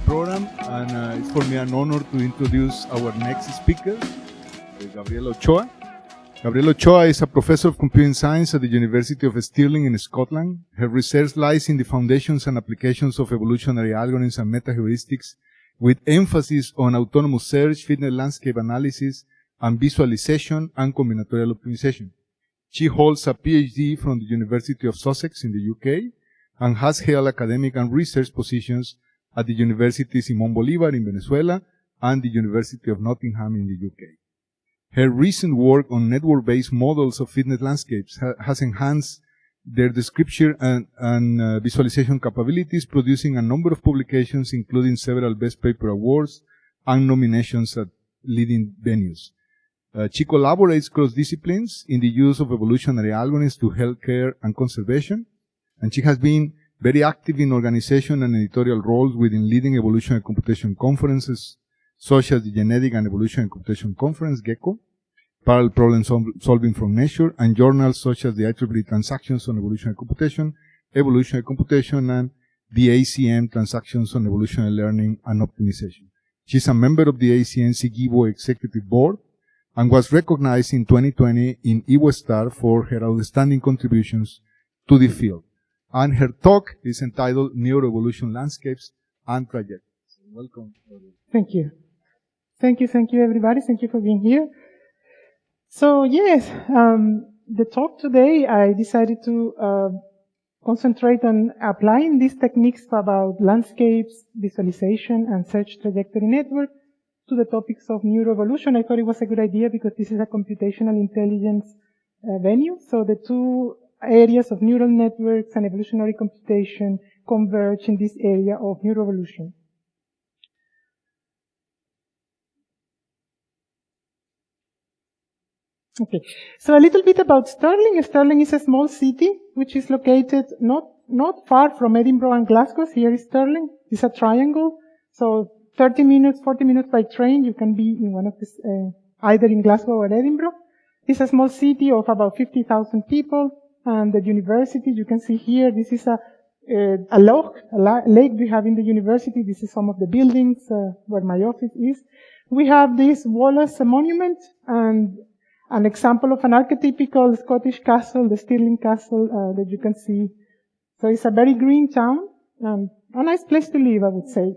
Program, and it's for me an honor to introduce our next speaker, Gabriela Ochoa. Gabriela Ochoa is a professor of computing science at the University of Stirling in Scotland. Her research lies in the foundations and applications of evolutionary algorithms and meta-heuristics, with emphasis on autonomous search, fitness landscape analysis, and visualization and combinatorial optimization. She holds a Ph.D. from the University of Sussex in the UK and has held academic and research positions at the University Simón Bolívar in Venezuela and the University of Nottingham in the UK. Her recent work on network-based models of fitness landscapes has enhanced their description and visualization capabilities, producing a number of publications, including several Best Paper Awards and nominations at leading venues. She collaborates cross disciplines in the use of evolutionary algorithms to healthcare and conservation, and she has been very active in organization and editorial roles within leading evolutionary computation conferences, such as the Genetic and Evolutionary Computation Conference, GECO, Parallel Problem Solving from Nature, and journals such as the IEEE Transactions on Evolutionary Computation, and the ACM Transactions on Evolutionary Learning and Optimization. She's a member of the ACN SIGIBO Executive Board and was recognized in 2020 in Iwo Star for her outstanding contributions to the field. And her talk is entitled Neuroevolution Landscapes and Trajectories. Welcome. Thank you. Thank you, everybody. Thank you for being here. So, yes, the talk today, I decided to concentrate on applying these techniques about landscapes, visualization, and search trajectory network to the topics of neuroevolution. I thought it was a good idea because this is a computational intelligence venue. So the two areas of neural networks and evolutionary computation converge in this area of neuroevolution. Okay, so a little bit about Stirling. Stirling is a small city which is located not far from Edinburgh and Glasgow. Here is Stirling. It's a triangle. So 30 minutes, 40 minutes by train, you can be in one of these, either in Glasgow or Edinburgh. It's a small city of about 50,000 people. And the university, you can see here, this is a lake we have in the university. This is some of the buildings where my office is. We have this Wallace monument and an example of an archetypical Scottish castle, the Stirling Castle, that you can see. So it's a very green town and a nice place to live, I would say.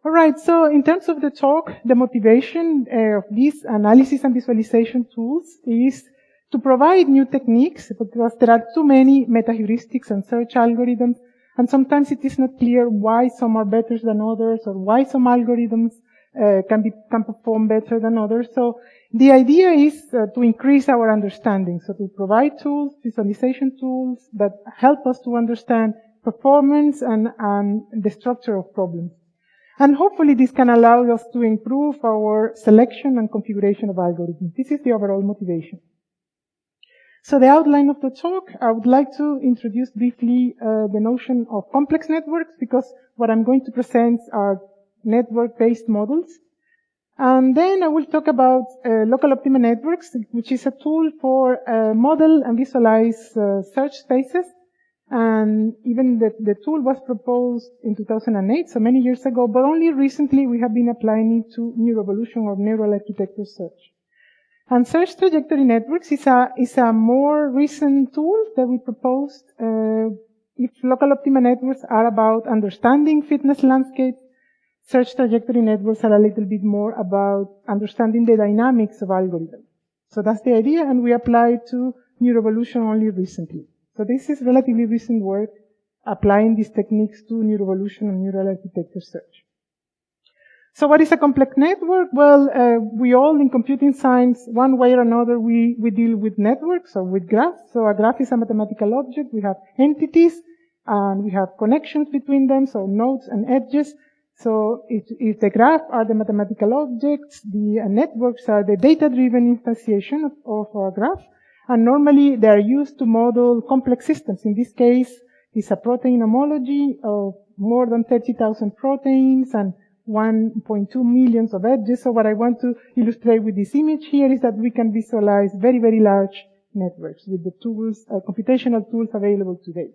All right, so in terms of the talk, the motivation of these analysis and visualization tools is to provide new techniques, because there are too many meta-heuristics and search algorithms, and sometimes it is not clear why some are better than others, or why some algorithms can perform better than others. So the idea is to increase our understanding, so to provide tools, visualization tools that help us to understand performance and the structure of problems. And hopefully this can allow us to improve our selection and configuration of algorithms. This is the overall motivation. So the outline of the talk, I would like to introduce briefly the notion of complex networks, because what I'm going to present are network-based models. And then I will talk about local optimal networks, which is a tool for model and visualize search spaces. And even the tool was proposed in 2008, so many years ago, but only recently we have been applying it to Neuroevolution or neural architecture search. And search trajectory networks is a more recent tool that we proposed. If local optimal networks are about understanding fitness landscapes, search trajectory networks are a little bit more about understanding the dynamics of algorithms. So that's the idea, and we applied to Neuroevolution only recently. So this is relatively recent work applying these techniques to Neuroevolution and neural architecture search. So what is a complex network? Well, we all in computing science, one way or another, we deal with networks or with graphs. So a graph is a mathematical object. We have entities and we have connections between them, so nodes and edges. So if the graph are the mathematical objects, the networks are the data-driven instantiation of a graph. And normally they are used to model complex systems. In this case, it's a protein homology of more than 30,000 proteins and 1.2 million of edges. So what I want to illustrate with this image here is that we can visualize very, very large networks with the tools, computational tools available today.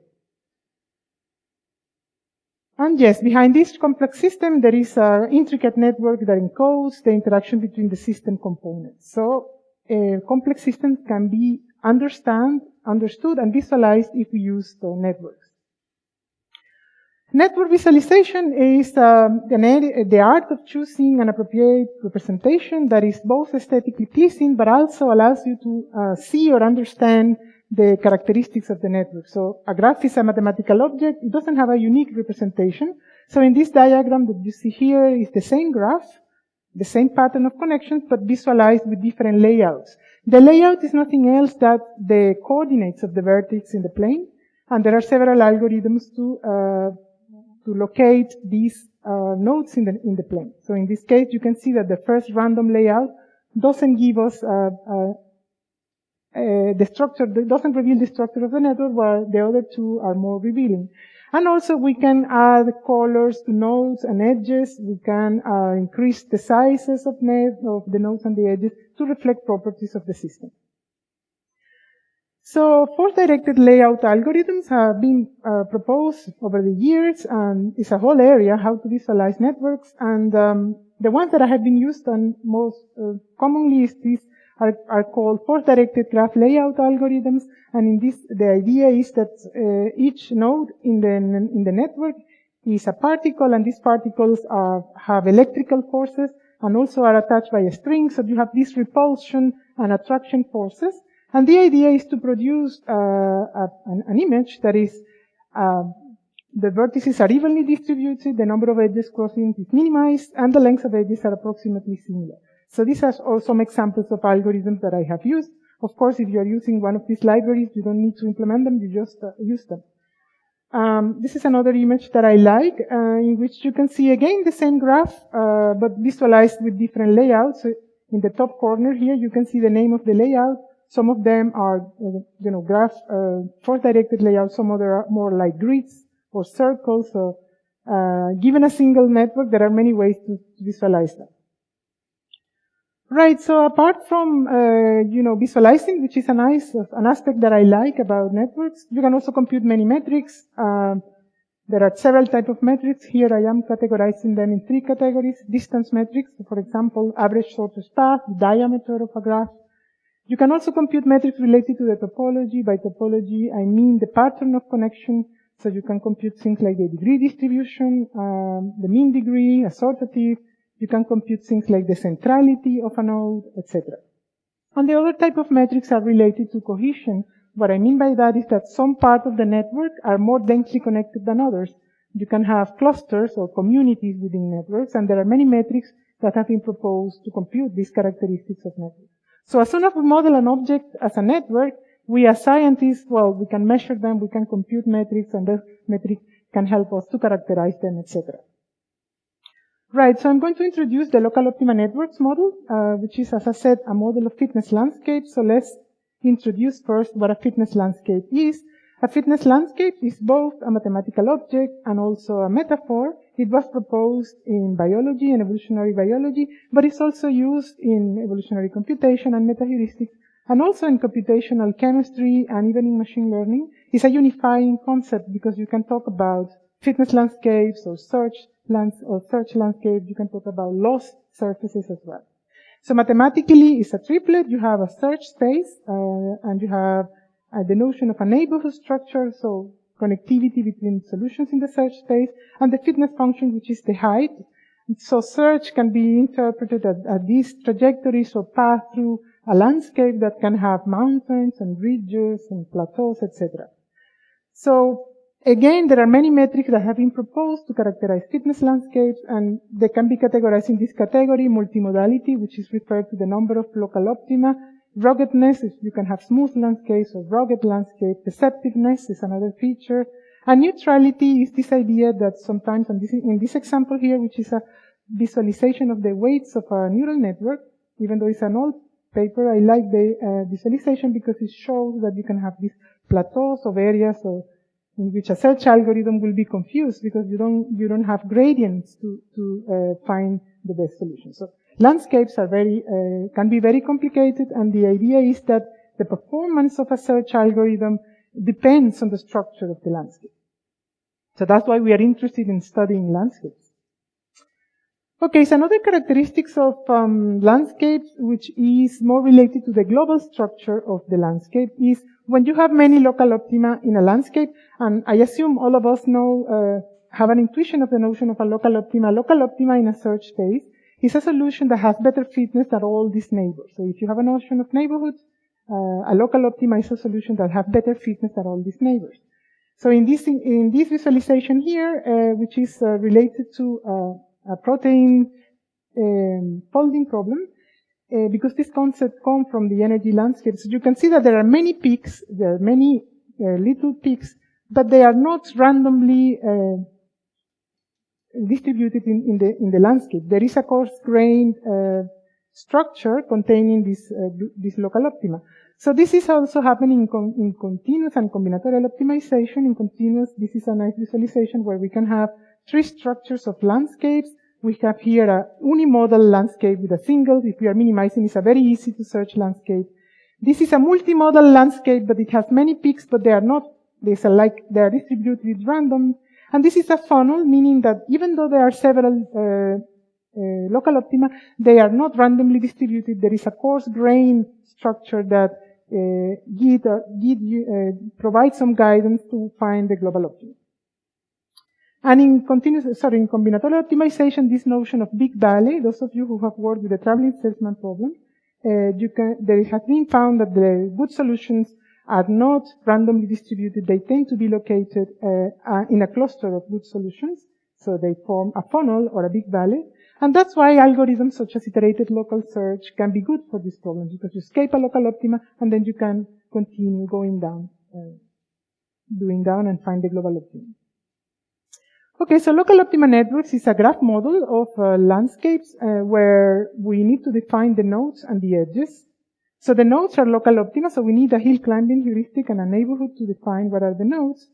And yes, behind this complex system, there is an intricate network that encodes the interaction between the system components. So complex systems can be understood and visualized if we use the networks. Network visualization is the art of choosing an appropriate representation that is both aesthetically pleasing, but also allows you to see or understand the characteristics of the network. So a graph is a mathematical object. It doesn't have a unique representation. So in this diagram that you see here is the same graph, the same pattern of connections, but visualized with different layouts. The layout is nothing else than the coordinates of the vertex in the plane, and there are several algorithms to locate these nodes in the plane. So in this case, you can see that the first random layout doesn't give us the structure, doesn't reveal the structure of the network, while the other two are more revealing. And also we can add colors to nodes and edges. We can increase the sizes of the nodes and the edges to reflect properties of the system. So force-directed layout algorithms have been proposed over the years, and it's a whole area how to visualize networks. And the ones that have been used and most commonly is these are called force-directed graph layout algorithms. And in this, the idea is that each node in the network is a particle, and these particles have electrical forces and also are attached by a string. So you have this repulsion and attraction forces. And the idea is to produce an image that is the vertices are evenly distributed, the number of edges crossing is minimized, and the length of edges are approximately similar. So these are all some examples of algorithms that I have used. Of course, if you are using one of these libraries, you don't need to implement them, you just use them. This is another image that I like, in which you can see again the same graph, but visualized with different layouts. So in the top corner here, you can see the name of the layout. Some of them are, graph, force-directed layouts. Some other are more like grids or circles. So, given a single network, there are many ways to visualize them. Right. So apart from, visualizing, which is an aspect that I like about networks, you can also compute many metrics. There are several types of metrics. Here I am categorizing them in three categories. Distance metrics, for example, average shortest path, diameter of a graph. You can also compute metrics related to the topology. By topology, I mean the pattern of connection. So you can compute things like the degree distribution, the mean degree, assortative. You can compute things like the centrality of a node, etc. And the other type of metrics are related to cohesion. What I mean by that is that some parts of the network are more densely connected than others. You can have clusters or communities within networks, and there are many metrics that have been proposed to compute these characteristics of networks. So as soon as we model an object as a network, we as scientists, well, we can measure them, we can compute metrics, and those metrics can help us to characterize them, etc. Right, so I'm going to introduce the local optima networks model, which is, as I said, a model of fitness landscape. So let's introduce first what a fitness landscape is. A fitness landscape is both a mathematical object and also a metaphor. It was proposed in biology and evolutionary biology, but it's also used in evolutionary computation and metaheuristics, and also in computational chemistry and even in machine learning. It's a unifying concept because you can talk about fitness landscapes or search landscapes. You can talk about lost surfaces as well. So mathematically, it's a triplet. You have a search space, and you have the notion of a neighborhood structure, so connectivity between solutions in the search space, and the fitness function, which is the height. So search can be interpreted as these trajectories or path through a landscape that can have mountains and ridges and plateaus, etc. So again, there are many metrics that have been proposed to characterize fitness landscapes, and they can be categorized in this category: multimodality, which is referred to the number of local optima; ruggedness, if you can have smooth landscapes or rugged landscape; deceptiveness is another feature; and neutrality is this idea that sometimes, in this example here, which is a visualization of the weights of a neural network, even though it's an old paper, I like the visualization because it shows that you can have these plateaus of areas in which a search algorithm will be confused because you don't have gradients to find the best solution. So landscapes are can be very complicated, and the idea is that the performance of a search algorithm depends on the structure of the landscape. So that's why we are interested in studying landscapes. Okay, so another characteristics of landscapes, which is more related to the global structure of the landscape, is when you have many local optima in a landscape, and I assume all of us have an intuition of the notion of a local optima. Local optima in a search space is a solution that has better fitness than all these neighbors. So if you have a notion of neighborhoods, a local optima is a solution that has better fitness than all these neighbors. So in this visualization here, which is related to a protein folding problem, because this concept comes from the energy landscape. So you can see that there are many peaks, there are many little peaks, but they are not randomly distributed in the landscape. There is a coarse-grained structure containing this local optima. So this is also happening in continuous and combinatorial optimization. In continuous, this is a nice visualization where we can have three structures of landscapes. We have here a unimodal landscape with a single. If we are minimizing, it's a very easy to search landscape. This is a multimodal landscape, but it has many peaks, but they are distributed random. And this is a funnel, meaning that even though there are several local optima, they are not randomly distributed. There is a coarse-grained structure that provides some guidance to find the global optima. And in combinatorial optimization, this notion of big valley, those of you who have worked with the traveling salesman problem, there has been found that the good solutions are not randomly distributed. They tend to be located in a cluster of good solutions. So they form a funnel or a big valley. And that's why algorithms such as iterated local search can be good for this problem, because you escape a local optima and then you can continue going down, doing down and find the global optima. Okay, so local optima networks is a graph model of landscapes where we need to define the nodes and the edges. So the nodes are local optima, so we need a hill climbing heuristic and a neighborhood to define what are the nodes.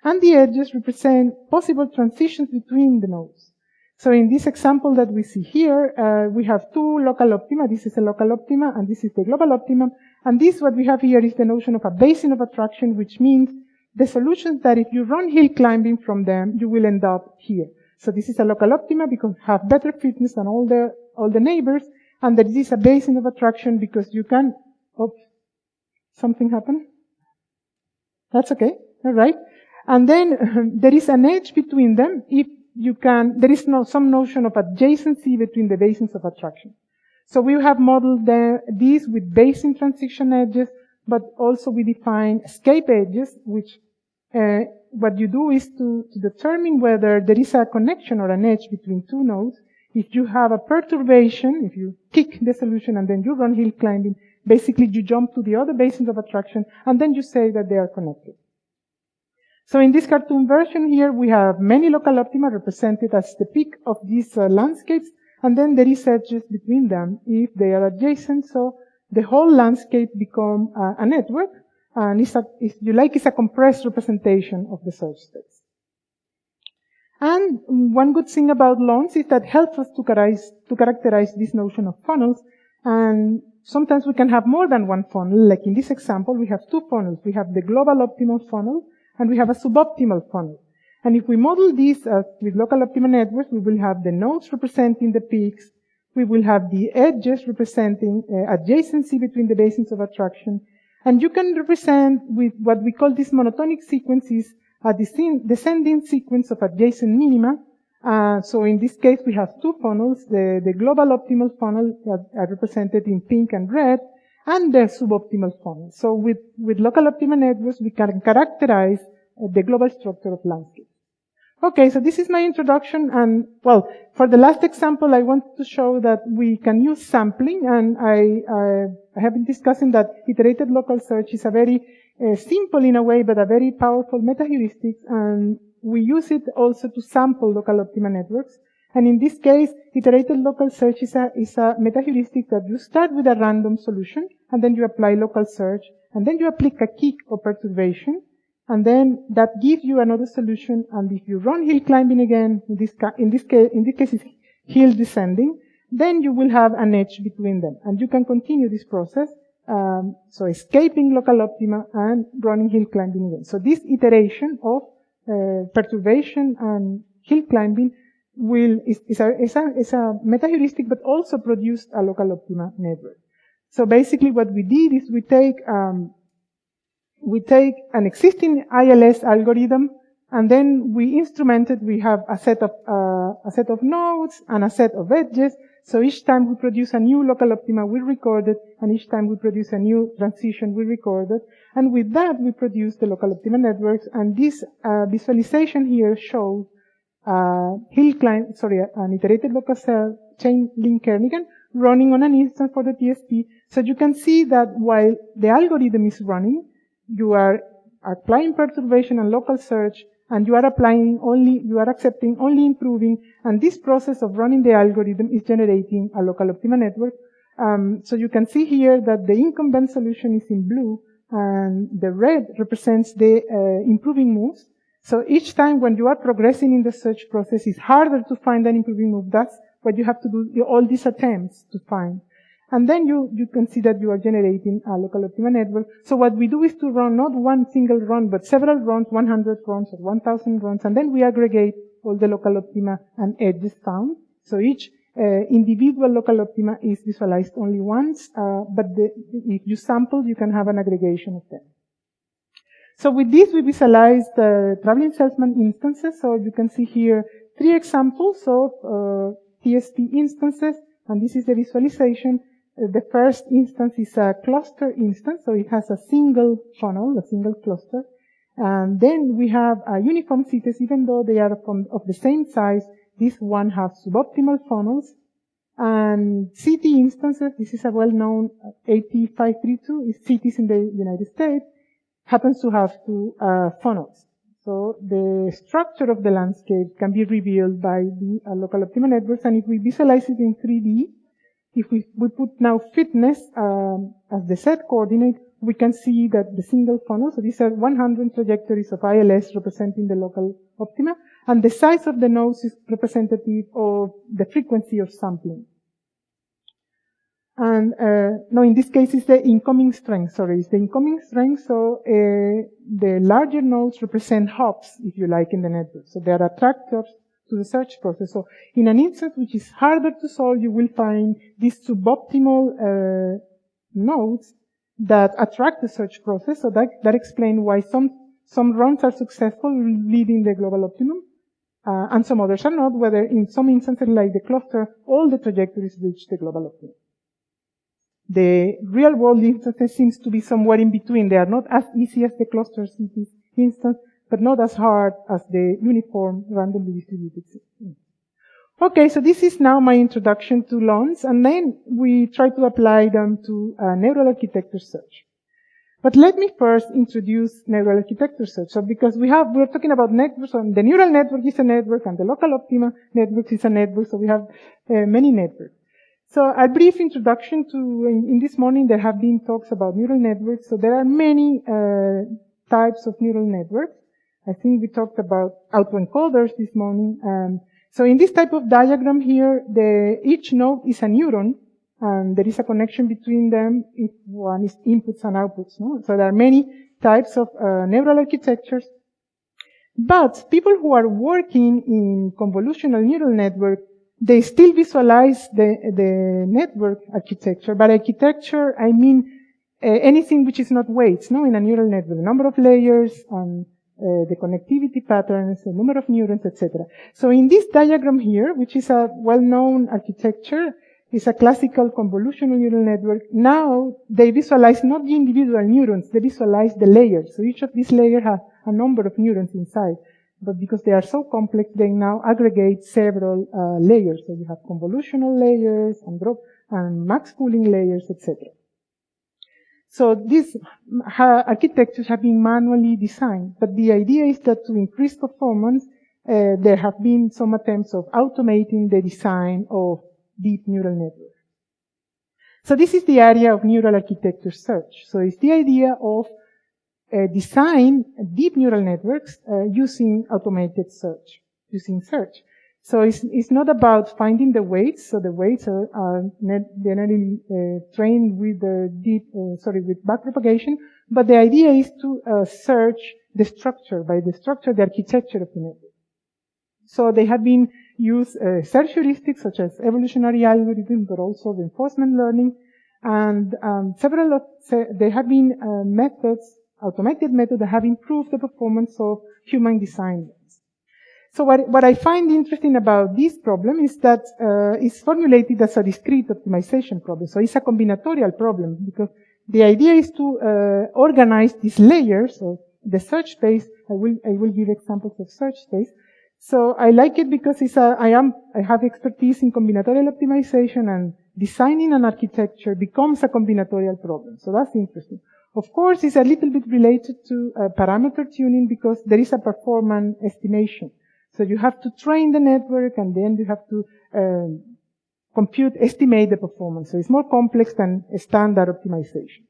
And the edges represent possible transitions between the nodes. So in this example that we see here, we have two local optima. This is a local optima, and this is the global optimum. And this, what we have here, is the notion of a basin of attraction, which means the solutions that if you run hill climbing from them, you will end up here. So this is a local optima because you have better fitness than all the neighbors, and that this is a basin of attraction because you can, oops, something happened? That's okay, alright. And then there is an edge between them if you can, there is some notion of adjacency between the basins of attraction. So we have modeled these with basin transition edges, but also we define escape edges, which what you do is to determine whether there is a connection or an edge between two nodes. If you have a perturbation, if you kick the solution and then you run hill climbing, basically you jump to the other basins of attraction and then you say that they are connected. So in this cartoon version here, we have many local optima represented as the peak of these landscapes, and then there is edges between them if they are adjacent. So the whole landscape become a network, and if you like, it's a compressed representation of the search space. And one good thing about lawns is that helps us to characterize this notion of funnels. And sometimes we can have more than one funnel. Like in this example, we have two funnels. We have the global optimum funnel, and we have a suboptimal funnel. And if we model this with local optima networks, we will have the nodes representing the peaks. We will have the edges representing adjacency between the basins of attraction. And you can represent with what we call this monotonic sequences a descending sequence of adjacent minima. So in this case, we have two funnels. The global optimal funnel are represented in pink and red, and the suboptimal funnel. So with local optima networks, we can characterize the global structure of landscapes. Okay, so this is my introduction, and well, for the last example, I want to show that we can use sampling, and I have been discussing that iterated local search is a very simple in a way, but a very powerful meta-heuristic, and we use it also to sample local optima networks. And in this case, iterated local search is a meta-heuristic that you start with a random solution, and then you apply local search, and then you apply a kick or perturbation, and then that gives you another solution. And if you run hill climbing again, in this case it's hill descending, then you will have an edge between them, and you can continue this process. So escaping local optima and running hill climbing again. So this iteration of perturbation and hill climbing is a meta-heuristic, but also produced a local optima network. So basically what we did is we take an existing ILS algorithm, and then we instrumented, we have a set of nodes and a set of edges. So each time we produce a new local optima, we record it, and each time we produce a new transition, we record it. And with that, we produce the local optima networks, and this visualization here shows an iterated local chain link Kernighan running on an instance for the TSP. So you can see that while the algorithm is running, you are applying perturbation and local search, and you are accepting only improving, and this process of running the algorithm is generating a local optima network. So you can see here that the incumbent solution is in blue, and the red represents the improving moves. So each time when you are progressing in the search process, it's harder to find an improving move. That's what you have to do, all these attempts to find. And then you can see that you are generating a local optima network. So what we do is to run not one single run, but several runs, 100 runs or 1,000 runs, and then we aggregate all the local optima and edges found. So each individual local optima is visualized only once, but if you sample, you can have an aggregation of them. So with this, we visualized the traveling salesman instances. So you can see here 3 examples of TSP instances, and this is the visualization. The first instance is a cluster instance, so it has a single funnel, a single cluster. And then we have a uniform cities, even though they are of the same size. This one has suboptimal funnels. And city instances, this is a well-known 8532, is cities in the United States, happens to have 2 funnels. So the structure of the landscape can be revealed by the local optima networks. And if we visualize it in 3D, if we put now fitness as the set coordinate, we can see that the single funnel, so these are 100 trajectories of ILS representing the local optima, and the size of the nodes is representative of the frequency of sampling. And no, in this case it's the incoming strength, it's the incoming strength, so the larger nodes represent hubs, if you like, in the network. So they are attractors to the search process. So in an instance which is harder to solve, you will find these suboptimal nodes that attract the search process. So that explains why some Some runs are successful, leading the global optimum, and some others are not, whether in some instances like the cluster, all the trajectories reach the global optimum. The real world instances seems to be somewhere in between. They are not as easy as the cluster instance, but not as hard as the uniform randomly distributed system. Okay, so this is now my introduction to LONs, and then we try to apply them to neural architecture search. But let me first introduce neural architecture search. So because we're talking about networks, and the neural network is a network, and the local optima network is a network, so we have many networks. So a brief introduction to, in this morning there have been talks about neural networks, so there are many types of neural networks. I think we talked about autoencoders this morning. So in this type of diagram here, each node is a neuron, and there is a connection between them if one is inputs and outputs. No? So there are many types of neural architectures. But people who are working in convolutional neural network, they still visualize the network architecture. By architecture, I mean anything which is not weights, no, in a neural network, the number of layers and the connectivity patterns, the number of neurons, etc. So in this diagram here, which is a well-known architecture, is a classical convolutional neural network. Now they visualize not the individual neurons, they visualize the layers. So each of these layers has a number of neurons inside. But because they are so complex, they now aggregate several layers. So you have convolutional layers and max pooling layers, etc. So these architectures have been manually designed, but the idea is that to increase performance, there have been some attempts of automating the design of deep neural networks. So this is the area of neural architecture search. So it's the idea of design deep neural networks using automated search, using search. So it's not about finding the weights. So the weights are generally trained with with backpropagation. But the idea is to search the structure, by the structure, the architecture of the network. So they have been used search heuristics such as evolutionary algorithms, but also reinforcement learning, and there have been automated methods that have improved the performance of human design. So what I find interesting about this problem is that it's formulated as a discrete optimization problem. So it's a combinatorial problem because the idea is to organize these layers of the search space. I will give examples of search space. So I like it because I have expertise in combinatorial optimization, and designing an architecture becomes a combinatorial problem. So that's interesting. Of course, it's a little bit related to parameter tuning because there is a performance estimation. So you have to train the network, and then you have to estimate the performance. So it's more complex than a standard optimization.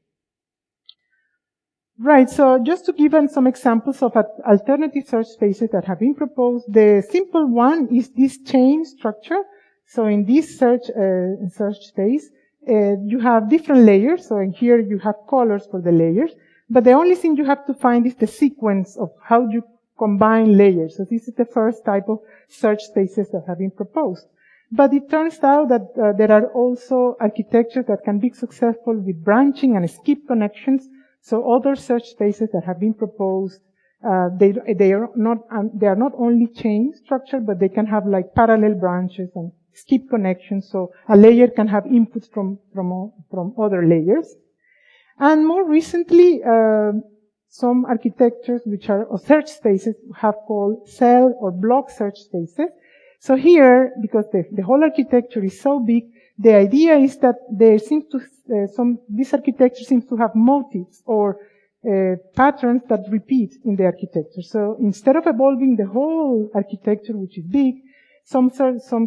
Right, so just to give some examples of alternative search spaces that have been proposed, the simple one is this chain structure. So in this search space, you have different layers. So in here you have colors for the layers, but the only thing you have to find is the sequence of how you combine layers. So this is the first type of search spaces that have been proposed. But it turns out that there are also architectures that can be successful with branching and skip connections. So other search spaces that have been proposed, they are not only chain structure, but they can have like parallel branches and skip connections. So a layer can have inputs from other layers. And more recently, some architectures which are search spaces have called cell or block search spaces. So here, because the whole architecture is so big, the idea is that there seems to this architecture seems to have motifs or patterns that repeat in the architecture. So instead of evolving the whole architecture, which is big, some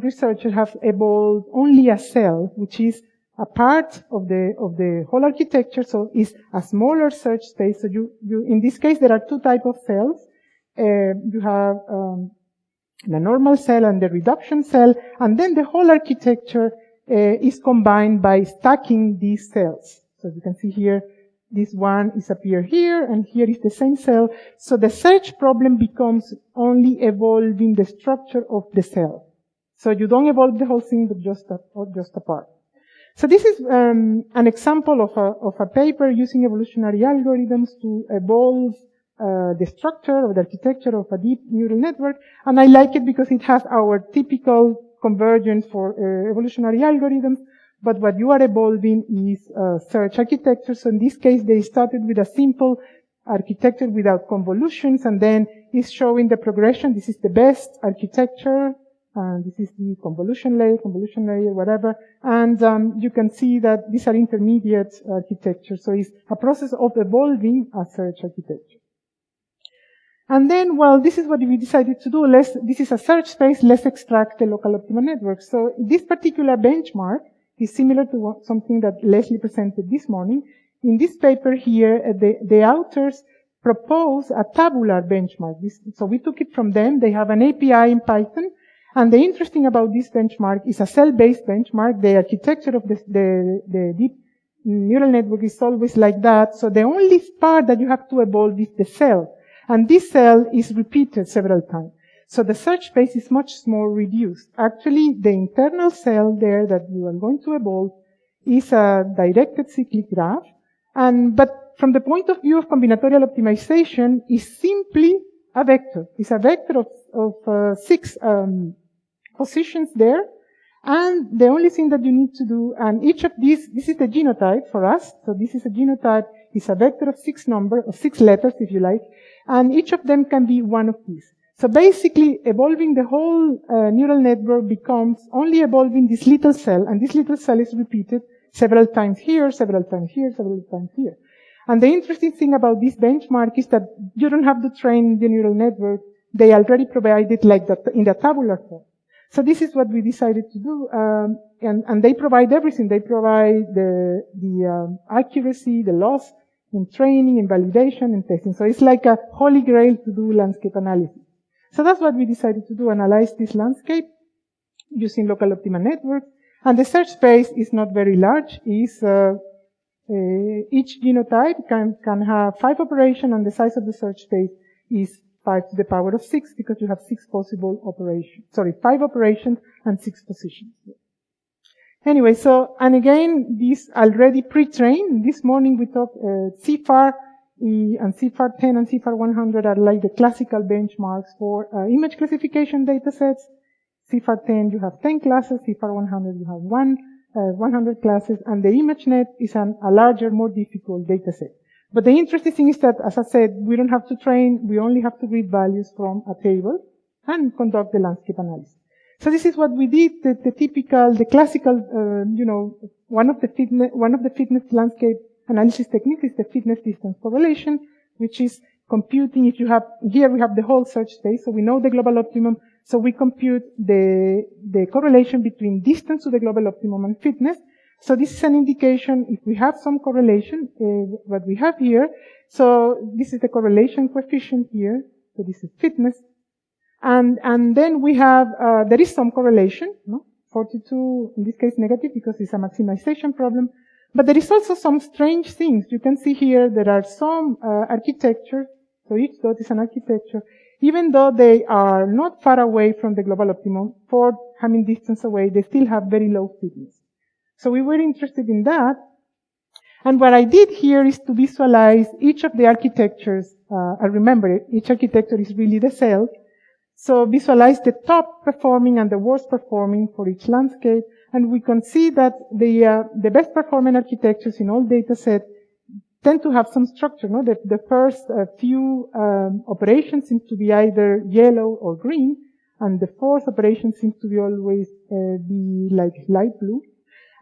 researchers have evolved only a cell, which is a part of the whole architecture. So it's a smaller search space. So you in this case there are two types of cells. You have the normal cell and the reduction cell, and then the whole architecture is combined by stacking these cells. So you can see here, this one is appear here, and here is the same cell. So the search problem becomes only evolving the structure of the cell. So you don't evolve the whole thing, but just a part. So this is an example of a paper using evolutionary algorithms to evolve the structure or the architecture of a deep neural network. And I like it because it has our typical convergence for evolutionary algorithms. But what you are evolving is search architecture. So in this case, they started with a simple architecture without convolutions, and then it's showing the progression. This is the best architecture, and this is the convolution layer, whatever. And you can see that these are intermediate architectures. So it's a process of evolving a search architecture. And then, well, this is what we decided to do. This is a search space. Let's extract the local optimal network. So this particular benchmark is similar to something that Leslie presented this morning. In this paper here, the authors propose a tabular benchmark. So we took it from them. They have an API in Python. And the interesting about this benchmark is a cell-based benchmark. The architecture of the deep neural network is always like that. So the only part that you have to evolve is the cell. And this cell is repeated several times. So the search space is much more reduced. Actually, the internal cell there that you are going to evolve is a directed cyclic graph. But from the point of view of combinatorial optimization, is simply a vector. It's a vector of 6 positions there. And the only thing that you need to do, and each of these, this is the genotype for us. So this is a genotype. It's a vector of 6 letters, if you like. And each of them can be one of these. So basically, evolving the whole neural network becomes only evolving this little cell, and this little cell is repeated several times here, several times here, several times here. And the interesting thing about this benchmark is that you don't have to train the neural network. They already provide it like that in the tabular form. So this is what we decided to do, and they provide everything. They provide the accuracy, the loss in training, in validation, and testing. So it's like a holy grail to do landscape analysis. So that's what we decided to do, analyze this landscape using local optimal networks. And the search space is not very large. Each genotype can have 5 operations, and the size of the search space is 5 to the power of 6 because you have 6 possible operations. 5 operations and 6 positions. Anyway, so, and again, these already pre-trained. This morning we talked CFAR and CFAR 10 and CFAR 100 are like the classical benchmarks for image classification datasets. CFAR 10, you have 10 classes. CFAR 100, you have 100 classes. And the ImageNet is a larger, more difficult dataset. But the interesting thing is that, as I said, we don't have to train. We only have to read values from a table and conduct the landscape analysis. So this is what we did. The classical, one of the fitness landscape analysis techniques is the fitness distance correlation, which is computing. Here we have the whole search space, so we know the global optimum. So we compute the correlation between distance to the global optimum and fitness. So this is an indication if we have some correlation, what we have here. So this is the correlation coefficient here. So this is fitness. And then we have, there is some correlation, 42, in this case negative because it's a maximization problem. But there is also some strange things. You can see here there are some architectures. So each dot is an architecture. Even though they are not far away from the global optimum, for having distance away, they still have very low fitness. So we were interested in that. And what I did here is to visualize each of the architectures. I remember each architecture is really the cell. So visualize the top performing and the worst performing for each landscape. And we can see that the best performing architectures in all data sets tend to have some structure. The first few operations seem to be either yellow or green, and the fourth operation seems to be always be like light blue.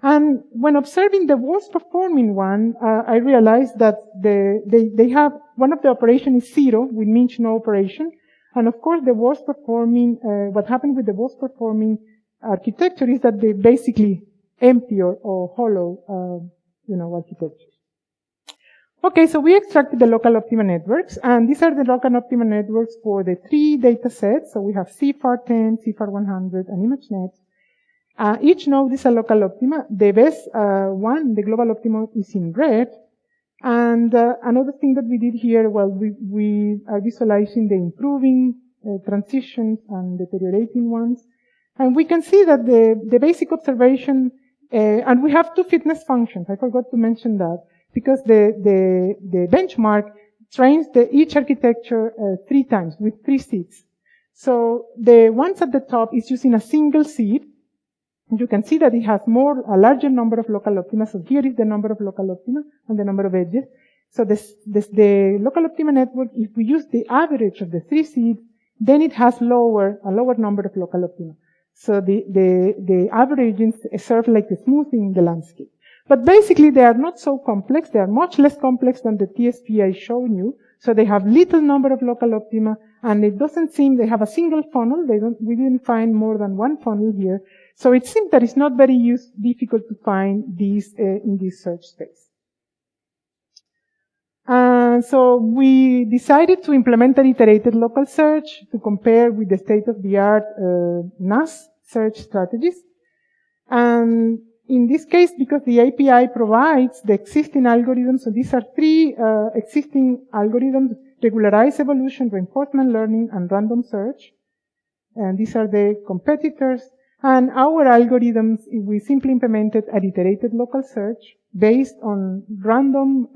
And when observing the worst performing one, I realized that they have one of the operations is 0, which means no operation. And of course, the worst performing, what happened with the worst performing architecture is that they basically empty or hollow, architectures. Okay, so we extracted the local optimal networks, and these are the local optimal networks for the 3 data sets. So we have CFAR 10, CFAR 100, and ImageNet. Each node is a local optima. The best one, the global optimum, is in red. And another thing that we did here, we are visualizing the improving transitions and deteriorating ones. And we can see that the basic observation, and we have 2 fitness functions. I forgot to mention that, because the benchmark trains each architecture 3 times with 3 seeds. So the ones at the top is using a single seed. You can see that it has a larger number of local optima. So here is the number of local optima and the number of edges. So the local optima network, if we use the average of the 3 seeds, then it has a lower number of local optima. So the averaging serve like the smoothing the landscape. But basically they are not so complex. They are much less complex than the TSP I showed you. So they have little number of local optima, and it doesn't seem they have a single funnel. We didn't find more than one funnel here. So it seems that it's not very difficult to find these in this search space. So we decided to implement an iterated local search to compare with the state-of-the-art NAS search strategies. And in this case, because the API provides the existing algorithms, so these are 3 existing algorithms: regularized evolution, reinforcement learning, and random search. And these are the competitors. And our algorithms, we simply implemented an iterated local search based on random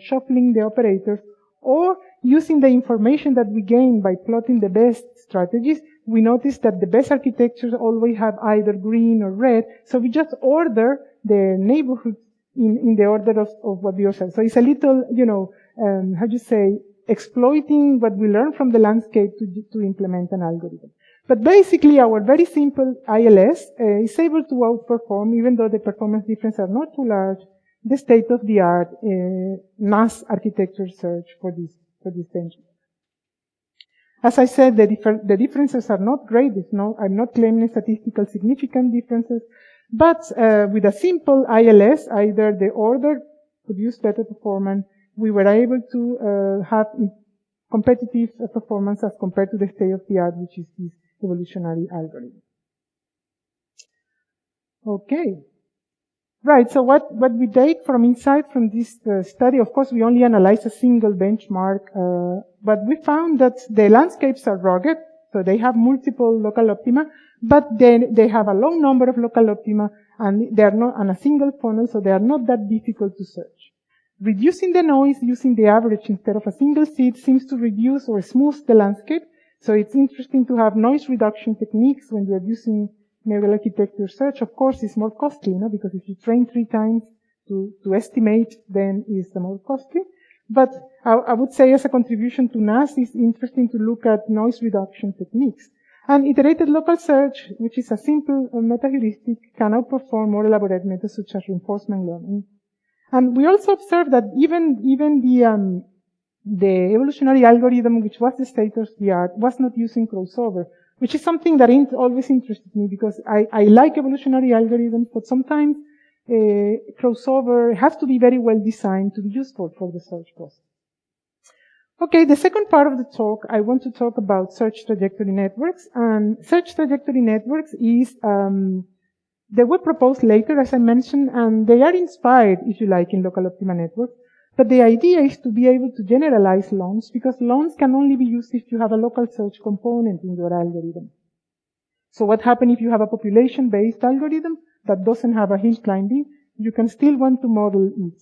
shuffling the operators, or using the information that we gain by plotting the best strategies. We noticed that the best architectures always have either green or red, so we just order the neighborhoods in the order of what we observe. So it's a little, exploiting what we learn from the landscape to implement an algorithm. But basically, our very simple ILS is able to outperform, even though the performance differences are not too large, the state-of-the-art NAS architecture search for this benchmark. As I said, the differences are not great. I'm not claiming statistical significant differences, but with a simple ILS, either the order produced better performance. We were able to have competitive performance as compared to the state-of-the-art, which is this evolutionary algorithm. Okay. Right, so what we take from insight from this study, of course, we only analyzed a single benchmark, but we found that the landscapes are rugged, so they have multiple local optima, but they have a long number of local optima, and they are not on a single funnel, so they are not that difficult to search. Reducing the noise using the average instead of a single seed seems to reduce or smooth the landscape, so it's interesting to have noise reduction techniques when you're using neural architecture search. Of course, it's more costly, because if you train 3 times to estimate, then it's more costly. But I would say as a contribution to NAS, it's interesting to look at noise reduction techniques. And iterated local search, which is a simple meta-heuristic, can outperform more elaborate methods such as reinforcement learning. And we also observed that even the evolutionary algorithm, which was the state-of-the-art, was not using crossover, which is something that always interested me, because I like evolutionary algorithms, but sometimes crossover has to be very well designed to be useful for the search process. Okay, the second part of the talk, I want to talk about search trajectory networks. And search trajectory networks they were proposed later, as I mentioned, and they are inspired, if you like, in local optima networks. But the idea is to be able to generalize loans, because loans can only be used if you have a local search component in your algorithm. So what happens if you have a population-based algorithm that doesn't have a hill climbing? You can still want to model it.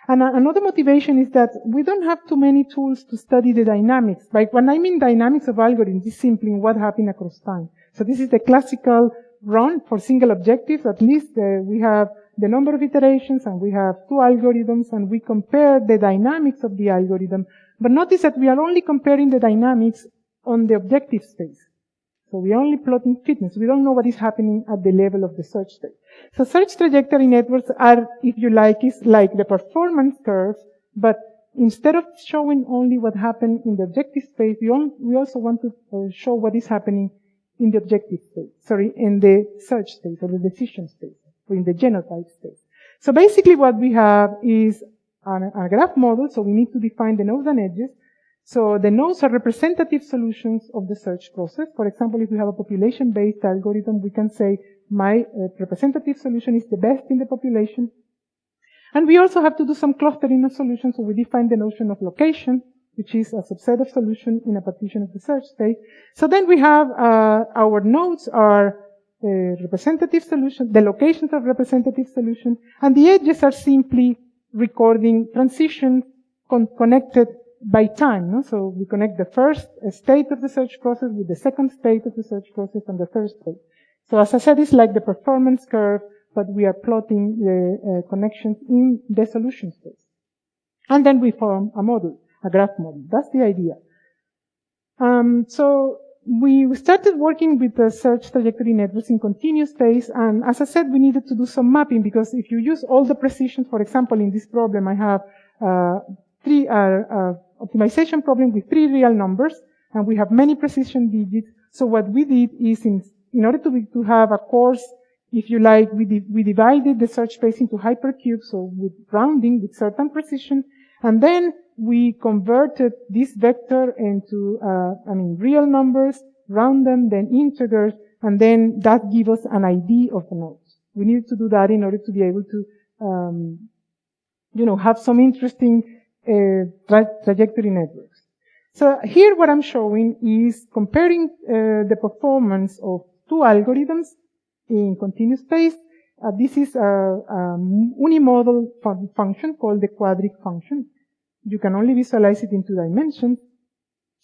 And another motivation is that we don't have too many tools to study the dynamics. Like when I mean dynamics of algorithms, it's simply what happened across time. So this is the classical run for single objectives. At least we have the number of iterations, and we have 2 algorithms, and we compare the dynamics of the algorithm. But notice that we are only comparing the dynamics on the objective space. So we are only plotting fitness. We don't know what is happening at the level of the search state. So search trajectory networks are, if you like, is like the performance curve, but instead of showing only what happened in the objective space, we also want to show what is happening in the objective state, in the search state or the decision state, or in the genotype state. So basically what we have is a graph model, so we need to define the nodes and edges. So the nodes are representative solutions of the search process. For example, if we have a population-based algorithm, we can say my representative solution is the best in the population. And we also have to do some clustering of solutions, so we define the notion of location, which is a subset of solution in a partition of the search state. So then we have our nodes are representative solution, the locations of representative solution, and the edges are simply recording transitions connected by time, no? So we connect the first state of the search process with the second state of the search process and the third state. So as I said, it's like the performance curve, but we are plotting the connections in the solution space. And then we form a model, a graph model. That's the idea. So we started working with the search trajectory networks in continuous space, and as I said, we needed to do some mapping, because if you use all the precision, for example, in this problem, I have three optimization problem with 3 real numbers, and we have many precision digits. So what we did is, in order to have a course, if you like, we divided the search space into hypercubes, so with rounding with certain precision, and then we converted this vector into, real numbers, round them, then integers, and then that gives us an ID of the nodes. We needed to do that in order to be able to, have some interesting trajectory networks. So here what I'm showing is comparing the performance of 2 algorithms in continuous space. This is a unimodal function called the quadric function. You can only visualize it in 2 dimensions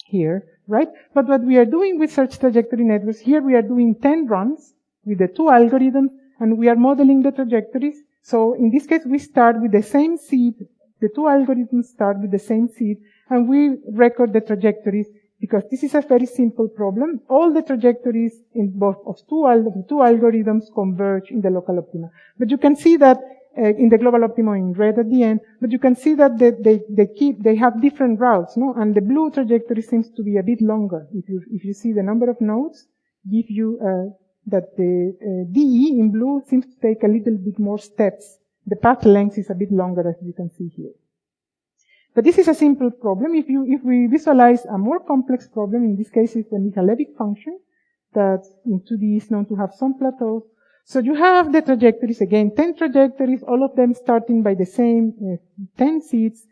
here, right? But what we are doing with search trajectory networks, here we are doing 10 runs with the 2 algorithms, and we are modeling the trajectories. So in this case, we start with the same seed. The 2 algorithms start with the same seed, and we record the trajectories, because this is a very simple problem. All the trajectories in both of 2 algorithms converge in the local optima. But you can see that in the global optima in red at the end, but you can see that they have different routes, no? And the blue trajectory seems to be a bit longer. If you see the number of nodes, give you that the DE in blue seems to take a little bit more steps. The path length is a bit longer, as you can see here. But this is a simple problem. If we visualize a more complex problem, in this case it's the Mihalevich function, that in 2D is known to have some plateaus. So you have the trajectories, again, 10 trajectories, all of them starting by the same 10 seeds.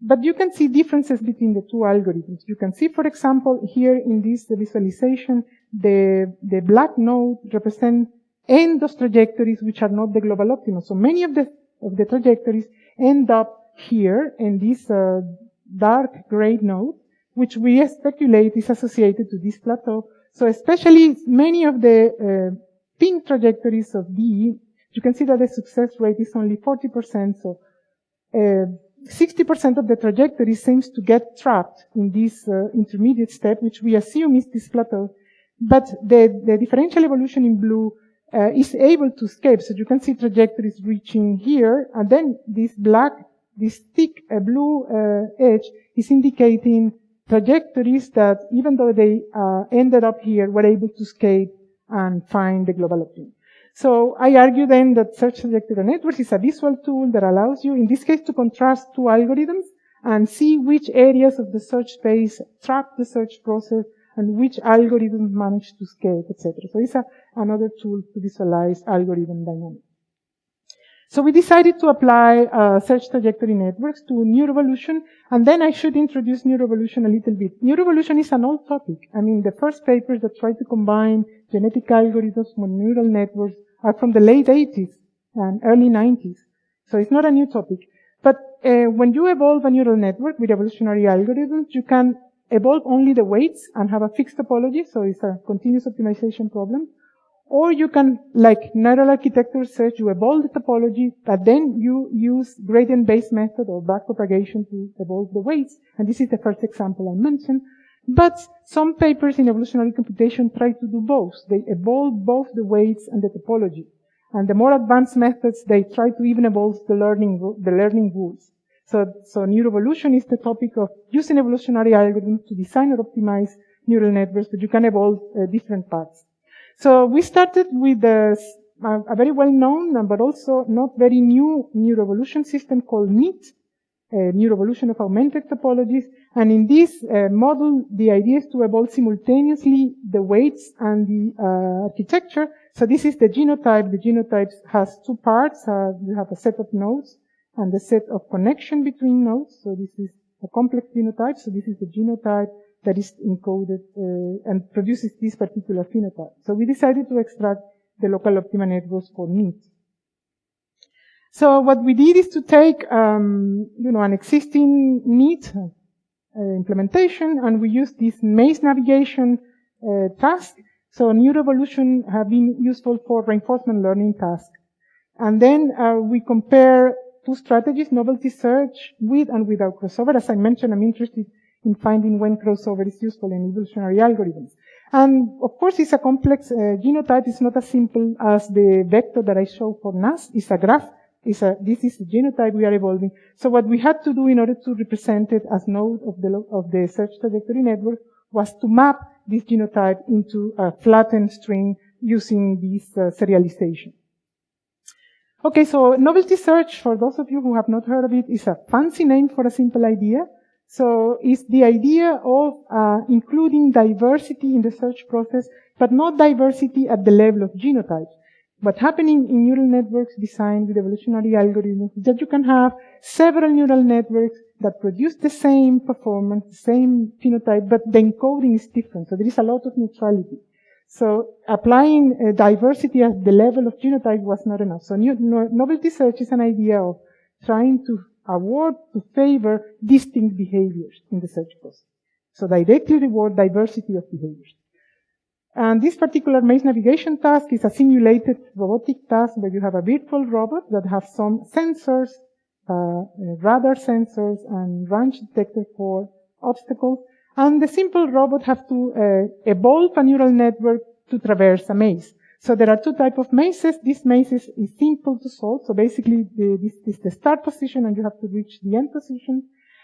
But you can see differences between the 2 algorithms. You can see, for example, here in this visualization, the black node represent end of trajectories which are not the global optima. So many of the trajectories end up here in this dark gray node, which we speculate is associated to this plateau. So especially many of the pink trajectories of DE, you can see that the success rate is only 40%. So 60% of the trajectory seems to get trapped in this intermediate step, which we assume is this plateau. But the differential evolution in blue is able to escape. So you can see trajectories reaching here, and then this thick blue edge is indicating trajectories that, even though they ended up here, were able to escape and find the global optima. So I argue then that search trajectory networks is a visual tool that allows you, in this case, to contrast 2 algorithms and see which areas of the search space trap the search process and which algorithms manage to escape, etc. So it's another tool to visualize algorithm dynamics. So we decided to apply search trajectory networks to Neuroevolution, and then I should introduce Neuroevolution a little bit. Neuroevolution is an old topic. The first papers that try to combine genetic algorithms with neural networks are from the late 80s and early 90s. So it's not a new topic. But when you evolve a neural network with evolutionary algorithms, you can evolve only the weights and have a fixed topology, so it's a continuous optimization problem. Or you can, like neural architecture search, you evolve the topology, but then you use gradient-based method or backpropagation to evolve the weights. And this is the first example I mentioned. But some papers in evolutionary computation try to do both. They evolve both the weights and the topology. And the more advanced methods, they try to even evolve the learning rules. So Neuroevolution is the topic of using evolutionary algorithms to design or optimize neural networks, but you can evolve different paths. So we started with a very well-known, but also not very new Neuroevolution system called NEAT, Neuroevolution of Augmented Topologies. And in this model, the idea is to evolve simultaneously the weights and the architecture. So this is the genotype. The genotype has 2 parts. You have a set of nodes and the set of connection between nodes. So this is a complex genotype. So this is the genotype that is encoded and produces this particular phenotype. So we decided to extract the local optima networks for NEAT. So what we did is to take, an existing NEAT, implementation, and we use this maze navigation task. So Neuroevolution have been useful for reinforcement learning tasks. And then we compare two strategies, novelty search with and without crossover. As I mentioned, I'm interested in finding when crossover is useful in evolutionary algorithms. And of course, it's a complex genotype. It's not as simple as the vector that I showed for NAS. It's a graph. This is the genotype we are evolving. So what we had to do in order to represent it as node of the search trajectory network was to map this genotype into a flattened string using this serialization. Okay, so novelty search, for those of you who have not heard of it, is a fancy name for a simple idea. So it's the idea of including diversity in the search process, but not diversity at the level of genotypes. What's happening in neural networks designed with evolutionary algorithms is that you can have several neural networks that produce the same performance, the same phenotype, but the encoding is different. So there is a lot of neutrality. So applying diversity at the level of genotype was not enough. So novelty search is an idea of trying to award, to favor distinct behaviors in the search process. So directly reward diversity of behaviors. And this particular maze navigation task is a simulated robotic task where you have a virtual robot that has some sensors, radar sensors and range detector for obstacles. And the simple robot has to evolve a neural network to traverse a maze. So there are two types of mazes. This maze is simple to solve. So basically, this is the start position and you have to reach the end position.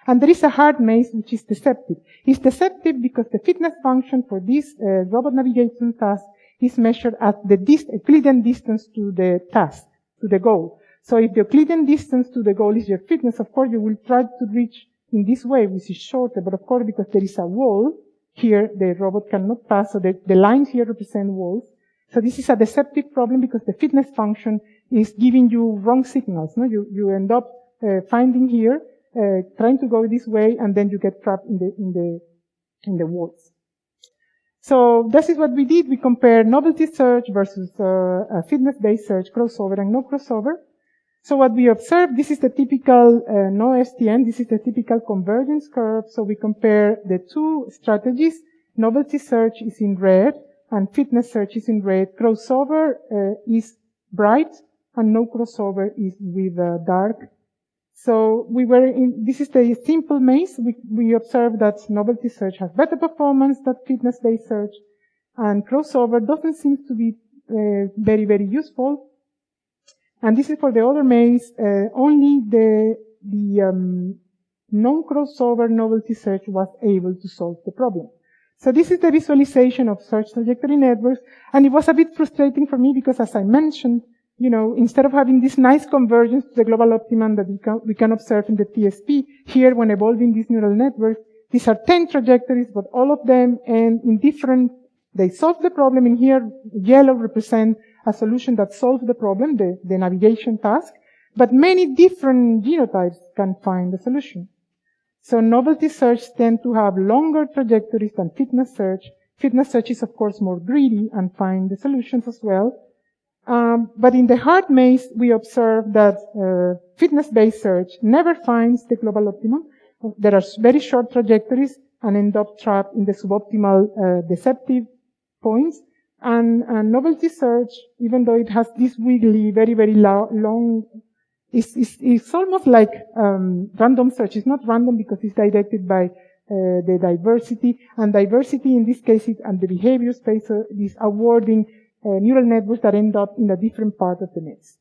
And there is a hard maze which is deceptive. It's deceptive because the fitness function for this robot navigation task is measured at the Euclidean distance to the task, to the goal. So if the Euclidean distance to the goal is your fitness, of course you will try to reach in this way, which is shorter, but of course because there is a wall here, the robot cannot pass, so the lines here represent walls. So this is a deceptive problem because the fitness function is giving you wrong signals. No? You end up finding here, trying to go this way, and then you get trapped in the walls. So this is what we did. We compared novelty search versus fitness-based search, crossover and no crossover. So what we observed, this is the typical no STN, this is the typical convergence curve. So we compare the two strategies. Novelty search is in red and fitness search is in red. Crossover is bright and no crossover is with dark. So this is the simple maze. We observed that novelty search has better performance than fitness-based search, and crossover doesn't seem to be very, very useful. And this is for the other maze. Only the non-crossover novelty search was able to solve the problem. So this is the visualization of search trajectory networks, and it was a bit frustrating for me because, as I mentioned, instead of having this nice convergence to the global optimum that we can observe in the TSP, here when evolving these neural networks, these are 10 trajectories, but all of them and in different, they solve the problem. In here, yellow represent a solution that solves the problem, the navigation task, but many different genotypes can find the solution. So novelty search tend to have longer trajectories than fitness search. Fitness search is, of course, more greedy and find the solutions as well. But in the hard maze, we observe that fitness-based search never finds the global optimum. There are very short trajectories and end up trapped in the suboptimal deceptive points. And novelty search, even though it has this wiggly, very, very long, it's almost like random search. It's not random because it's directed by the diversity. And diversity in this case is and the behavior space is awarding neural networks that end up in a different part of the maze.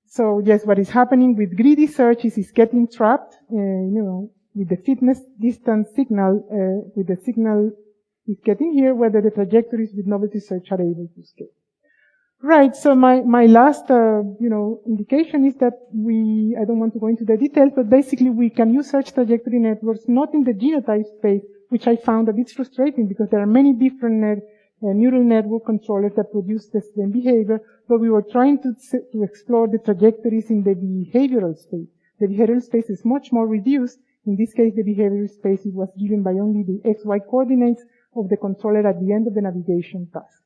So yes, what is happening with greedy search is it's getting trapped, with the fitness distance signal, with the signal is getting here, whether the trajectories with novelty search are able to scale. Right, so my last, indication is that I don't want to go into the details, but basically we can use search trajectory networks not in the genotype space, which I found a bit frustrating because there are many different neural network controllers that produce the same behavior, but we were trying to explore the trajectories in the behavioral space. The behavioral space is much more reduced. In this case, the behavioral space was given by only the XY coordinates of the controller at the end of the navigation task.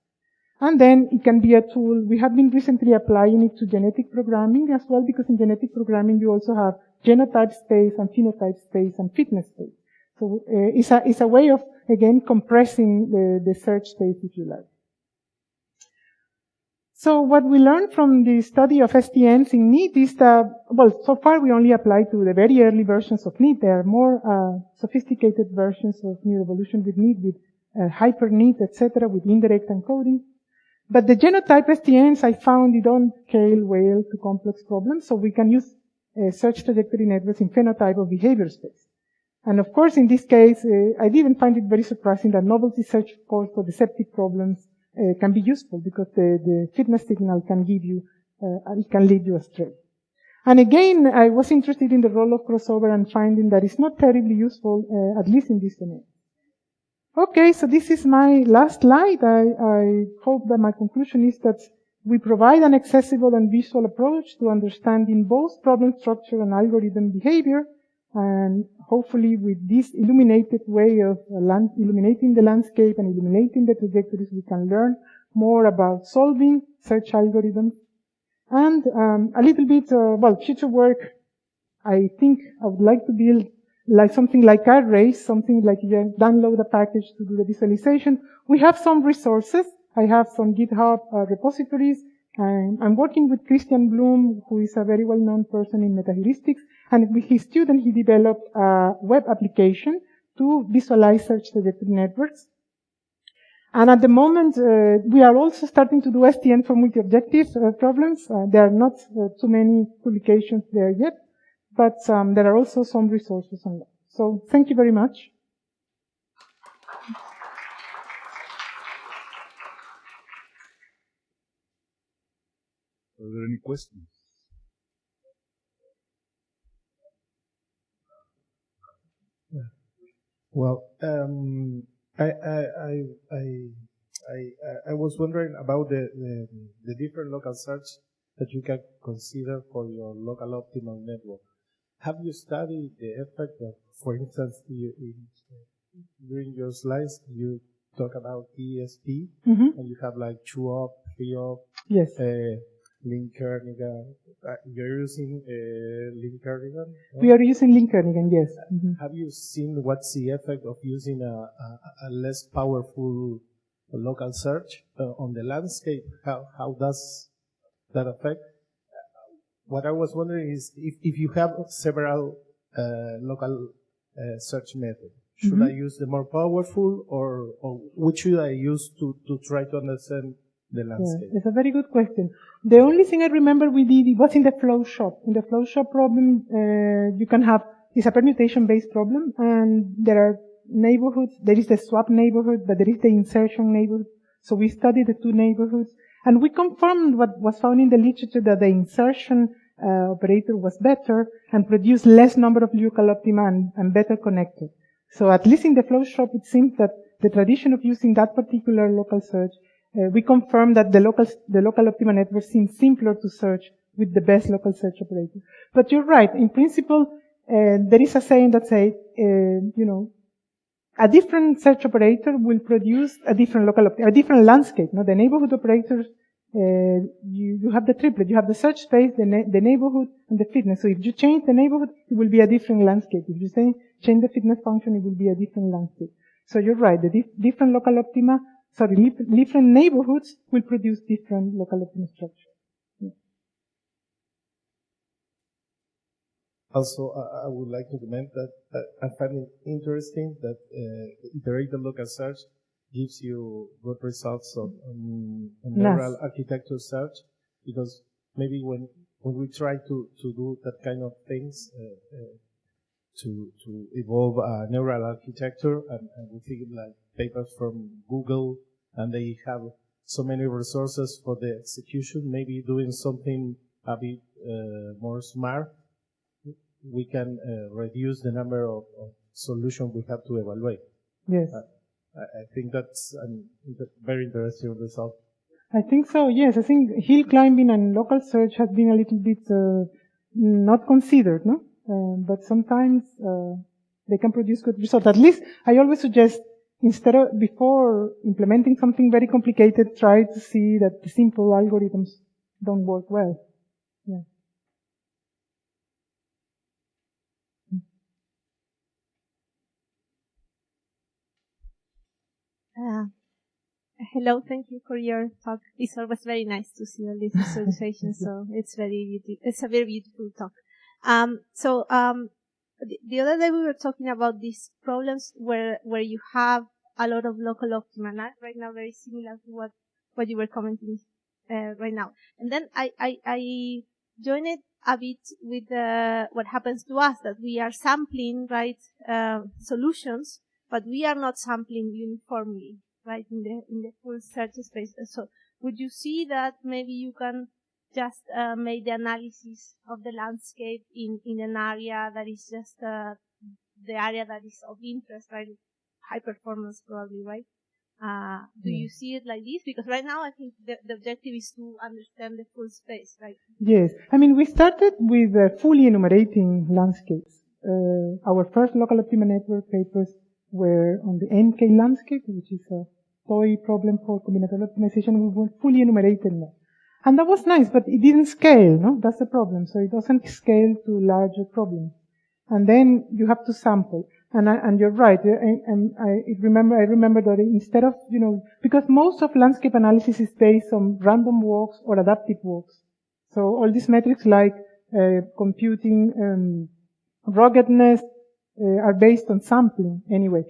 And then it can be a tool. We have been recently applying it to genetic programming as well, because in genetic programming you also have genotype space and phenotype space and fitness space. So it's a way of, again, compressing the search space, if you like. So what we learned from the study of STNs in NEAT is that, well, so far we only apply to the very early versions of NEAT. There are more sophisticated versions of Neuroevolution with NEAT, with hyper-NEAT, etc., with indirect encoding. But the genotype STNs, I found, they don't scale well to complex problems, so we can use search trajectory networks in phenotype or behavior space. And of course, in this case, I didn't find it very surprising that novelty search, of course, for deceptive problems can be useful, because the fitness signal can give you, it can lead you astray. And again, I was interested in the role of crossover and finding that it's not terribly useful, at least in this domain. Okay, so this is my last slide. I hope that my conclusion is that we provide an accessible and visual approach to understanding both problem structure and algorithm behavior. And hopefully with this illuminated way of illuminating the landscape and illuminating the trajectories, we can learn more about solving search algorithms. And a little bit, future work, I think I would like to build like something like arrays, something like you download a package to do the visualization. We have some resources. I have some GitHub repositories. I'm working with Christian Blum, who is a very well-known person in metaheuristics. And with his student, he developed a web application to visualize search trajectory networks. And at the moment, we are also starting to do STN for multi-objective problems. There are not too many publications there yet, but there are also some resources on that. So thank you very much. Are there any questions? Well, I was wondering about the different local search that you can consider for your local optimal network. Have you studied the effect of, for instance, during your slides, you talk about ESP, and you have like 2-op, 3-op, yes. Link-Kernighan. You're using Link-Kernighan? No? We are using Link-Kernighan, yes. Have you seen what's the effect of using a less powerful local search on the landscape? How does that affect? What I was wondering is if you have several local search methods, should I use the more powerful, or which should I use to try to understand the landscape? Yeah, it's a very good question. The only thing I remember we did, it was in the flow shop. In the flow shop problem, you can have, it's a permutation-based problem, and there are neighborhoods. There is the swap neighborhood, but there is the insertion neighborhood. So we studied the two neighborhoods, and we confirmed what was found in the literature, that the insertion operator was better and produced less number of local optima and better connected. So at least in the flow shop, it seems that the tradition of using that particular local search, we confirmed that the local optima network seems simpler to search with the best local search operator. But you're right. In principle, there is a saying that says, a different search operator will produce a different a different landscape. No? The neighborhood operators, you have the triplet. You have the search space, the neighborhood, and the fitness. So if you change the neighborhood, it will be a different landscape. If you change the fitness function, it will be a different landscape. So you're right. The different local optima, different neighborhoods will produce different local optima structure. Yeah. Also, I would like to comment that I find it interesting that iterated local search gives you good results on neural architecture search, because maybe when we try to do that kind of things, to evolve a neural architecture, and we think like papers from Google, and they have so many resources for the execution, maybe doing something a bit more smart, we can reduce the number of solutions we have to evaluate. Yes. I think that's a very interesting result. I think so, yes. I think hill climbing and local search has been a little bit not considered, no? But sometimes they can produce good results. At least I always suggest instead of, before implementing something very complicated, try to see that the simple algorithms don't work well. Yeah. Hello, thank you for your talk. It's always very nice to see all these visualizations, so it's a very beautiful talk. The other day we were talking about these problems where you have a lot of local optima, right now very similar to what you were commenting right now. And then I join it a bit with what happens to us, that we are sampling, right, solutions, but we are not sampling uniformly, right, in the full search space. So would you see that maybe you can just make the analysis of the landscape in an area that is just the area that is of interest, right? High performance probably, right? Do you see it like this? Because right now I think the objective is to understand the full space, right? Yes. I mean, we started with fully enumerating landscapes. Our first local optima network papers were on the NK landscape, which is a toy problem for combinatorial optimization. We were fully enumerating that. And that was nice, but it didn't scale, no? That's the problem. So it doesn't scale to larger problems. And then you have to sample. And you're right. I remember that instead of, because most of landscape analysis is based on random walks or adaptive walks. So all these metrics like computing ruggedness are based on sampling anyway.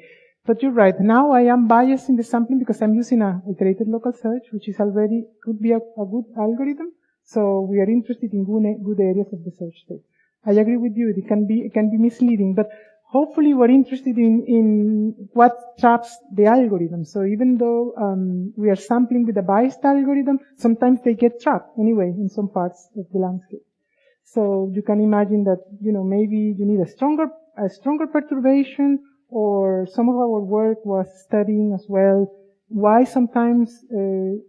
But you're right. Now I am biased in the sampling because I'm using a iterated local search, which is already could be a good algorithm. So we are interested in good areas of the search space. I agree with you. It can be misleading, but hopefully we're interested in what traps the algorithm. So even though we are sampling with a biased algorithm, sometimes they get trapped anyway in some parts of the landscape. So you can imagine that, maybe you need a stronger perturbation, or some of our work was studying as well why sometimes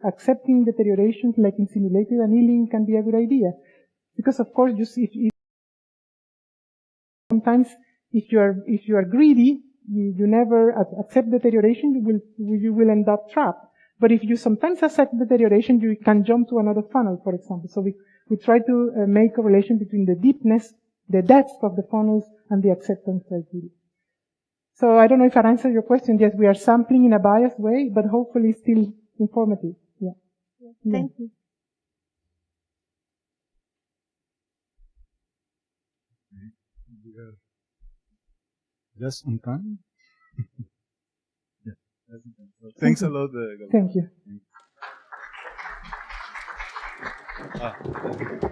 accepting deterioration like in simulated annealing can be a good idea. Because of course, sometimes if you are greedy, you never accept deterioration, you will end up trapped. But if you sometimes accept deterioration, you can jump to another funnel, for example. So we try to make a relation between the depth of the funnels and the acceptance criteria. So I don't know if I answered your question. Yes, we are sampling in a biased way, but hopefully still informative. Yeah. Thank you. We are just on time. Yeah. Thanks a lot, Gabriela. Thank you.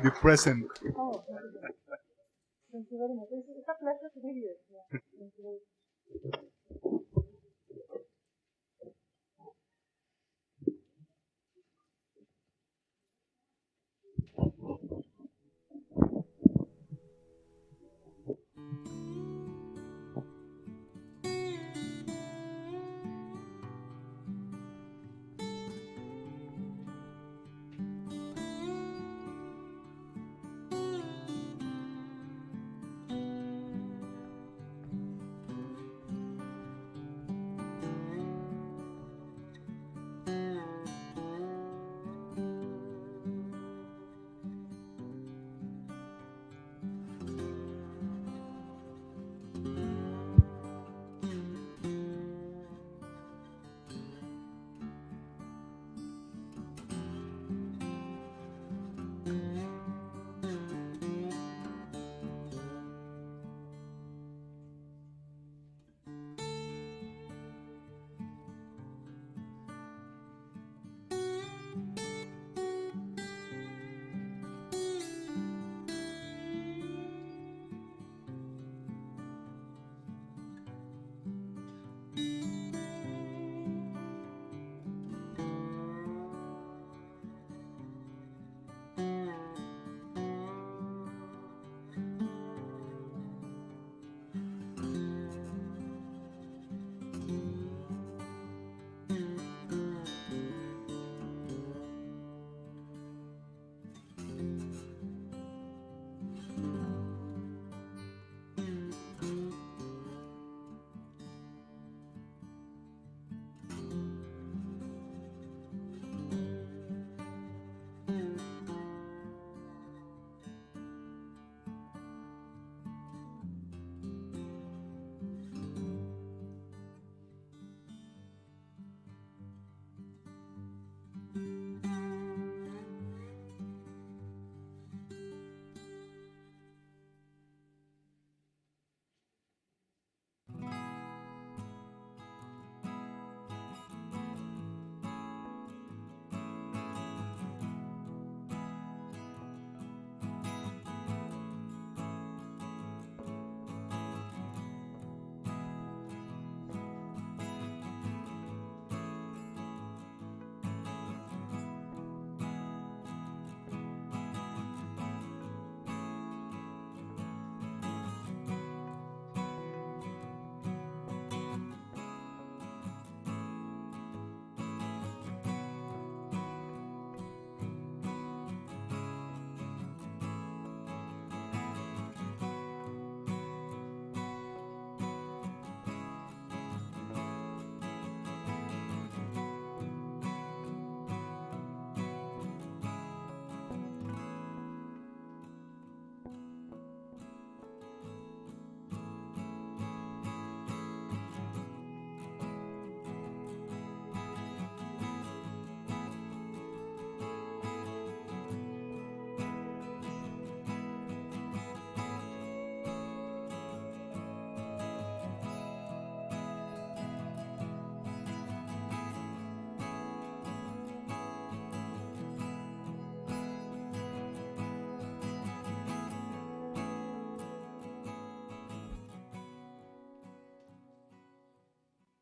The present. Oh, thank you very much. It's a pleasure to be here. Yeah. Thank you very much.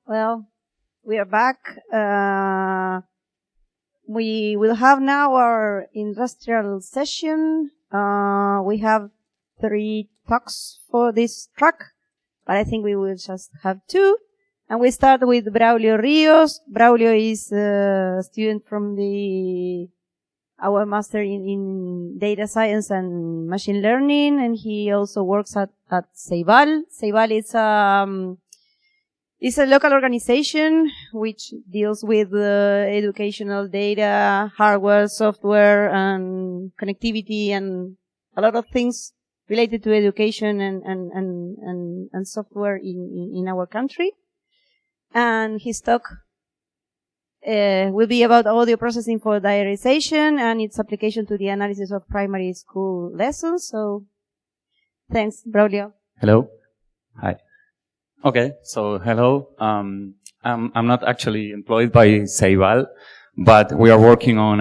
Well, we are back. We will have now our industrial session. We have 3 talks for this track, but I think we will just have 2. And we start with Braulio Ríos. Braulio is a student from our master in data science and machine learning, and he also works at Ceibal. Ceibal is a local organization which deals with educational data, hardware, software, and connectivity, and a lot of things related to education and software in our country. And his talk will be about audio processing for diarization and its application to the analysis of primary school lessons. So, thanks, Braulio. Hello. Hi. Okay, so hello. I'm not actually employed by Ceibal, but we are working on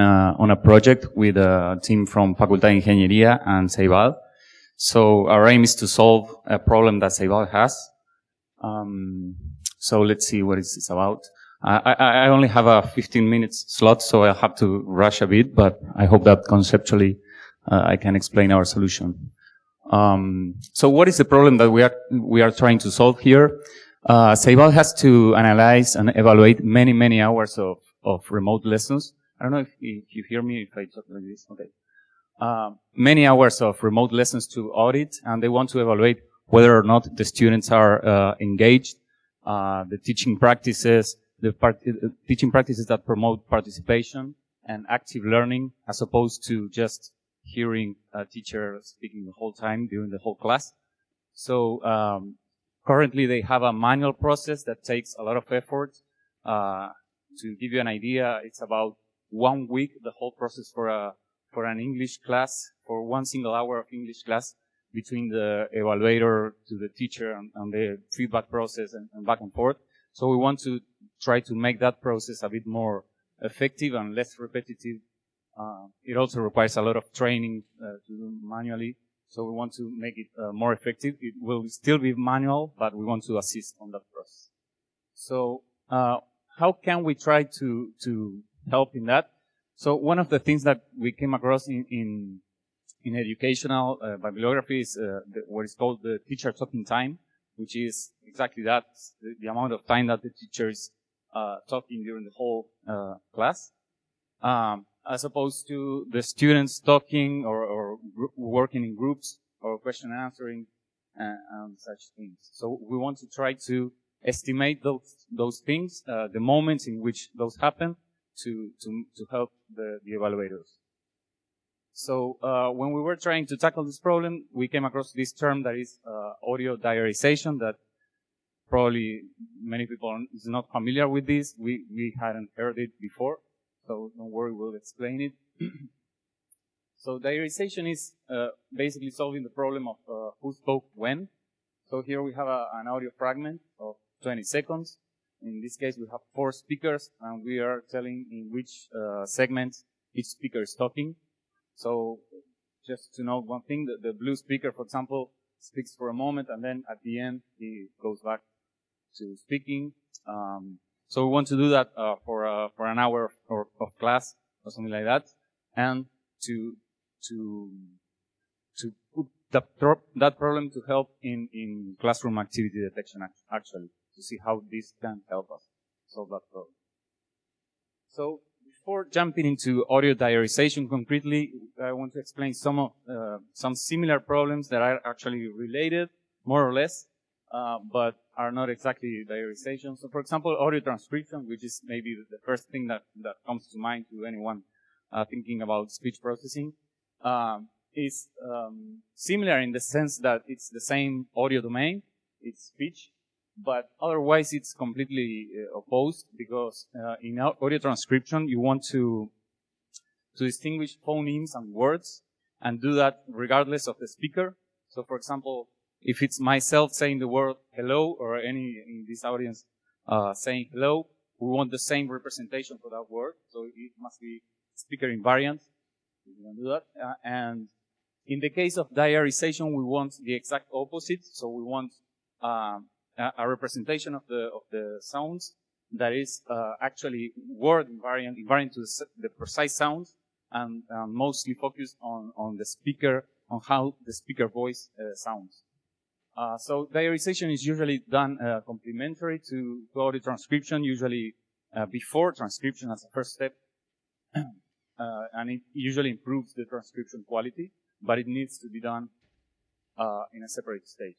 a project with a team from Facultad de Ingeniería and Ceibal. So our aim is to solve a problem that Ceibal has. So let's see what it's about. I only have a 15 minutes slot, so I have to rush a bit, but I hope that conceptually I can explain our solution. So what is the problem that we are trying to solve here? Ceibal has to analyze and evaluate many hours of remote lessons. I don't know if you hear me if I talk like this. Okay. Many hours of remote lessons to audit, and they want to evaluate whether or not the students are engaged, the teaching practices, teaching practices that promote participation and active learning, as opposed to just hearing a teacher speaking the whole time during the whole class. So currently they have a manual process that takes a lot of effort. To give you an idea, it's about 1 week, the whole process for an English class, for 1 single hour of English class, between the evaluator to the teacher and the feedback process and back and forth. So we want to try to make that process a bit more effective and less repetitive. It also requires a lot of training to do manually, so we want to make it more effective. It will still be manual, but we want to assist on that process. So how can we try to help in that? So one of the things that we came across in educational bibliography is what is called the teacher talking time, which is exactly that, the amount of time that the teacher is talking during the whole class. As opposed to the students talking or working in groups or question answering and such things. So we want to try to estimate those things, the moments in which those happen, to help the evaluators. So when we were trying to tackle this problem, we came across this term that is audio diarization, that probably many people is not familiar with this. We hadn't heard it before. So don't worry, we'll explain it. So diarization is basically solving the problem of who spoke when. So here we have an audio fragment of 20 seconds. In this case, we have 4 speakers, and we are telling in which segment each speaker is talking. So just to note one thing, the blue speaker, for example, speaks for a moment, and then at the end, he goes back to speaking. So we want to do that for an hour of class or something like that, and to put that problem to help in classroom activity detection, actually, to see how this can help us solve that problem. So before jumping into audio diarization concretely, I want to explain some similar problems that are actually related, more or less, but are not exactly diarization. So for example, audio transcription, which is maybe the first thing that comes to mind to anyone thinking about speech processing, is similar in the sense that it's the same audio domain, it's speech, but otherwise it's completely opposed, because in audio transcription you want to distinguish phonemes and words, and do that regardless of the speaker. So for example, if it's myself saying the word hello, or any in this audience saying hello, we want the same representation for that word, so it must be speaker invariant. We can do that. And in the case of diarization, we want the exact opposite. So we want a a representation of the sounds that is actually word invariant to the precise sounds, and mostly focused on the speaker, on how the speaker voice sounds. So diarization is usually done complementary to audio transcription, usually before transcription as a first step, and it usually improves the transcription quality, but it needs to be done in a separate stage.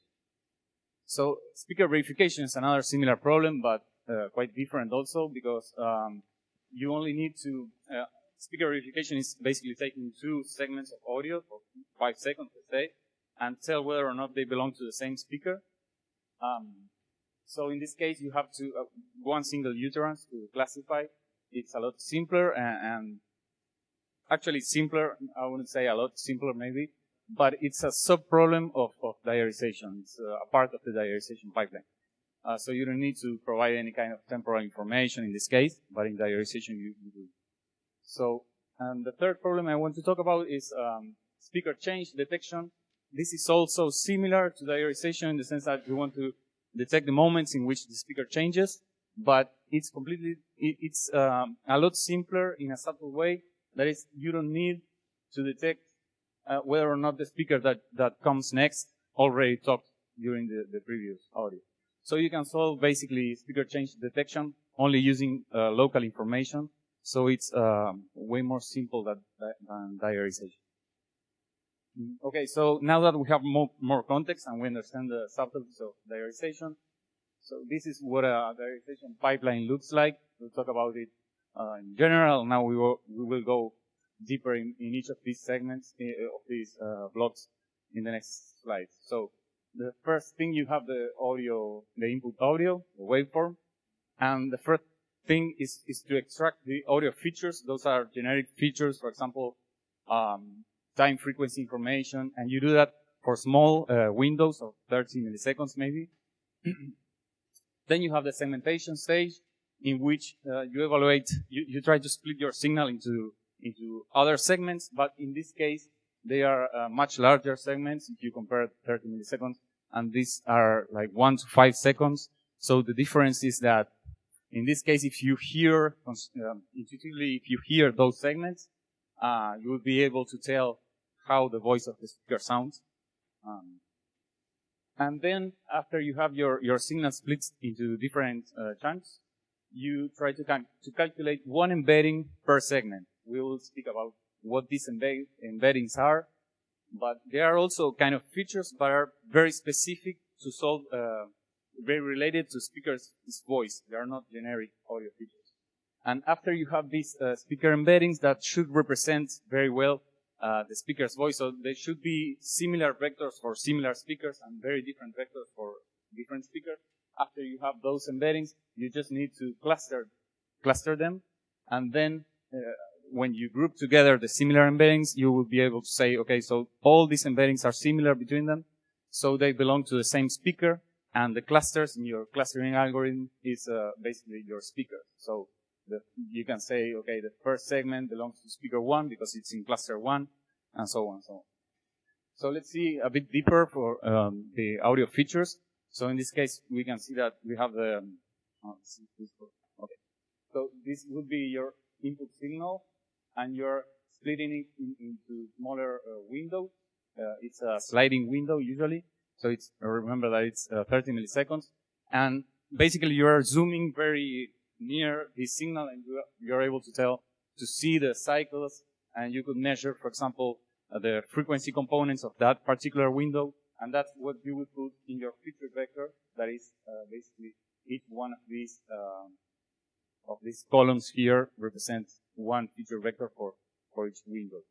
So speaker verification is another similar problem, but quite different also, because you only need to, speaker verification is basically taking 2 segments of audio for 5 seconds, let's say, and tell whether or not they belong to the same speaker. So in this case, you have to one single utterance to classify. It's a lot simpler, and actually simpler, I wouldn't say a lot simpler maybe, but it's a sub-problem of diarization. It's a part of the diarization pipeline. So you don't need to provide any kind of temporal information in this case, but in diarization you do. So the third problem I want to talk about is speaker change detection. This is also similar to diarization in the sense that you want to detect the moments in which the speaker changes, but it's it's a lot simpler in a subtle way. That is, you don't need to detect whether or not the speaker that comes next already talked during the previous audio. So you can solve basically speaker change detection only using local information. So it's way more simple than diarization. Okay, so now that we have more context and we understand the subtleties of diarization, so this is what a diarization pipeline looks like. We'll talk about it in general. Now we will go deeper in each of these segments of these blocks in the next slides. So the first thing, you have the audio, the input audio, the waveform, and the first thing is to extract the audio features. Those are generic features, for example, time frequency information, and you do that for small windows of 30 milliseconds maybe. Then you have the segmentation stage, in which you evaluate, you try to split your signal into other segments, but in this case, they are much larger segments if you compare 30 milliseconds, and these are like 1 to 5 seconds. So the difference is that in this case, if you hear, intuitively, if you hear those segments, you will be able to tell how the voice of the speaker sounds. And then after you have your signal split into different chunks, you try to calculate one embedding per segment. We will speak about what these embeddings are, but they are also kind of features that are very specific to solve, very related to speaker's voice. They are not generic audio features. And after you have these speaker embeddings that should represent very well the speaker's voice, so they should be similar vectors for similar speakers and very different vectors for different speakers. After you have those embeddings, you just need to cluster them, and then when you group together the similar embeddings, you will be able to say, okay, so all these embeddings are similar between them, so they belong to the same speaker, and the clusters in your clustering algorithm is basically your speaker. So you can say, okay, the first segment belongs to speaker 1 because it's in cluster 1, and so on and so on. So let's see a bit deeper for the audio features. So in this case, we can see that we have the, okay. So this would be your input signal, and you're splitting it into smaller windows. It's a sliding window usually. So it's, remember that it's 30 milliseconds. And basically you're zooming very near the signal, and you're able to see the cycles, and you could measure, for example, the frequency components of that particular window, and that's what you would put in your feature vector. That is basically each one of these columns here represents one feature vector for each window.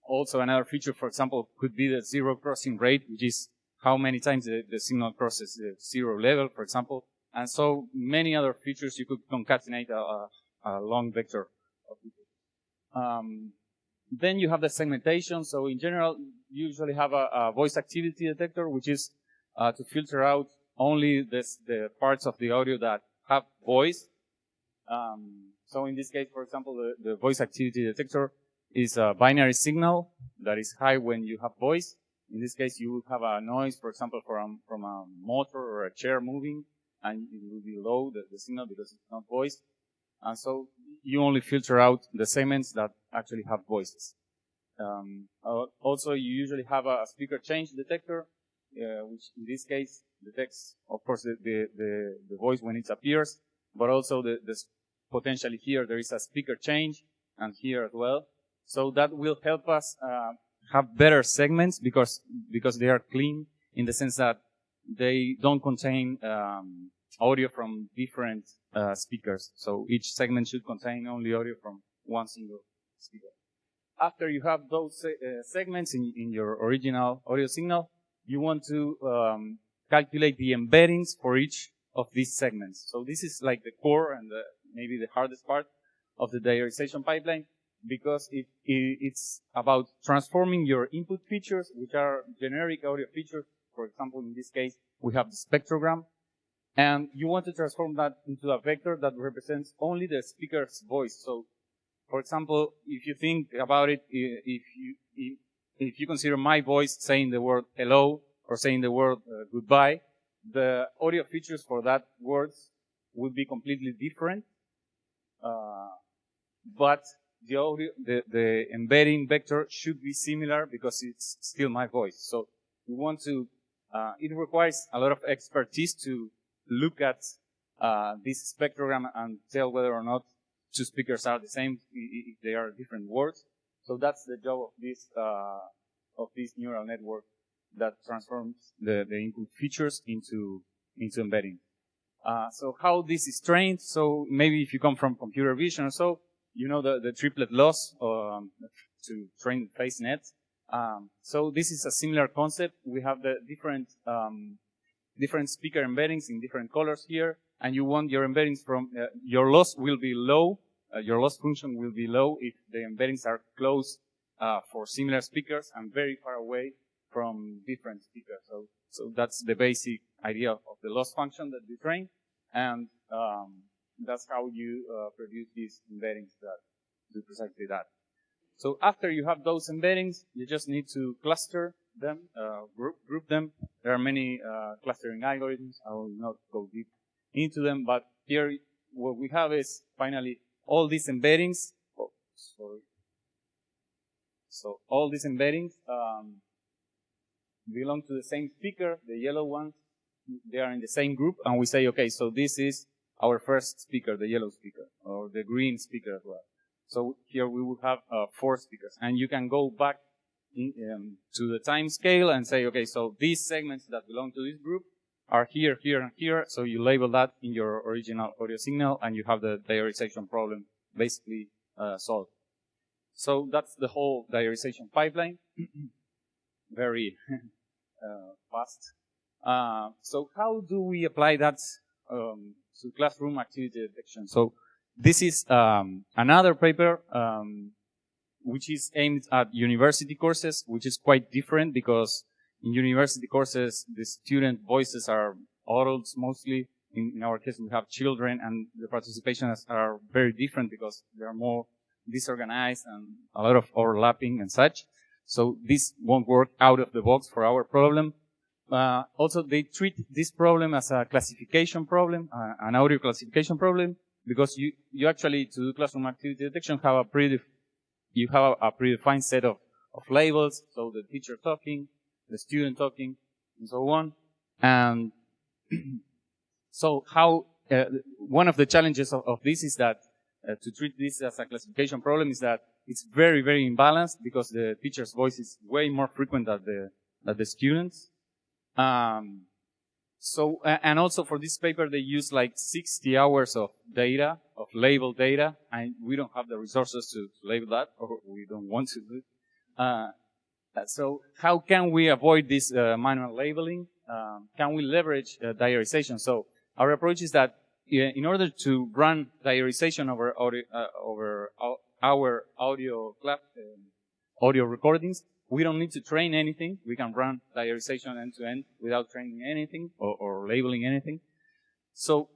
Also, another feature, for example, could be the zero crossing rate, which is how many times the signal crosses the zero level, for example. And so many other features, you could concatenate a long vector of features. Then you have the segmentation. So in general, you usually have a voice activity detector, which is to filter out only the parts of the audio that have voice. So in this case, for example, the voice activity detector is a binary signal that is high when you have voice, In this case, you would have a noise, for example, from a motor or a chair moving, and it will be low, the signal, because it's not voice. And so you only filter out the segments that actually have voices. Also, you usually have a speaker change detector, which in this case detects, of course, the voice when it appears, but also potentially here there is a speaker change, and here as well. So that will help us have better segments because they are clean in the sense that they don't contain audio from different speakers. So each segment should contain only audio from one single speaker. After you have those segments in your original audio signal, you want to calculate the embeddings for each of these segments. So this is like the core and maybe the hardest part of the diarization pipeline, because it's about transforming your input features, which are generic audio features. For example, in this case, we have the spectrogram. And you want to transform that into a vector that represents only the speaker's voice. So, for example, if you think about it, if you consider my voice saying the word hello or saying the word goodbye, the audio features for that words would be completely different. But the audio, the embedding vector should be similar because it's still my voice. So we want to, it requires a lot of expertise to look at this spectrogram and tell whether or not two speakers are the same if they are different words. So that's the job of this neural network that transforms the input features into embedding. So how this is trained? So maybe if you come from computer vision or so, you know the triplet loss to train face nets. So this is a similar concept. We have the different speaker embeddings in different colors here, and you want your embeddings from your loss will be low. Your loss function will be low if the embeddings are close for similar speakers and very far away from different speakers. So that's the basic idea of the loss function that you train, and that's how you produce these embeddings that do precisely that. So after you have those embeddings, you just need to cluster them, group them. There are many clustering algorithms. I will not go deep into them, but here what we have is finally all these embeddings. Oh, sorry. So all these embeddings belong to the same speaker, the yellow ones. They are in the same group, and we say, okay, so this is our first speaker, the yellow speaker, or the green speaker as well. So here we will have 4 speakers, and you can go back to the time scale and say, okay, so these segments that belong to this group are here, here, and here. So you label that in your original audio signal, and you have the diarization problem basically solved. So that's the whole diarization pipeline. Very fast. So how do we apply that to classroom activity detection? So this is another paper which is aimed at university courses, which is quite different because in university courses the student voices are adults mostly. In our case, we have children, and the participations are very different because they are more disorganized and a lot of overlapping and such. So this won't work out of the box for our problem. Also, they treat this problem as a classification problem, an audio classification problem, because you actually, to do classroom activity detection, have a predefined set of labels. So the teacher talking, the student talking, and so on. And so how one of the challenges of this is that to treat this as a classification problem is that it's very, very imbalanced because the teacher's voice is way more frequent than the students. So, and also for this paper, they use like 60 hours of data, of labeled data, and we don't have the resources to label that, or we don't want to do it. So how can we avoid this manual labeling? Can we leverage diarization? So our approach is that in order to run diarization over our audio recordings, we don't need to train anything. We can run diarization end to end without training anything or labeling anything. So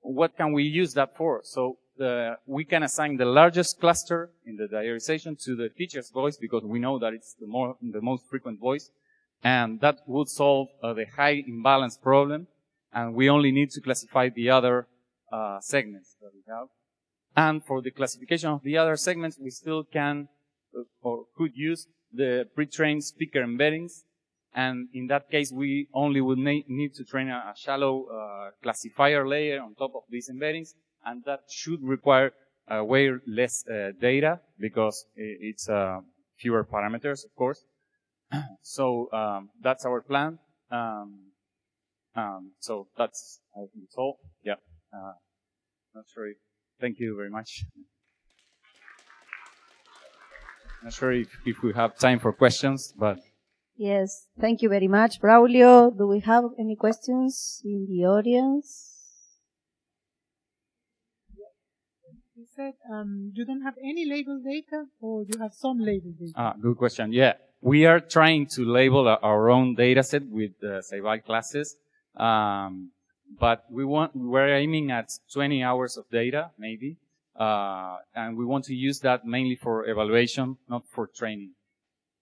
what can we use that for? So we can assign the largest cluster in the diarization to the teacher's voice because we know that it's the most frequent voice. And that would solve the high imbalance problem, and we only need to classify the other segments that we have. And for the classification of the other segments, we still can or could use the pre-trained speaker embeddings. And in that case, we only would need to train a shallow classifier layer on top of these embeddings, and that should require way less data because it's fewer parameters, of course. So that's our plan. So that's, I think, it's all. Yeah. Not sure if, thank you very much. Not sure if we have time for questions, but. Yes, thank you very much. Braulio, do we have any questions in the audience? You said you don't have any label data, or you have some label data? Good question. Yeah, we are trying to label our own data set with Ceibal classes, but we're aiming at 20 hours of data, maybe, and we want to use that mainly for evaluation, not for training.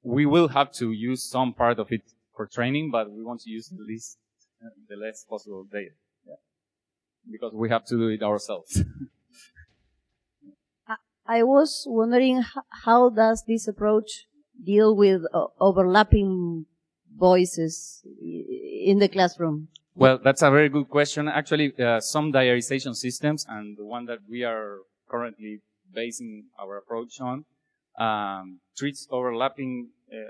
We will have to use some part of it for training, but we want to use the less possible data, yeah, because we have to do it ourselves. I was wondering how does this approach deal with overlapping voices in the classroom? Well, that's a very good question. Actually, some diarization systems, and the one that we are currently basing our approach on, treats overlapping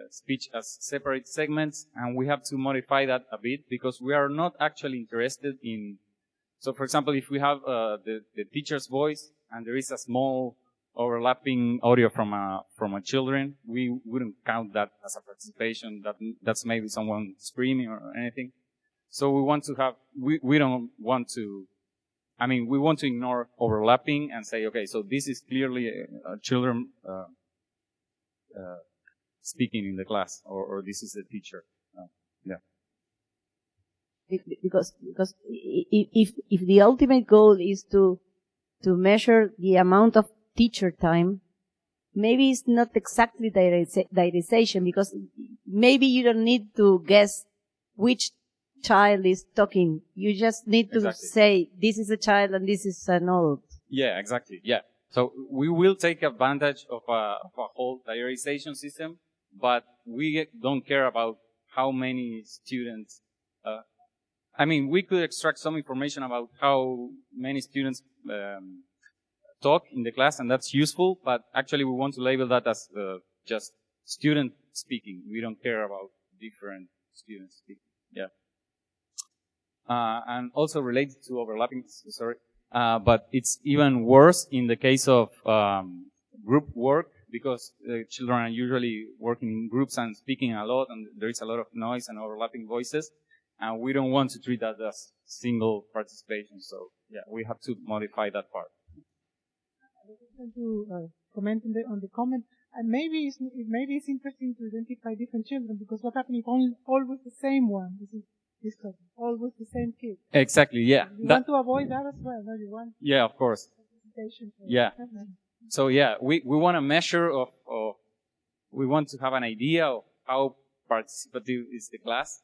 speech as separate segments, and we have to modify that a bit because we are not actually interested in. So, for example, if we have the teacher's voice and there is a small overlapping audio from a children, we wouldn't count that as a participation. That's maybe someone screaming or anything. So we want to have. We don't want to. I mean, we want to ignore overlapping and say, okay, so this is clearly a children speaking in the class, or this is the teacher. Yeah. Because if the ultimate goal is to measure the amount of teacher time, maybe it's not exactly diarization, because maybe you don't need to guess which child is talking. You just need to say, this is a child and this is an adult. Yeah, exactly. Yeah. So we will take advantage of a whole diarization system, but we don't care about how many students. I mean, we could extract some information about how many students talk in the class, and that's useful, but actually we want to label that as just student speaking. We don't care about different students speaking. Yeah. And also related to overlapping, sorry, but it's even worse in the case of group work, because children are usually working in groups and speaking a lot, and there is a lot of noise and overlapping voices, and we don't want to treat that as single participation. So yeah, we have to modify that part. I just want to comment on the comment. And maybe it's interesting to identify different children, because what happens if always the same one? This question, always the same kid. Exactly. Yeah. You want to avoid that as well, no? You want. Yeah, of course. Yeah. So yeah, we want a measure of we want to have an idea of how participative is the class.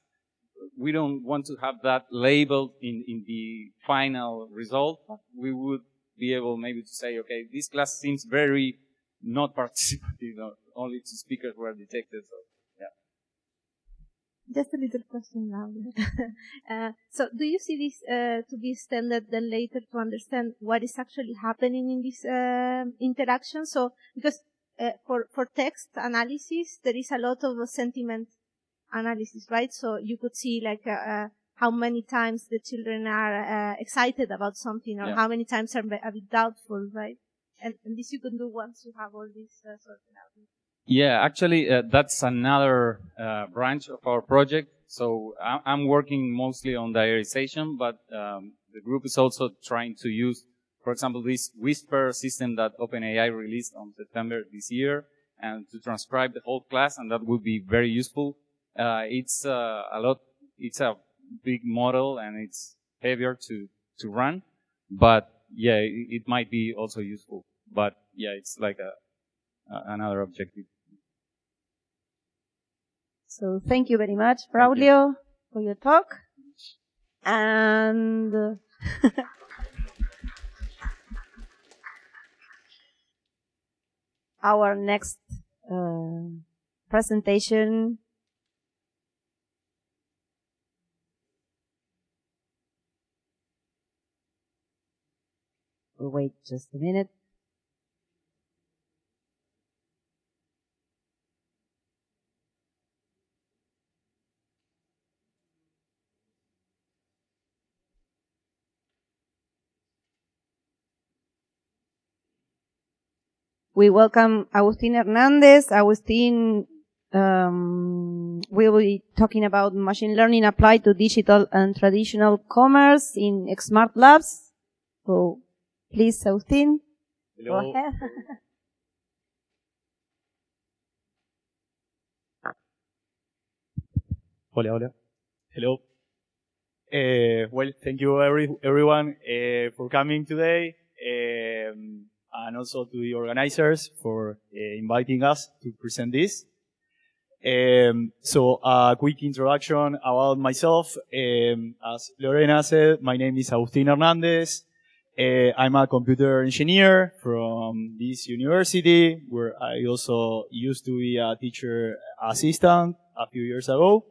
We don't want to have that labeled in the final result. We would be able maybe to say, okay, this class seems very not participative, only two speakers were detected. So, yeah. Just a little question now. So do you see this to be extended then later to understand what is actually happening in this interaction? So, because for text analysis, there is a lot of sentiment analysis, right? So you could see like how many times the children are excited about something, or how many times are a bit doubtful, right? And this you can do once you have all this sorted out. Yeah, actually, that's another branch of our project. So I'm working mostly on diarization, but the group is also trying to use, for example, this Whisper system that OpenAI released on September this year, and to transcribe the whole class, and that would be very useful. It's it's a big model, and it's heavier to run, but yeah, it might be also useful. But yeah, it's like another objective. So thank you very much, Braulio, for your talk. And our next presentation we'll wait just a minute. We welcome Agustin Hernandez. Agustin will be talking about machine learning applied to digital and traditional commerce in XmartLabs. So please, Agustin, Hello. go ahead. Hola, hola. Hello. Well, thank you everyone for coming today, and also to the organizers for inviting us to present this. So a quick introduction about myself. As Lorena said, my name is Agustin Hernandez. I'm a computer engineer from this university, where I also used to be a teacher assistant a few years ago.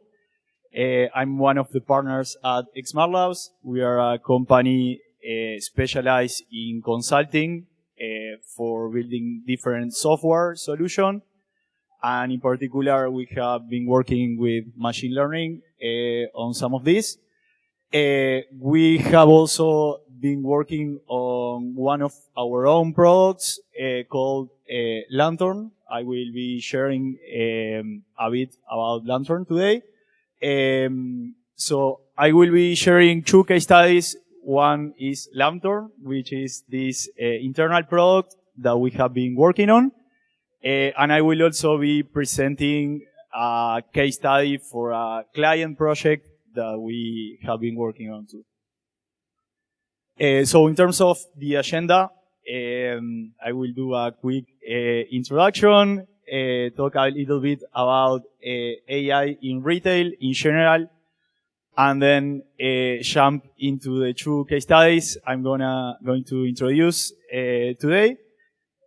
I'm one of the partners at XmartLabs. We are a company specialized in consulting for building different software solutions. And in particular, we have been working with machine learning on some of these. We have also been working on one of our own products called Lantern. I will be sharing a bit about Lantern today. So I will be sharing two case studies. One is Lantern, which is this internal product that we have been working on. And I will also be presenting a case study for a client project that we have been working on too. So in terms of the agenda, I will do a quick introduction, talk a little bit about AI in retail in general, and then jump into the two case studies I'm going to introduce today.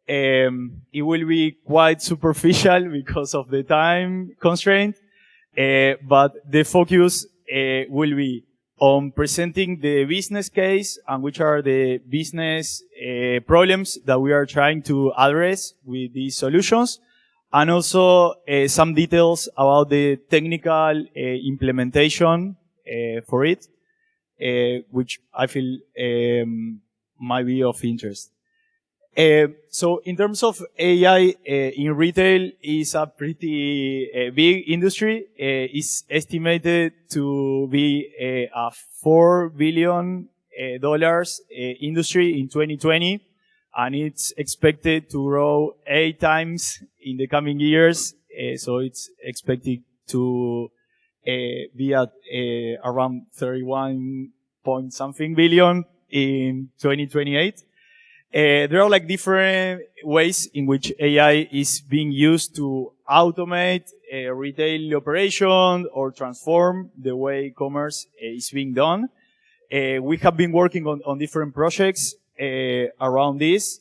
It will be quite superficial because of the time constraint, but the focus will be on presenting the business case and which are the business problems that we are trying to address with these solutions, and also some details about the technical implementation for it, which I feel might be of interest. So in terms of AI in retail, is a pretty big industry. It's estimated to be a $4 billion industry in 2020, and it's expected to grow 8 times in the coming years. So it's expected to be at around 31 point something billion in 2028. There are like different ways in which AI is being used to automate retail operation or transform the way commerce is being done. We have been working on different projects around this,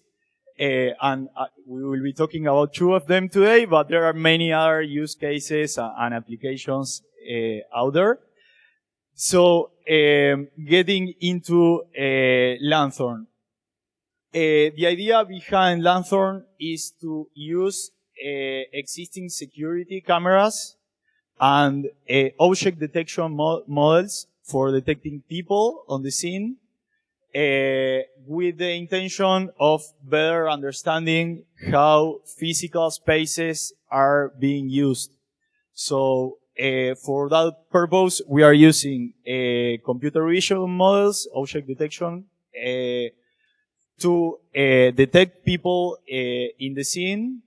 and we will be talking about 2 of them today, but there are many other use cases and applications out there. So getting into Lantern. The idea behind Lantern is to use existing security cameras and object detection models for detecting people on the scene, with the intention of better understanding how physical spaces are being used. So for that purpose, we are using computer vision models, object detection, to detect people in the scene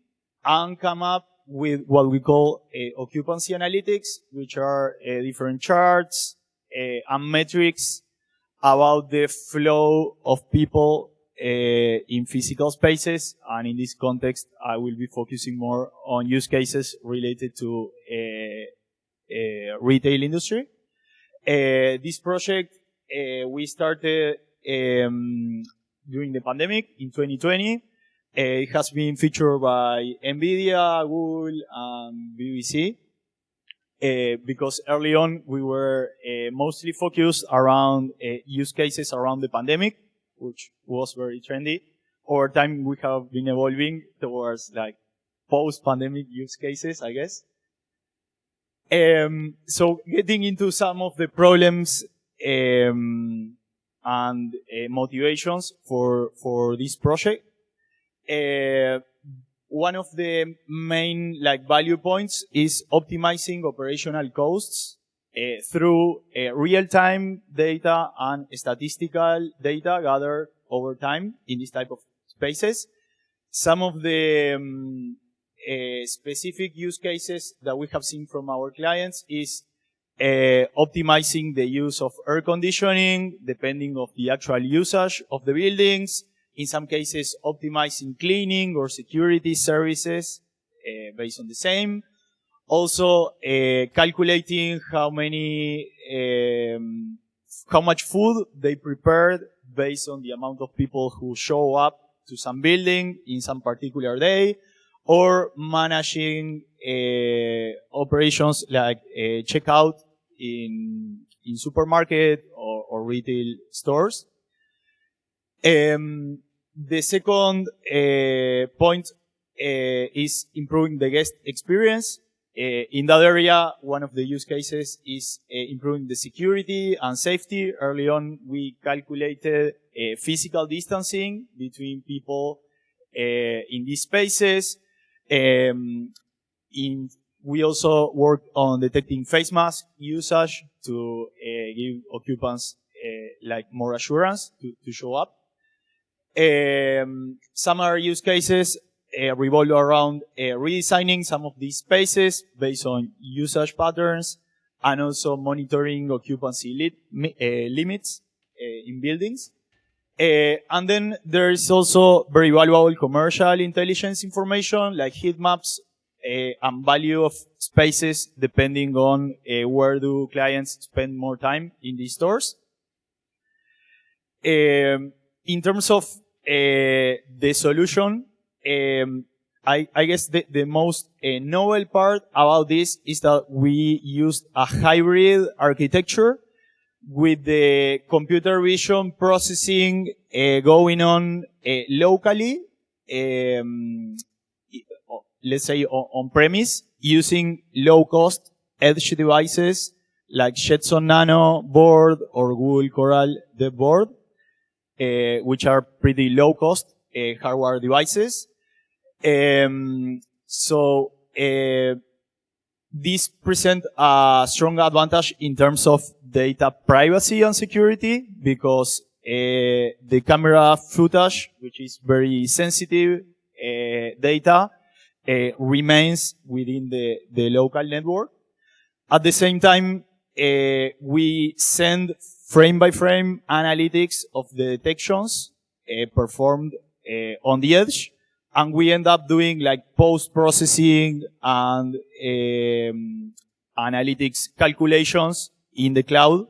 and come up with what we call occupancy analytics, which are different charts and metrics about the flow of people in physical spaces. And in this context, I will be focusing more on use cases related to retail industry. This project we started during the pandemic in 2020. It has been featured by NVIDIA, Google, and BBC. Because early on we were mostly focused around use cases around the pandemic, which was very trendy. Over time we have been evolving towards like post-pandemic use cases, I guess. So getting into some of the problems and motivations for this project. One of the main like value points is optimizing operational costs through real-time data and statistical data gathered over time in this type of spaces. Some of the specific use cases that we have seen from our clients is optimizing the use of air conditioning depending on the actual usage of the buildings. In some cases, optimizing cleaning or security services based on the same. Also, calculating how much food they prepared based on the amount of people who show up to some building in some particular day, or managing operations like checkout in supermarket or retail stores. The second point is improving the guest experience. In that area, one of the use cases is improving the security and safety. Early on, we calculated physical distancing between people in these spaces. We also worked on detecting face mask usage to give occupants like more assurance to show up. Some other use cases revolve around redesigning some of these spaces based on usage patterns and also monitoring occupancy limits in buildings. And then there is also very valuable commercial intelligence information like heat maps and value of spaces depending on where do clients spend more time in these stores. In terms of the solution, I guess the most novel part about this is that we used a hybrid architecture with the computer vision processing going on locally, let's say on premise, using low-cost edge devices like Jetson Nano board or Google Coral Dev board, which are pretty low-cost hardware devices. So these present a strong advantage in terms of data privacy and security because the camera footage, which is very sensitive data, remains within the local network. At the same time, we send frame-by-frame analytics of the detections performed on the edge, and we end up doing like post-processing and analytics calculations in the cloud.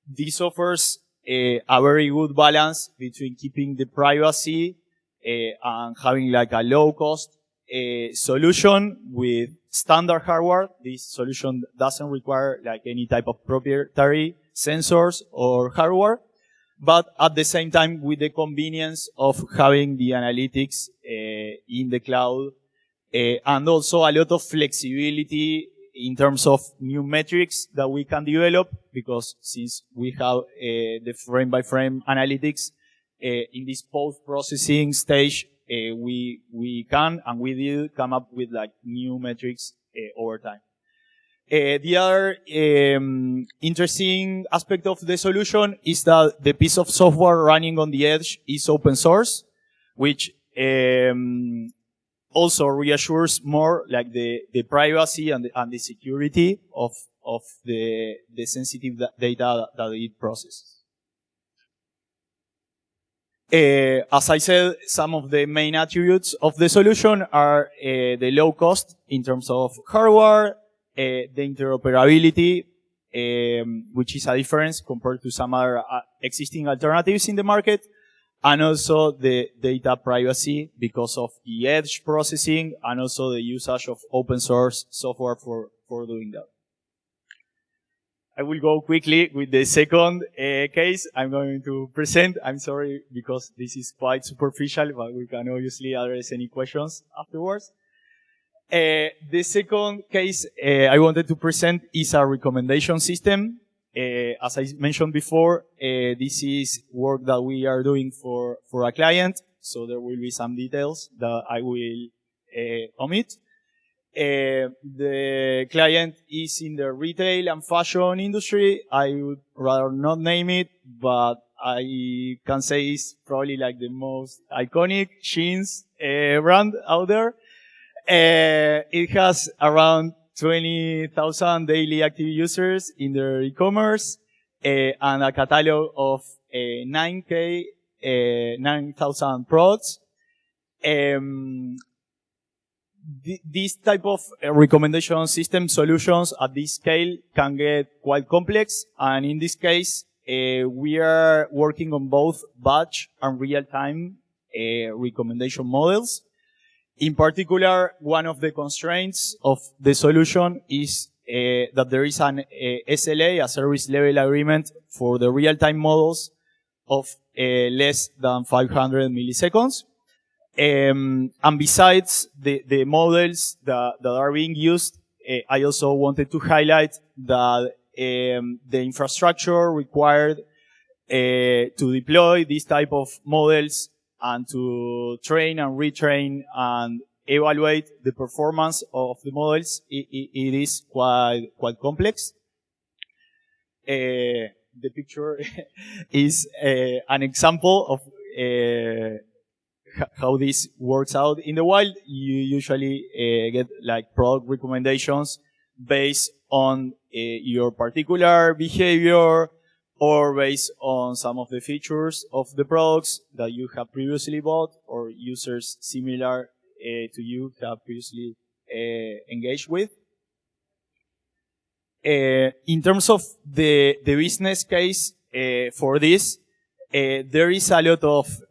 This offers a very good balance between keeping the privacy and having like a low-cost solution with standard hardware. This solution doesn't require like any type of proprietary sensors or hardware, but at the same time with the convenience of having the analytics in the cloud and also a lot of flexibility in terms of new metrics that we can develop, because since we have the frame-by-frame analytics in this post-processing stage, we can and we did come up with like new metrics over time. The other interesting aspect of the solution is that the piece of software running on the edge is open source, which also reassures more like the privacy and the security of the sensitive data that it processes. As I said, some of the main attributes of the solution are the low cost in terms of hardware, the interoperability, which is a difference compared to some other existing alternatives in the market, and also the data privacy because of the edge processing and also the usage of open source software for doing that. I will go quickly with the second case I'm going to present. I'm sorry because this is quite superficial, but we can obviously address any questions afterwards. The second case I wanted to present is a recommendation system. As I mentioned before, this is work that we are doing for a client, so there will be some details that I will omit. The client is in the retail and fashion industry. I would rather not name it, but I can say it's probably like the most iconic jeans brand out there. It has around 20,000 daily active users in their e-commerce, and a catalog of 9,000 products. This type of recommendation system solutions at this scale can get quite complex, and in this case, we are working on both batch and real-time recommendation models. In particular, one of the constraints of the solution is that there is an SLA, a service level agreement, for the real-time models of less than 500 milliseconds. And besides the models that are being used, I also wanted to highlight that the infrastructure required to deploy this type of models and to train and retrain and evaluate the performance of the models, it is quite complex. The picture is an example of how this works out in the wild. You usually get like product recommendations based on your particular behavior, or based on some of the features of the products that you have previously bought, or users similar to you have previously engaged with. In terms of the business case for this, there is a lot of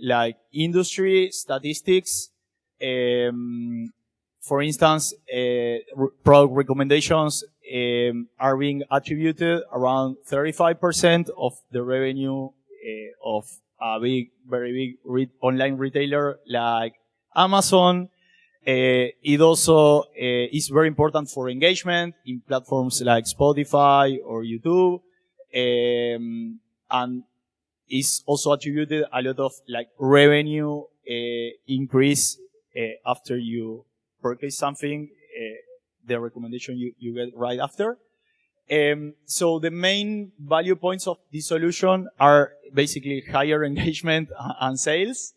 like industry statistics. For instance, product recommendations are being attributed around 35% of the revenue of a very big online retailer like Amazon. It also is very important for engagement in platforms like Spotify or YouTube, and is also attributed a lot of like revenue increase after you purchase something, the recommendation you get right after. So the main value points of this solution are basically higher engagement and sales.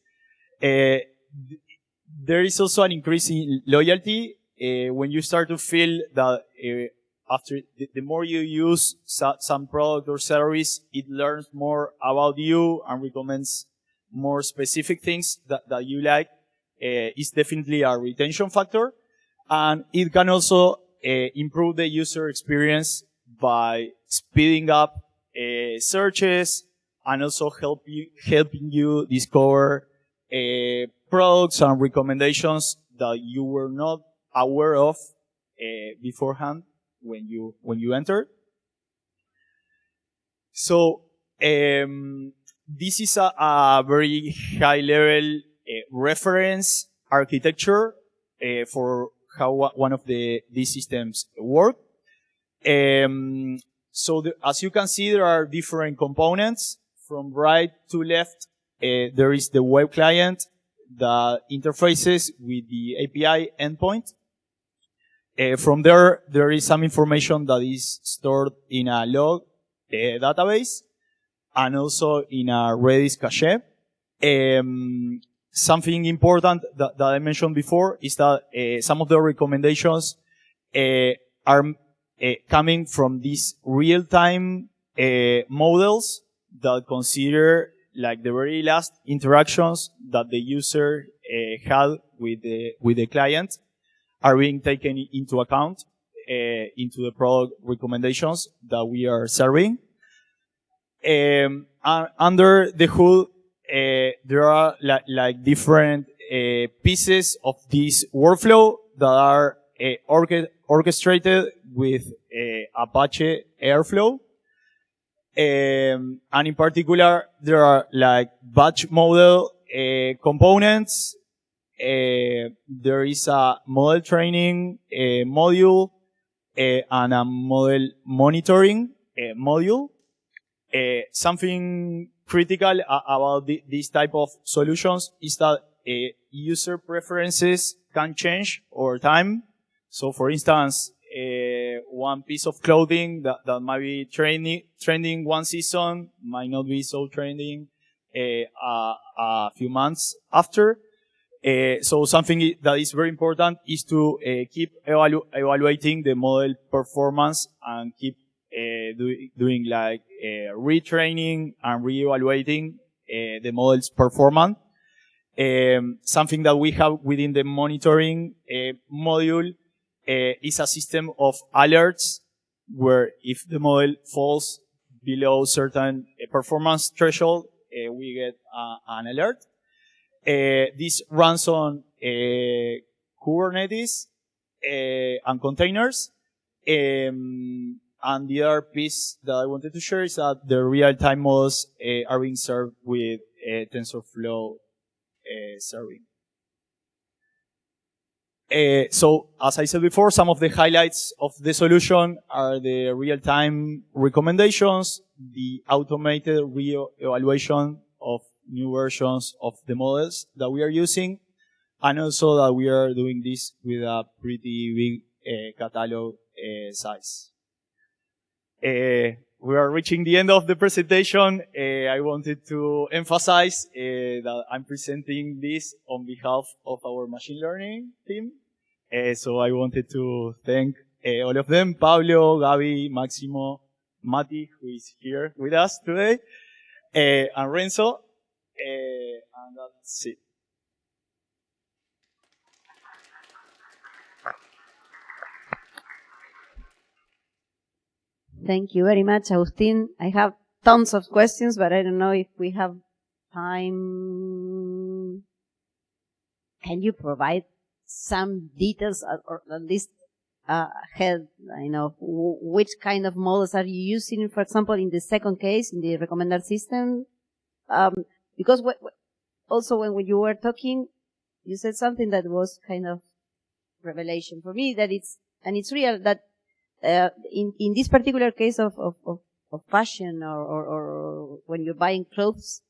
There is also an increase in loyalty when you start to feel that after the more you use some product or service, it learns more about you and recommends more specific things that you like. It's definitely a retention factor, and it can also improve the user experience by speeding up searches and also helping you discover products and recommendations that you were not aware of beforehand when you entered. So this is a very high level reference architecture for how one of these systems work. So as you can see, there are different components. From right to left, there is the web client that interfaces with the API endpoint. From there is some information that is stored in a log database and also in a Redis cache. Something important that I mentioned before is that some of the recommendations are coming from these real-time models that consider like the very last interactions that the user had with the client are being taken into account into the product recommendations that we are serving. Under the hood, there are like different pieces of this workflow that are orchestrated with Apache Airflow. And in particular, there are like batch model components. There is a model training module and a model monitoring module. Something critical about this type of solutions is that user preferences can change over time. So, for instance, one piece of clothing that might be trending one season might not be so trending a few months after. So something that is very important is to keep evaluating the model performance and keep doing like retraining and reevaluating the model's performance. Something that we have within the monitoring module is a system of alerts where if the model falls below certain performance threshold, we get an alert. This runs on Kubernetes and containers. And the other piece that I wanted to share is that the real-time models are being served with TensorFlow serving. So, as I said before, some of the highlights of the solution are the real-time recommendations, the automated re-evaluation of new versions of the models that we are using, and also that we are doing this with a pretty big catalog size. We are reaching the end of the presentation. I wanted to emphasize that I'm presenting this on behalf of our machine learning team. So I wanted to thank all of them, Pablo, Gabi, Maximo, Mati, who is here with us today, and Renzo. And that's it. Thank you very much, Agustin. I have tons of questions, but I don't know if we have time. Can you provide some details, or at least ahead, which kind of models are you using, for example, in the second case, in the recommender system? Because also when you were talking, you said something that was kind of revelation for me, that it's real that in this particular case of fashion or when you're buying clothes,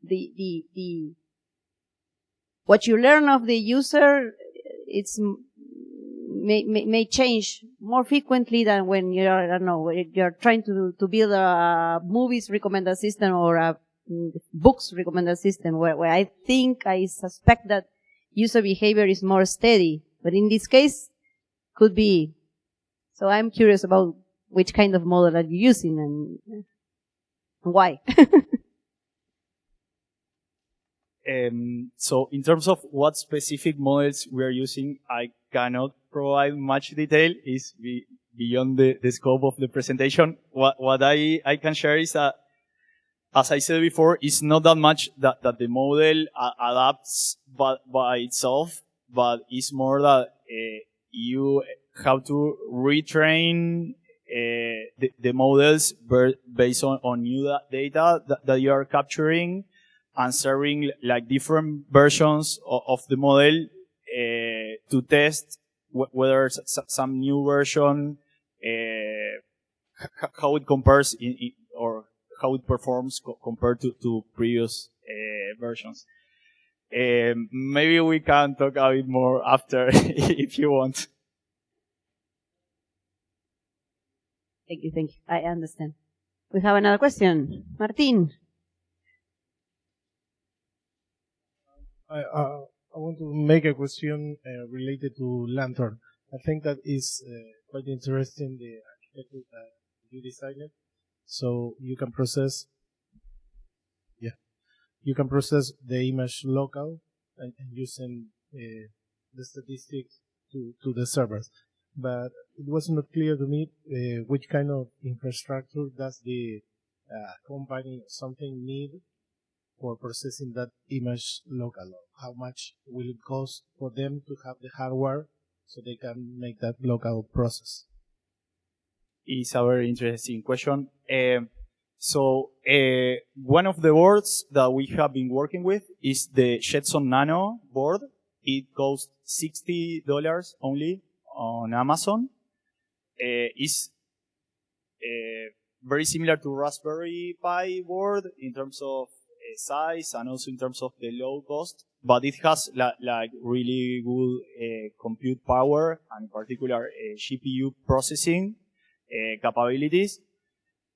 the what you learn of the user, it's may change more frequently than when you're, I don't know, you're trying to build a movies recommender system or a books recommender system where I suspect that user behavior is more steady. But in this case, could be. So I'm curious about which kind of model are you using and why. So in terms of what specific models we are using, I cannot provide much detail. It's beyond the scope of the presentation. What I can share is that, as I said before, it's not that much that the model adapts by itself, but it's more that you have to retrain the models based on new data that you are capturing and serving like different versions of the model to test whether some new version, how it compares or how it performs compared to previous versions. Maybe we can talk a bit more after if you want. Thank you. I understand. We have another question. Martin. I want to make a question related to Lantern. I think that is quite interesting, the architecture that you designed. So you can process, the image local and using the statistics to the servers. but it was not clear to me which kind of infrastructure does the company or something need for processing that image locally. How much will it cost for them to have the hardware so they can make that local process? It's a very interesting question. So one of the boards that we have been working with is the Jetson Nano board. It costs $60 only on Amazon. It's very similar to Raspberry Pi board in terms of size and also in terms of the low cost, but it has like really good compute power and in particular GPU processing capabilities.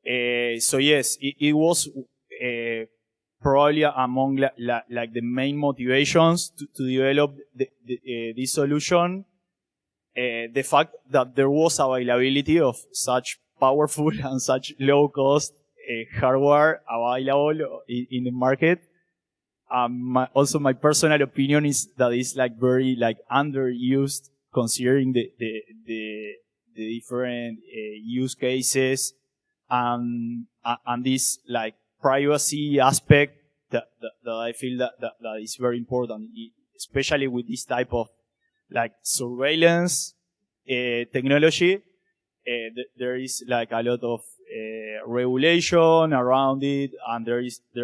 So yes, it was probably among like the main motivations to develop this solution. The fact that there was availability of such powerful and such low cost hardware available in the market. Also, my personal opinion is that it's like very like underused considering the different use cases and this like privacy aspect that I feel that is very important, especially with this type of like surveillance technology. There is like a lot of regulation around it, and there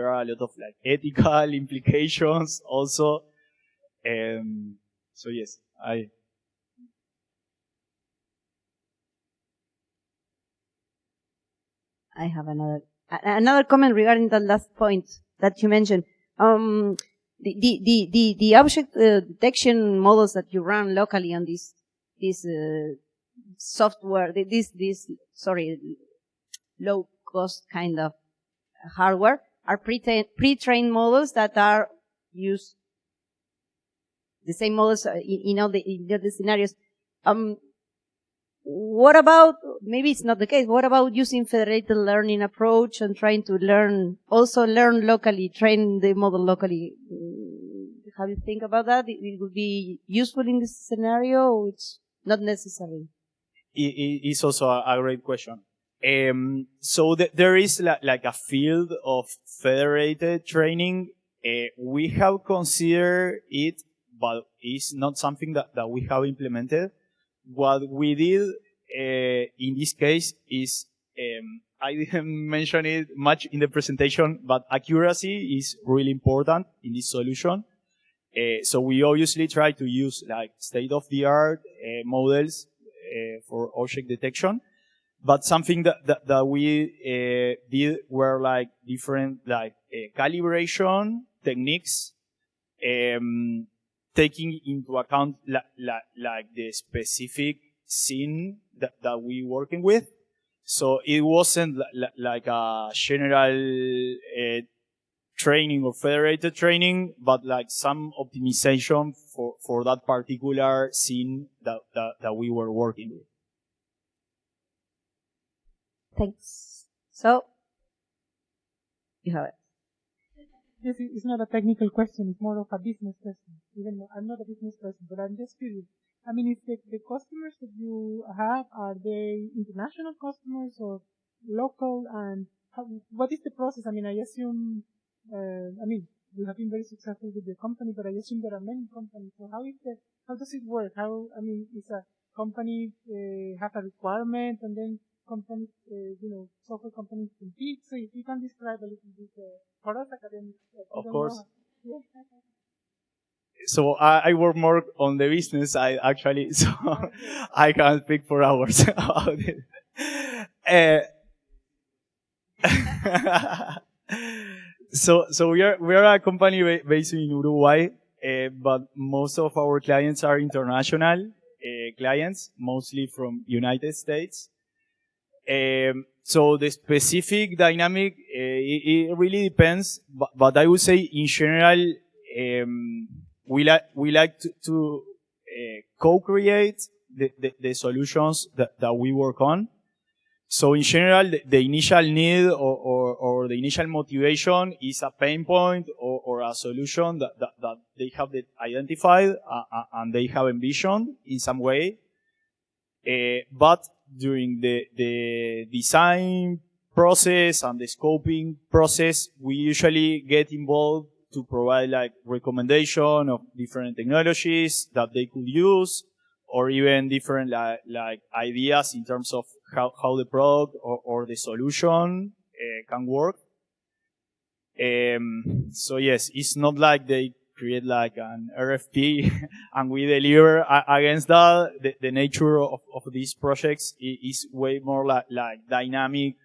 are a lot of like ethical implications also. So yes, I have another comment regarding the last point that you mentioned. The object detection models that you run locally on this software, low cost kind of hardware are pre-trained models that are used the same models in all the scenarios. What about, maybe it's not the case, what about using federated learning approach and trying to learn locally, train the model locally? How do you think about that? It would be useful in this scenario, or it's not necessary? It's also a great question. So there is like a field of federated training. We have considered it, but it's not something that we have implemented. What we did in this case is, I didn't mention it much in the presentation, but accuracy is really important in this solution. So we obviously try to use like state-of-the-art models for object detection, but something that we did were like different like calibration techniques, taking into account like the specific scene that we working with. So it wasn't like a general training or federated training, but like some optimization for that particular scene that we were working with. Thanks. So, you have it. This is not a technical question, it's more of a business question. Even though I'm not a business person, but I'm just curious. I mean, if the customers that you have, are they international customers or local? And what is the process? I mean, I assume, you have been very successful with your company, but I assume there are many companies. So how does it work? Is a company have a requirement and then companies, software companies compete? So if you can describe a little bit for us academics. Of course. So I work more on the business side actually, so I can speak for hours about it. So we are a company based in Uruguay, but most of our clients are international clients, mostly from United States. So the specific dynamic, it really depends, but I would say in general, we like to co-create the solutions that we work on. So in general, the initial need or the initial motivation is a pain point or a solution that they have identified and they have envisioned in some way. But during the design process and the scoping process, we usually get involved to provide like recommendation of different technologies that they could use, or even different like ideas in terms of how the product or the solution can work. So yes, it's not like they create like an RFP and we deliver against that. The nature of these projects is way more like dynamic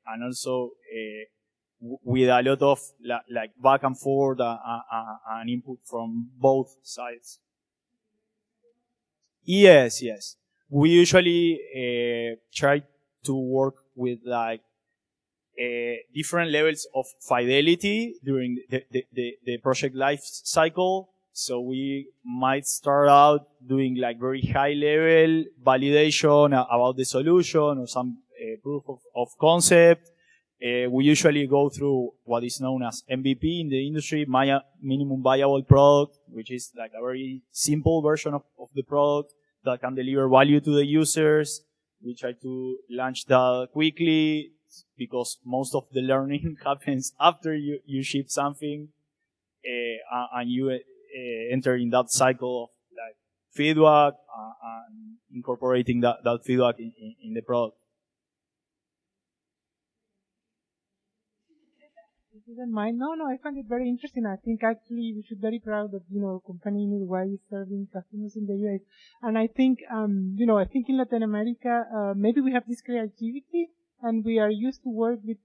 and also with a lot of like back and forth and input from both sides. Yes. We usually try to work with like different levels of fidelity during the project life cycle. So we might start out doing like very high level validation about the solution or some proof of concept. We usually go through what is known as MVP in the industry, minimum viable product, which is like a very simple version of the product that can deliver value to the users. We try to launch that quickly because most of the learning happens after you ship something and you enter in that cycle of like feedback and incorporating that feedback in the product. No, I find it very interesting. I think actually we should be very proud that, a company in Uruguay is serving customers in the US. And I think, I think in Latin America, maybe we have this creativity and we are used to work with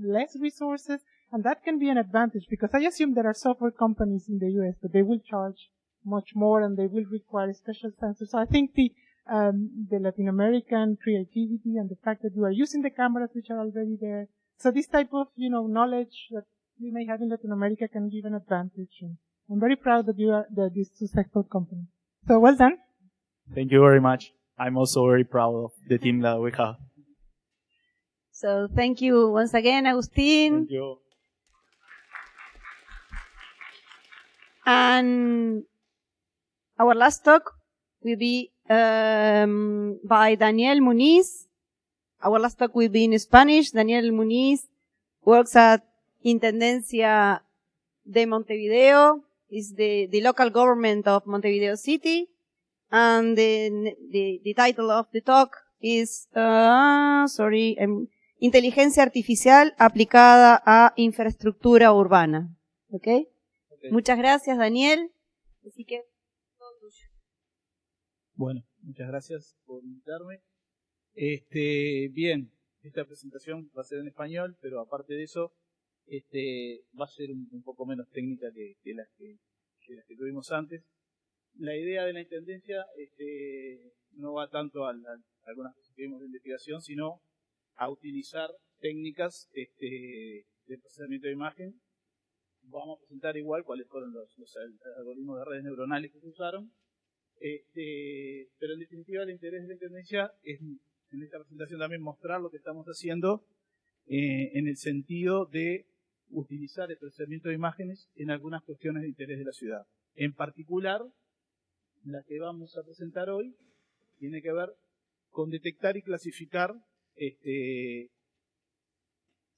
less resources, and that can be an advantage because I assume there are software companies in the US, but they will charge much more and they will require special sensors. So I think the Latin American creativity and the fact that you are using the cameras which are already there. So this type of, knowledge that we may have in Latin America can give an advantage. And I'm very proud that you are this successful company. So well done. Thank you very much. I'm also very proud of the team that we have. So thank you once again, Agustin. Thank you. And our last talk will be by Daniel Muniz. Our last talk will be in Spanish. Daniel Muniz works at Intendencia de Montevideo. Is the local government of Montevideo City. And the title of the talk is, Inteligencia Artificial aplicada a Infraestructura Urbana. Okay? Muchas gracias, Daniel. Así que, todo tuyo. Bueno, muchas gracias por invitarme. Bien, esta presentación va a ser en español, pero aparte de eso, va a ser un poco menos técnica que las que tuvimos antes. La idea de la Intendencia no va tanto a algunas cosas que vimos de investigación, sino a utilizar técnicas de procesamiento de imagen. Vamos a presentar igual cuáles fueron los algoritmos de redes neuronales que se usaron, pero en definitiva el interés de la Intendencia es en esta presentación también mostrar lo que estamos haciendo en el sentido de utilizar el procesamiento de imágenes en algunas cuestiones de interés de la ciudad. En particular, la que vamos a presentar hoy tiene que ver con detectar y clasificar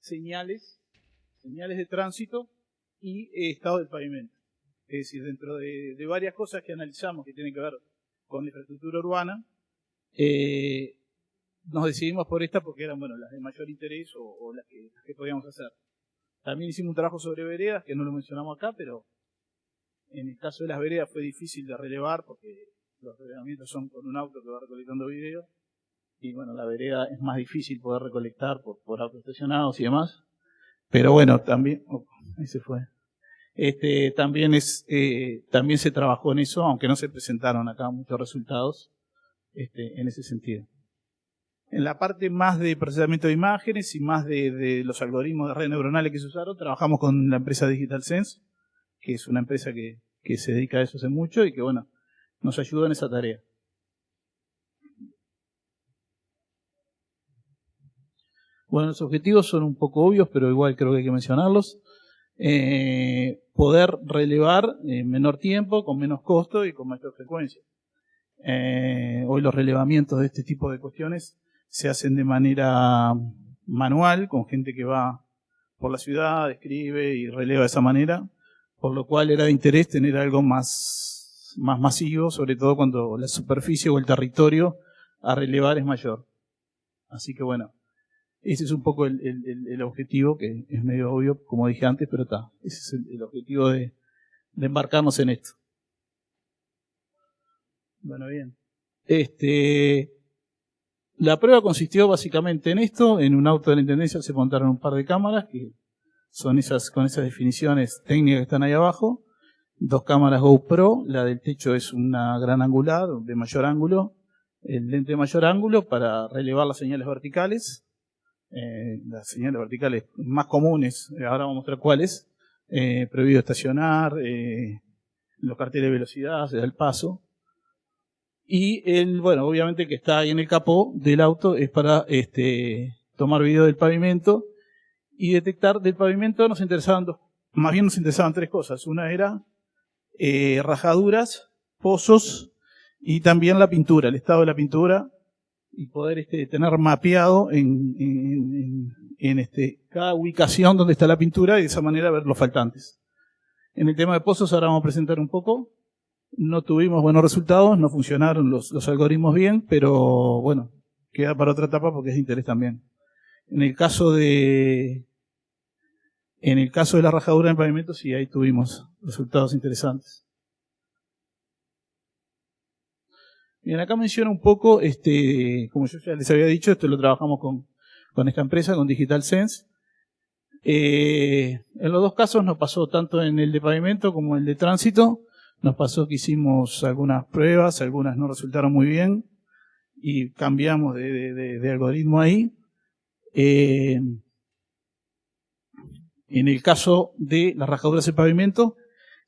señales de tránsito y estado del pavimento. Es decir, dentro de varias cosas que analizamos que tienen que ver con infraestructura urbana, nos decidimos por esta porque eran las de mayor interés o las que podíamos hacer. También hicimos un trabajo sobre veredas, que no lo mencionamos acá, pero en el caso de las veredas fue difícil de relevar porque los relevamientos son con un auto que va recolectando video. Y la vereda es más difícil poder recolectar por autos estacionados y demás. Pero también, ese fue. También se trabajó en eso, aunque no se presentaron acá muchos resultados en ese sentido. En la parte más de procesamiento de imágenes y más de los algoritmos de redes neuronales que se usaron, trabajamos con la empresa Digital Sense, que es una empresa que se dedica a eso hace mucho y que nos ayudó en esa tarea. Los objetivos son un poco obvios, pero igual creo que hay que mencionarlos. Poder relevar en menor tiempo, con menos costo y con mayor frecuencia. Hoy los relevamientos de este tipo de cuestiones se hacen de manera manual, con gente que va por la ciudad, escribe y releva de esa manera, por lo cual era de interés tener algo más masivo, sobre todo cuando la superficie o el territorio a relevar es mayor. Así que bueno, ese es un poco el objetivo, que es medio obvio, como dije antes, pero está. Ese es el objetivo de embarcarnos en esto. Bueno, bien. La prueba consistió básicamente en esto. En un auto de la Intendencia se montaron un par de cámaras, que son esas con esas definiciones técnicas que están ahí abajo. 2 cámaras GoPro. La del techo es una gran angular, de mayor ángulo. El lente de mayor ángulo para relevar las señales verticales. Las señales verticales más comunes, ahora vamos a mostrar cuáles. Prohibido estacionar, los carteles de velocidad, se da el paso. Y bueno, obviamente que está ahí en el capó del auto es para tomar video del pavimento y detectar del pavimento. Nos interesaban más bien nos interesaban 3 cosas. Una era rajaduras, pozos y también la pintura, el estado de la pintura, y poder tener mapeado en cada ubicación donde está la pintura y de esa manera ver los faltantes. En el tema de pozos ahora vamos a presentar un poco. No tuvimos buenos resultados, no funcionaron los algoritmos bien, pero bueno, queda para otra etapa porque es de interés también. En el caso de la rajadura en pavimento, sí, ahí tuvimos resultados interesantes. Bien, acá menciona un poco, como yo ya les había dicho, esto lo trabajamos con esta empresa, con Digital Sense. En los 2 casos nos pasó, tanto en el de pavimento como en el de tránsito, nos pasó que hicimos algunas pruebas, algunas no resultaron muy bien y cambiamos de algoritmo ahí. En el caso de las rajaduras de pavimento,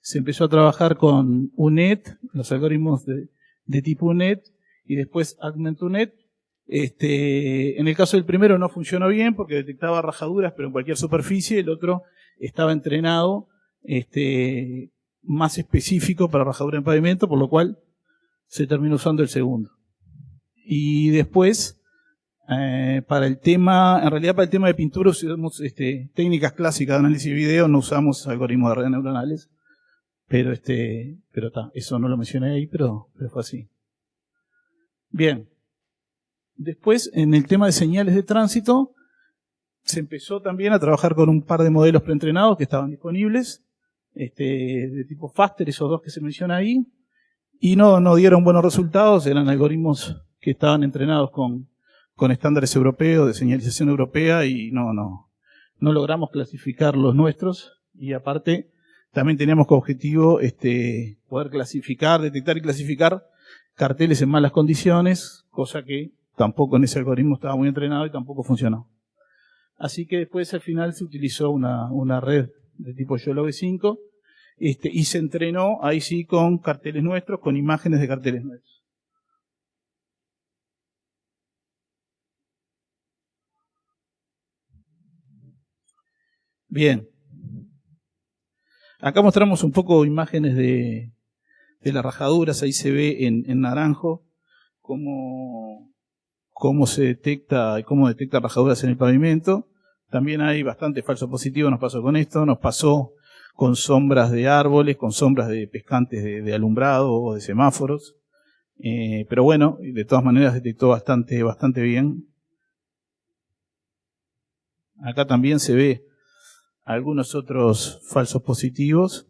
se empezó a trabajar con UNET, los algoritmos de tipo UNET, y después AugmentUNET. En el caso del primero no funcionó bien porque detectaba rajaduras, pero en cualquier superficie. El otro estaba entrenado, más específico para rajadura en pavimento, por lo cual se terminó usando el segundo. Y después, para el tema de pintura usamos técnicas clásicas de análisis de video, no usamos algoritmos de redes neuronales, pero eso no lo mencioné ahí, pero fue así. Bien. Después, en el tema de señales de tránsito, se empezó también a trabajar con un par de modelos preentrenados que estaban disponibles, de tipo FASTER, esos 2 que se mencionan ahí, y no dieron buenos resultados. Eran algoritmos que estaban entrenados con estándares europeos, de señalización europea, y no logramos clasificar los nuestros, y aparte también teníamos como objetivo poder detectar y clasificar carteles en malas condiciones, cosa que tampoco en ese algoritmo estaba muy entrenado y tampoco funcionó. Así que después al final se utilizó una red de tipo YOLO-V5 y se entrenó ahí sí con carteles nuestros, con imágenes de carteles nuestros. Bien. Acá mostramos un poco imágenes de las rajaduras. Ahí se ve en naranjo cómo se detecta rajaduras en el pavimento. También hay bastante falso positivo. Nos pasó con esto, nos pasó con sombras de árboles, con sombras de pescantes de alumbrado o de semáforos. Pero bueno, de todas maneras detectó bastante bien. Acá también se ve algunos otros falsos positivos.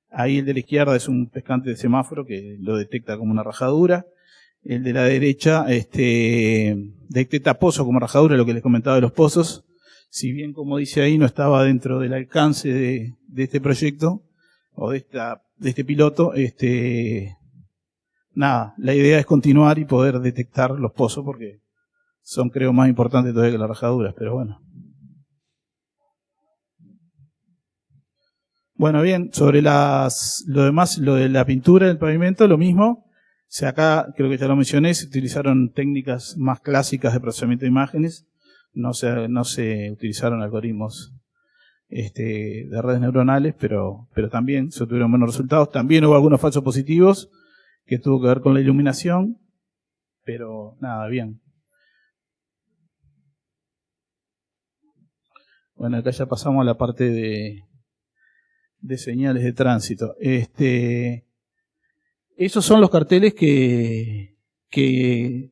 Ahí el de la izquierda es un pescante de semáforo que lo detecta como una rajadura. El de la derecha detecta pozo como rajadura, lo que les comentaba de los pozos. Si bien, como dice ahí, no estaba dentro del alcance de este proyecto o de este piloto, la idea es continuar y poder detectar los pozos porque son, creo, más importantes todavía que las rajaduras, pero bueno. Bueno, bien, sobre lo demás, lo de la pintura del pavimento, lo mismo. O sea, acá, creo que ya lo mencioné, se utilizaron técnicas más clásicas de procesamiento de imágenes. No se utilizaron algoritmos de redes neuronales, pero también se obtuvieron buenos resultados. También hubo algunos falsos positivos. que tuvo que ver con la iluminación, pero nada, bien. Bueno, acá ya pasamos a la parte de señales de tránsito. Esos son los carteles que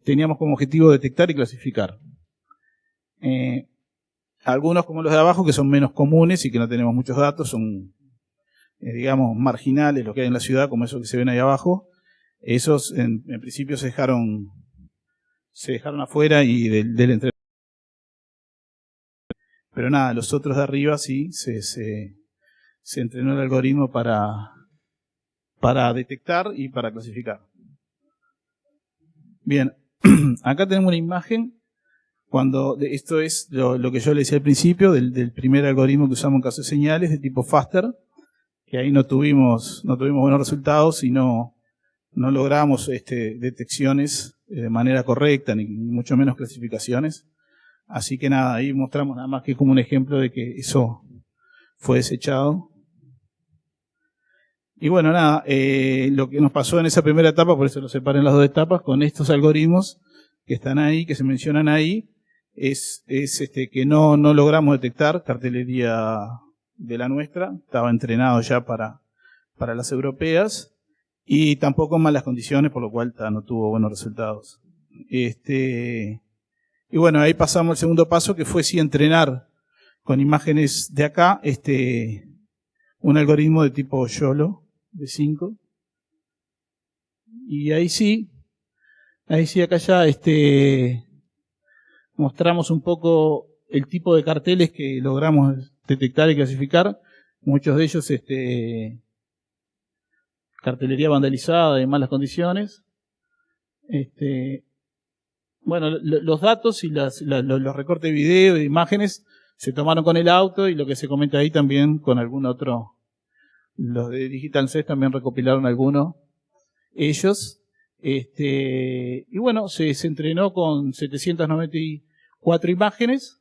teníamos como objetivo detectar y clasificar. Algunos, como los de abajo, que son menos comunes y que no tenemos muchos datos, son, digamos, marginales, lo que hay en la ciudad, como esos que se ven ahí abajo. Esos, en principio, se dejaron afuera y del entrenamiento. Pero nada, los otros de arriba sí se entrenó el algoritmo para detectar y para clasificar. Bien, acá tenemos una imagen. Esto es lo que yo le decía al principio del primer algoritmo que usamos en caso de señales de tipo FASTER, que ahí no tuvimos buenos resultados y no logramos detecciones de manera correcta, ni mucho menos clasificaciones. Así que nada, ahí mostramos nada más que como un ejemplo de que eso fue desechado. Y bueno, nada, lo que nos pasó en esa primera etapa, por eso lo separé en las dos etapas, con estos algoritmos que están ahí, que se mencionan ahí, es que no logramos detectar cartelería de la nuestra, estaba entrenado ya para las europeas, y tampoco en malas condiciones, por lo cual no tuvo buenos resultados. Y bueno, ahí pasamos al segundo paso, que fue sí entrenar con imágenes de acá, un algoritmo de tipo YOLO, de 5. Y ahí sí, acá ya mostramos un poco el tipo de carteles que logramos detectar y clasificar. Muchos de ellos, cartelería vandalizada en malas condiciones. Bueno, los datos y los recortes de video y de imágenes se tomaron con el auto, y lo que se comenta ahí también con algún otro. Los de Digital CES también recopilaron algunos ellos. Y bueno, se entrenó con 794 imágenes,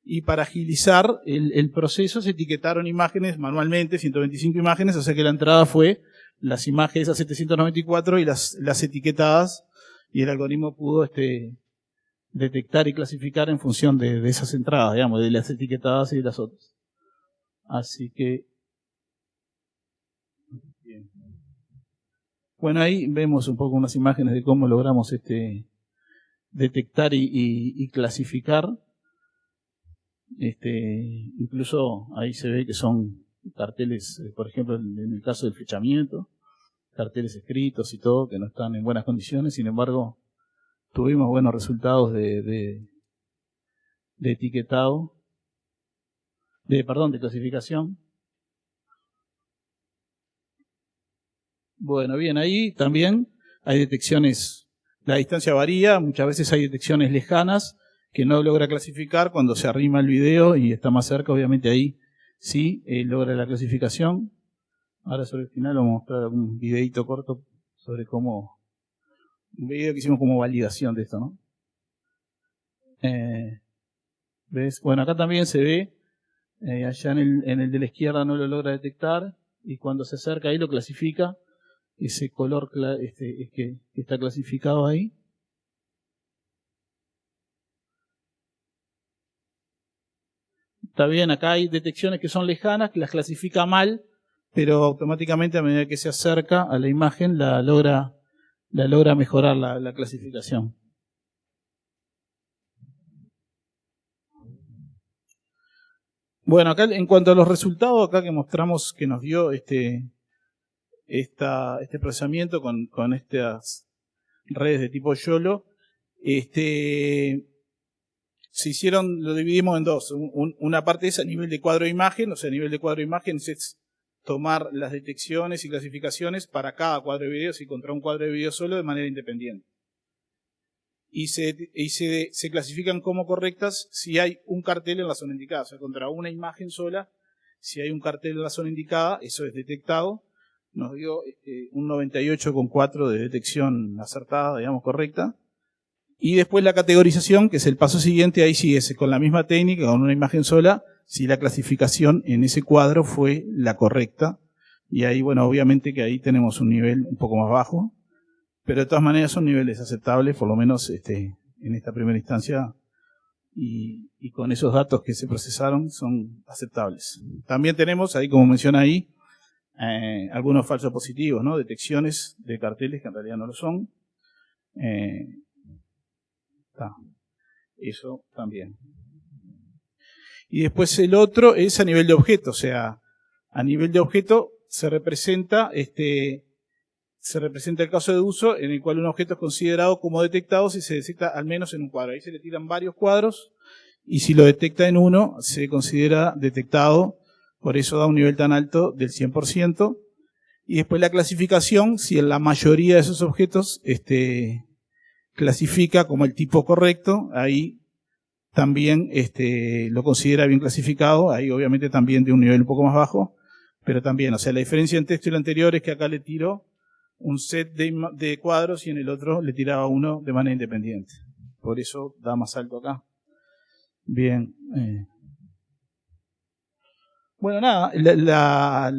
y para agilizar el proceso se etiquetaron imágenes manualmente, 125 imágenes, o sea que la entrada fue las imágenes a 794 y las etiquetadas, y el algoritmo pudo detectar y clasificar en función de esas entradas, digamos, de las etiquetadas y de las otras. Así que bien. Bueno, ahí vemos un poco unas imágenes de cómo logramos detectar y clasificar. Incluso ahí se ve que son carteles, por ejemplo, en el caso del flechamiento, carteles escritos y todo, que no están en buenas condiciones. Sin embargo, tuvimos buenos resultados de etiquetado, de clasificación. Bueno, bien, ahí también hay detecciones, la distancia varía, muchas veces hay detecciones lejanas que no logra clasificar cuando se arrima el video y está más cerca, obviamente ahí sí logra la clasificación. Ahora sobre el final vamos a mostrar un videito corto sobre un video que hicimos como validación de esto, ¿no? ¿Ves? Bueno, acá también se ve, allá en el de la izquierda no lo logra detectar, y cuando se acerca ahí lo clasifica. Ese color que está clasificado ahí. Está bien, acá hay detecciones que son lejanas, que las clasifica mal, pero automáticamente a medida que se acerca a la imagen la logra mejorar la clasificación. Bueno, acá en cuanto a los resultados, acá que mostramos que nos dio este procesamiento con estas redes de tipo YOLO, se hicieron, lo dividimos en dos. Una parte es a nivel de cuadro de imagen, o sea, a nivel de cuadro de imagen es tomar las detecciones y clasificaciones para cada cuadro de video, si contra un cuadro de video solo, de manera independiente. Y se clasifican como correctas si hay un cartel en la zona indicada, o sea, contra una imagen sola, si hay un cartel en la zona indicada, eso es detectado. Nos dio un 98,4 de detección acertada, digamos, correcta. Y después la categorización, que es el paso siguiente, ahí sí es con la misma técnica, con una imagen sola, si la clasificación en ese cuadro fue la correcta. Y ahí, bueno, obviamente que ahí tenemos un nivel un poco más bajo. pero de todas maneras son niveles aceptables, por lo menos en esta primera instancia, y con esos datos que se procesaron son aceptables. También tenemos, ahí como menciona ahí, algunos falsos positivos, ¿no? Detecciones de carteles que en realidad no lo son. Eso también. Y después el otro es a nivel de objeto, o sea, a nivel de objeto se representa el caso de uso en el cual un objeto es considerado como detectado si se detecta al menos en un cuadro. Ahí se le tiran varios cuadros y si lo detecta en uno se considera detectado, por eso da un nivel tan alto del 100%. Y después la clasificación, si en la mayoría de esos objetos clasifica como el tipo correcto, ahí también lo considera bien clasificado, ahí obviamente también de un nivel un poco más bajo, pero también, o sea, la diferencia entre esto y el anterior es que acá le tiro un set de cuadros y en el otro le tiraba uno de manera independiente. Por eso da más alto acá. Bien. Bueno, nada,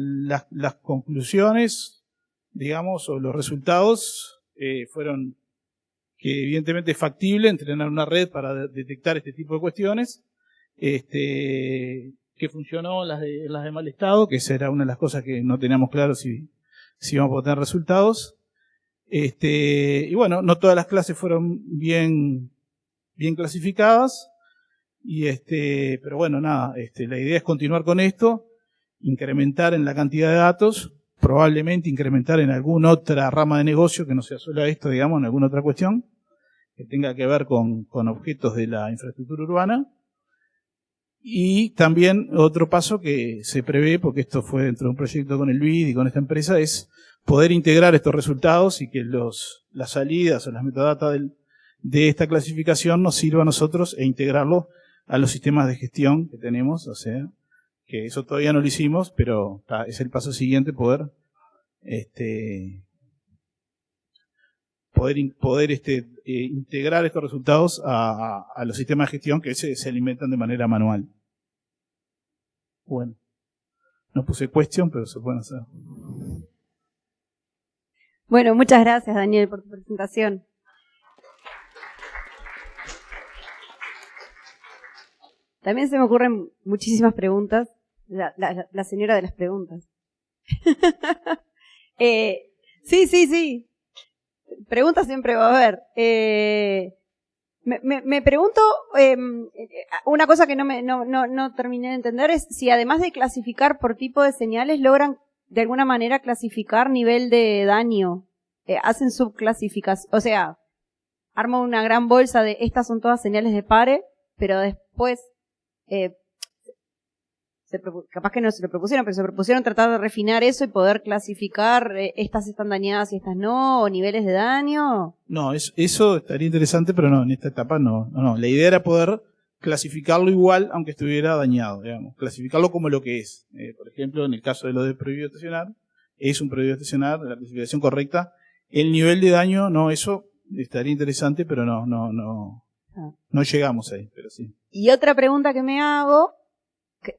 las conclusiones, digamos, o los resultados fueron que evidentemente es factible entrenar una red para detectar este tipo de cuestiones, que funcionó las de mal estado, que esa era una de las cosas que no teníamos claro si íbamos a poder tener resultados. Y bueno, no todas las clases fueron bien clasificadas, pero bueno, nada, la idea es continuar con esto, incrementar en la cantidad de datos, probablemente incrementar en alguna otra rama de negocio que no sea solo esto, digamos, en alguna otra cuestión que tenga que ver con objetos de la infraestructura urbana. Y también otro paso que se prevé, porque esto fue dentro de un proyecto con el BID y con esta empresa, es poder integrar estos resultados y que las salidas o las metadatas de esta clasificación nos sirva a nosotros e integrarlo a los sistemas de gestión que tenemos. O sea, que eso todavía no lo hicimos, pero es el paso siguiente poder integrar estos resultados a los sistemas de gestión que se alimentan de manera manual. Bueno, no puse question, pero se pueden hacer. Bueno, muchas gracias, Daniel, por tu presentación. También se me ocurren muchísimas preguntas. La señora de las preguntas. Sí. Preguntas siempre va a haber. Me pregunto, una cosa que no terminé de entender es si además de clasificar por tipo de señales, logran de alguna manera clasificar nivel de daño. Hacen subclasificación, o sea, arman una gran bolsa de estas son todas señales de pare, pero después, capaz que no se lo propusieron, pero se propusieron tratar de refinar eso y poder clasificar estas están dañadas y estas no, o niveles de daño. No, eso estaría interesante, pero no, en esta etapa no. La idea era poder clasificarlo igual, aunque estuviera dañado, digamos. Clasificarlo como lo que es. Por ejemplo, en el caso de lo de prohibido estacionar, es un prohibido estacionar, la clasificación correcta. El nivel de daño, no, eso estaría interesante, pero no llegamos ahí, pero sí. Y otra pregunta que me hago,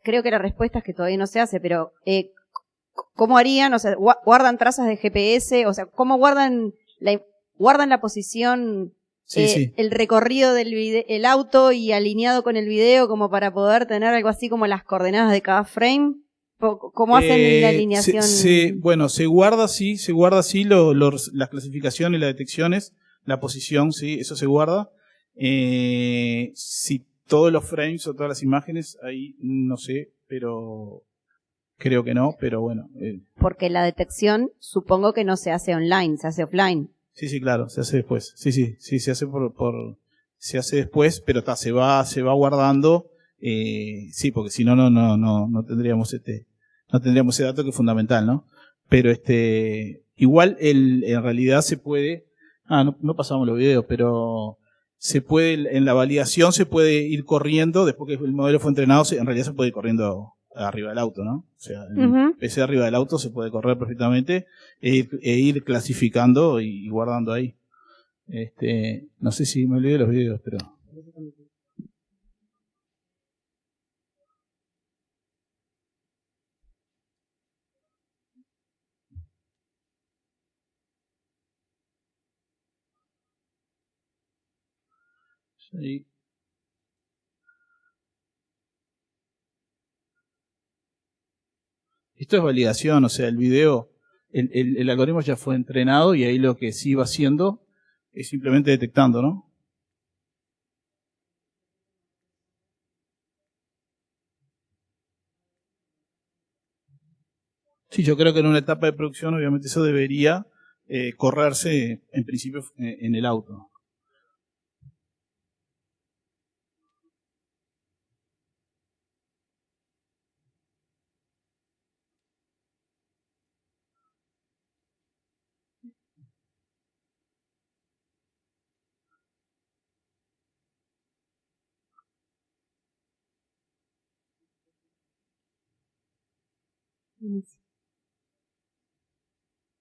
creo que la respuesta es que todavía no se hace, pero ¿cómo harían? O sea, ¿guardan trazas de GPS? O sea, ¿cómo guardan la posición, sí. el recorrido el auto y alineado con el video como para poder tener algo así como las coordenadas de cada frame? ¿Cómo hacen la alineación? Bueno, se guarda así las clasificaciones y las detecciones, la posición, sí, eso se guarda. Si todos los frames o todas las imágenes, ahí no sé, pero creo que no, pero bueno. Porque la detección supongo que no se hace online, se hace offline. Sí, claro, se hace después. Sí, se hace se hace después, pero se va guardando. Sí, porque si no tendríamos ese dato que es fundamental, ¿no? Pero igual en realidad se puede. No pasamos los videos, pero se puede, en la validación se puede ir corriendo, después que el modelo fue entrenado, en realidad se puede ir corriendo arriba del auto, ¿no? O sea, en PC arriba del auto se puede correr perfectamente e ir clasificando y guardando ahí. No sé si me olvidé de los videos, pero... Sí. Esto es validación, o sea, el video, el algoritmo ya fue entrenado y ahí lo que sí va haciendo es simplemente detectando, ¿no? Sí, yo creo que en una etapa de producción obviamente eso debería correrse en principio en el auto.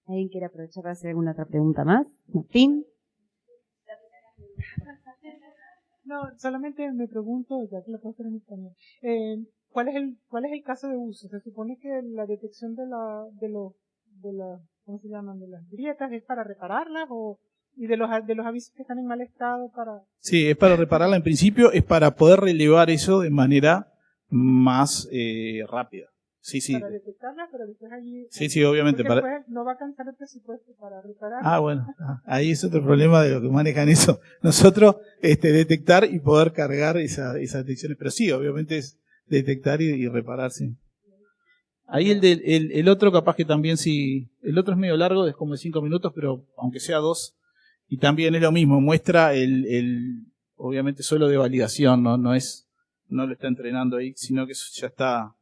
¿Alguien quiere aprovechar para hacer alguna otra pregunta más? Martín. No, solamente me pregunto, ya que lo puedo hacer en español, ¿cuál es el caso de uso? Se supone que la detección de la, ¿cómo se llaman? De las grietas es para repararlas y de los avisos que están en mal estado para... Sí, es para repararla en principio, es para poder relevar eso de manera más rápida. Sí, sí. Para detectarlas, pero después allí... Sí, obviamente. Porque después no va a alcanzar el presupuesto para reparar. Ah, bueno, ahí es otro problema de lo que manejan eso. Nosotros, detectar y poder cargar esas detecciones, pero sí, obviamente es detectar y reparar, sí. Ahí el otro capaz que también sí, el otro es medio largo, es como de 5 minutos, pero aunque sea 2, y también es lo mismo, muestra obviamente solo de validación, no lo está entrenando ahí, sino que ya está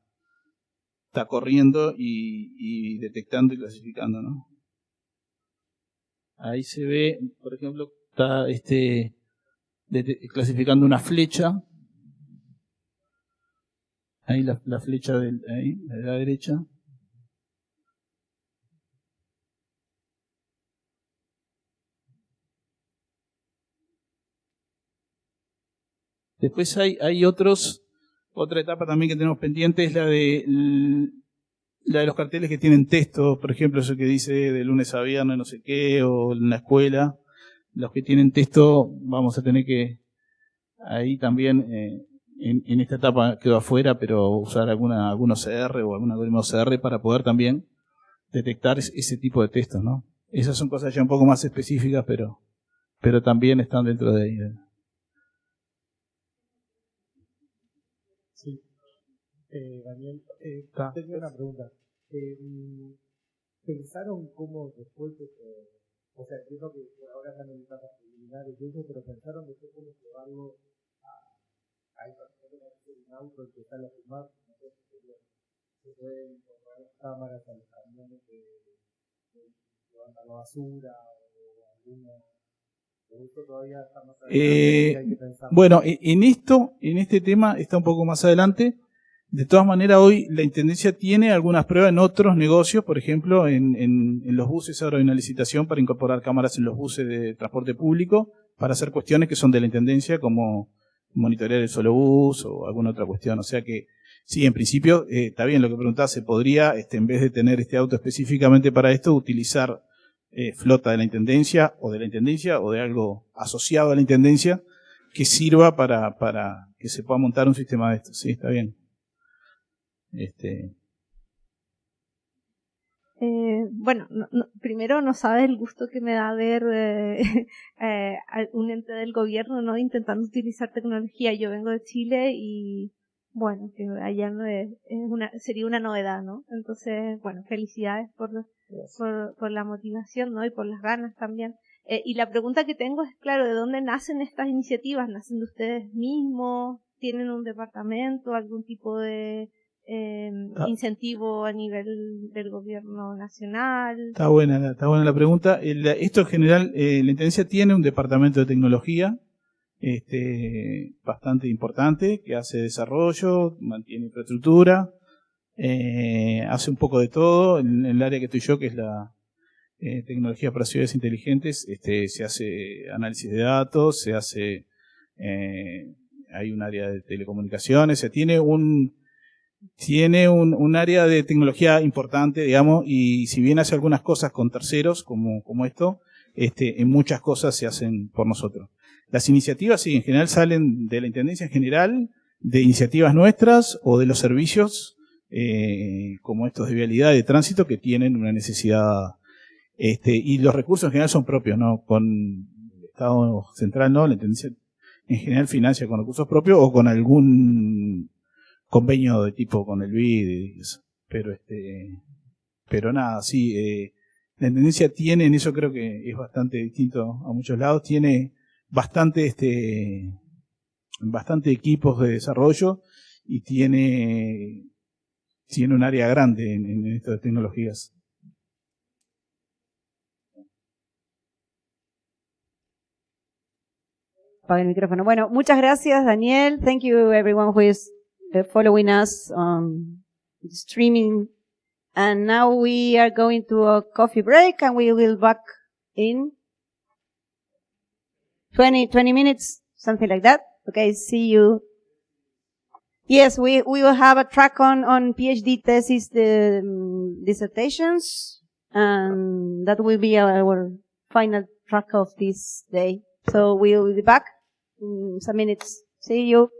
corriendo y detectando y clasificando, ¿no? Ahí se ve, por ejemplo, está clasificando una flecha. Ahí la flecha ahí, de la derecha. Después hay otra etapa también que tenemos pendiente, es la de los carteles que tienen texto, por ejemplo, eso que dice de lunes a viernes no sé qué, o en la escuela. Los que tienen texto vamos a tener que, ahí también, en esta etapa quedó afuera, pero usar algunos CR o algún algoritmo CR para poder también detectar ese tipo de textos, ¿no? Esas son cosas ya un poco más específicas, pero también están dentro de ahí. Sí. Daniel, tengo una pregunta. ¿Pensaron cómo después de o sea, entiendo que por ahora están en etapas preliminares y eso, pero pensaron después cómo llevarlo a esa un auto el que sale a filmar? No sé si se pueden incorporar las cámaras a los camiones que levantan la basura o alguna. Pero eso todavía está más adelante, hay que pensar. Bueno, en este tema está un poco más adelante. De todas maneras, hoy la Intendencia tiene algunas pruebas en otros negocios, por ejemplo, en los buses ahora hay una licitación para incorporar cámaras en los buses de transporte público para hacer cuestiones que son de la Intendencia, como monitorear el solo bus o alguna otra cuestión. O sea que, sí, en principio, está bien lo que preguntás, se podría, en vez de tener este auto específicamente para esto, utilizar flota de la Intendencia o de algo asociado a la Intendencia que sirva para que se pueda montar un sistema de esto. Sí, está bien. Bueno, primero no sabes el gusto que me da ver un ente del gobierno, ¿no? Intentando utilizar tecnología. Yo vengo de Chile y bueno, que allá no sería una novedad, ¿no? Entonces, bueno, felicidades por la motivación, ¿no? Y por las ganas también. Y la pregunta que tengo es, claro, ¿de dónde nacen estas iniciativas? ¿Nacen de ustedes mismos? ¿Tienen un departamento? ¿Algún tipo de incentivo a nivel del gobierno nacional? Está buena la pregunta. Esto en general, la Intendencia tiene un departamento de tecnología bastante importante que hace desarrollo, mantiene infraestructura, hace un poco de todo. En el área que estoy yo, que es la tecnología para ciudades inteligentes, se hace análisis de datos, hay un área de telecomunicaciones, tiene un área de tecnología importante, digamos, y si bien hace algunas cosas con terceros, como esto, en muchas cosas se hacen por nosotros. Las iniciativas, sí, en general salen de la Intendencia en general, de iniciativas nuestras o de los servicios como estos de vialidad y de tránsito que tienen una necesidad. Y los recursos en general son propios, ¿no? Con el Estado central, ¿no? La Intendencia en general financia con recursos propios o con algún convenio de tipo con el BID y eso. Pero nada, sí, la Intendencia tiene, en eso creo que es bastante distinto a muchos lados, tiene bastante equipos de desarrollo y tiene un área grande en estas tecnologías. Apaga el micrófono. Bueno, muchas gracias, Daniel. Thank you, everyone who is following us on streaming. And now we are going to a coffee break, and we will back in 20 minutes, something like that. Okay, see you. Yes, we will have a track on PhD thesis, dissertations, and that will be our final track of this day. So we will be back in some minutes. See you.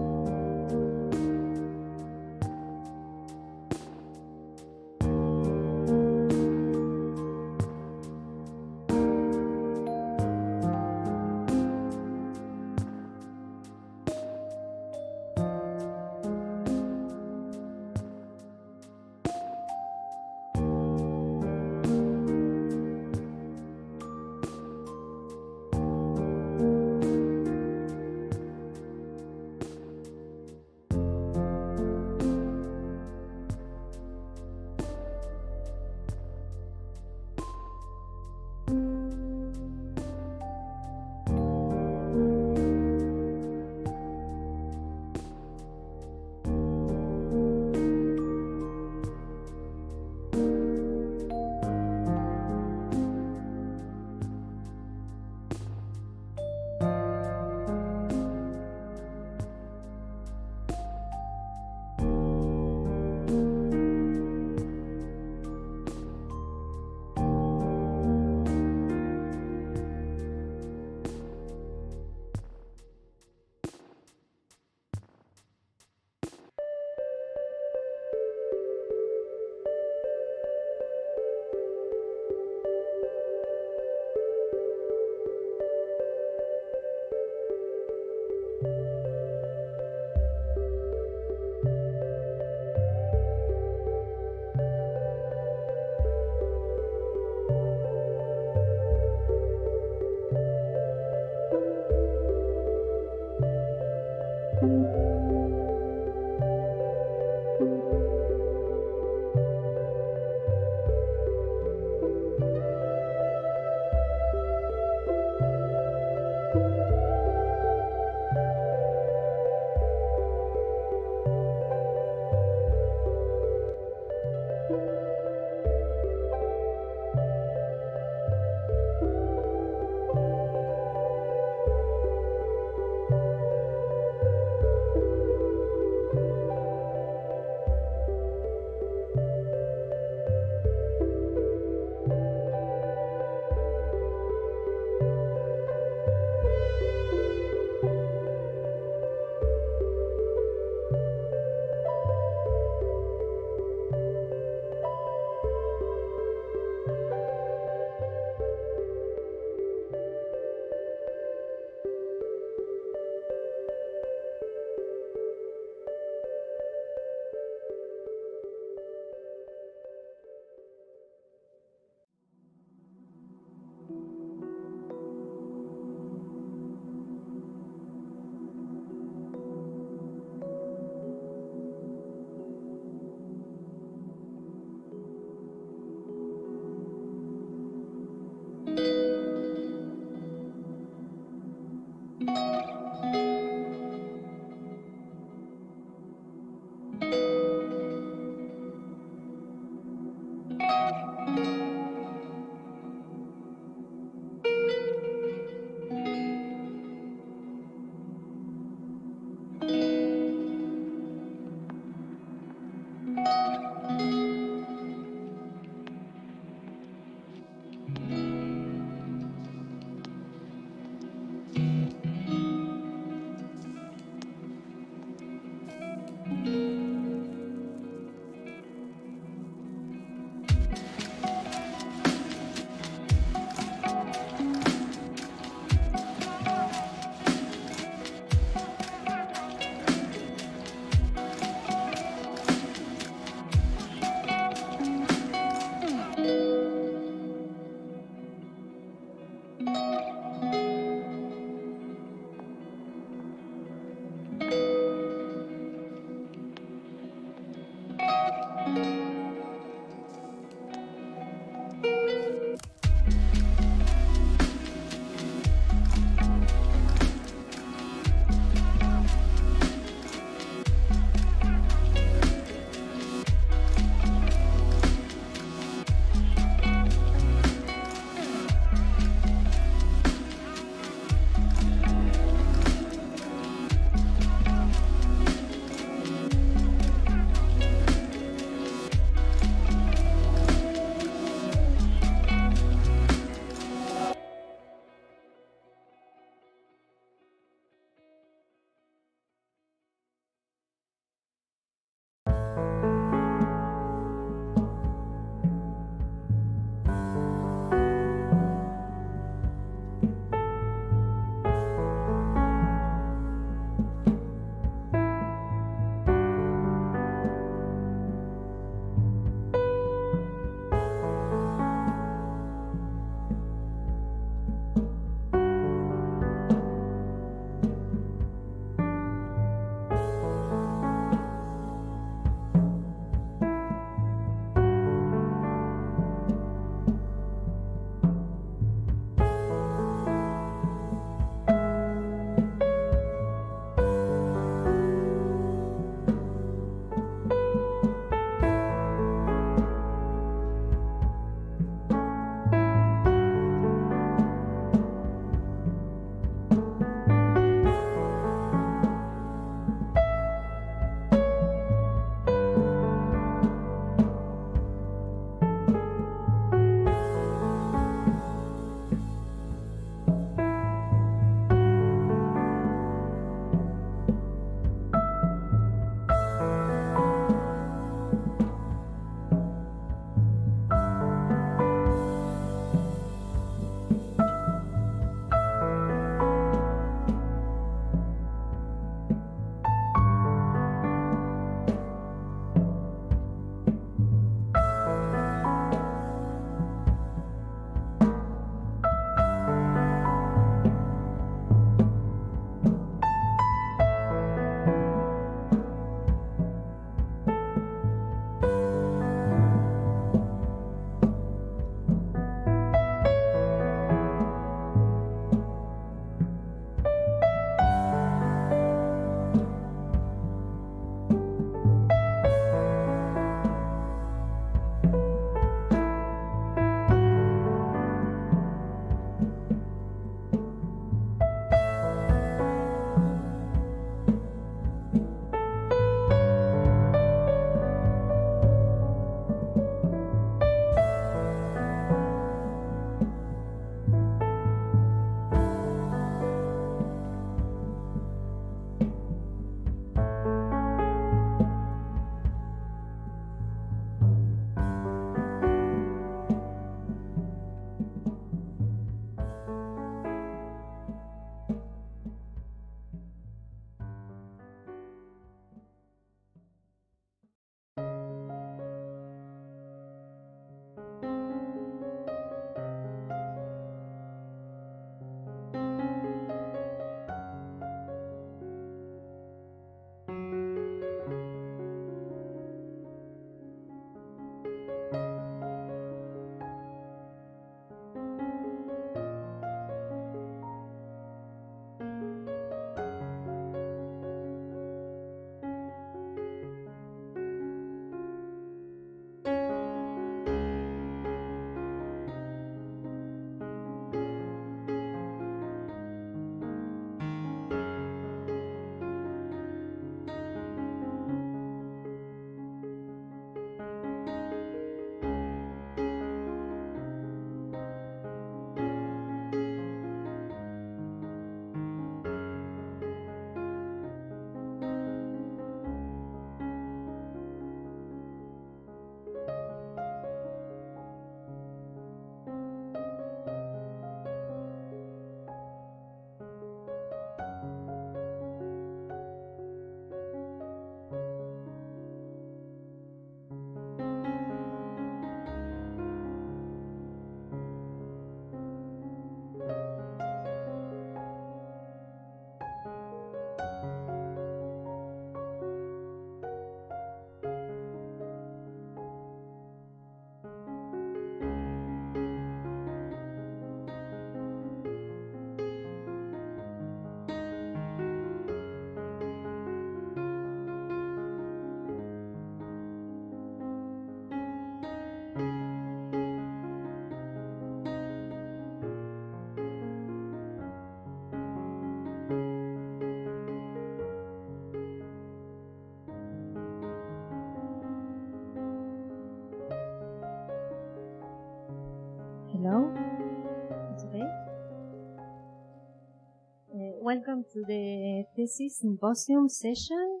welcome to the Thesis Symposium session.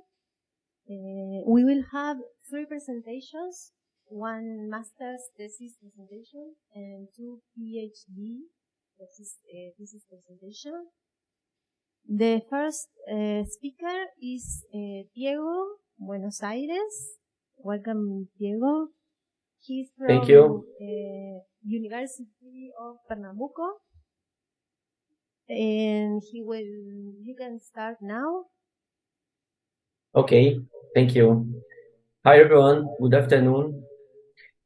We will have 3 presentations, 1 master's thesis presentation and 2 Ph.D. thesis presentation. The first speaker is Thiego, Buenos Aires. Welcome, Thiego. He's from Thank you. University of Pernambuco. And you can start now. Okay, thank you. Hi everyone, good afternoon.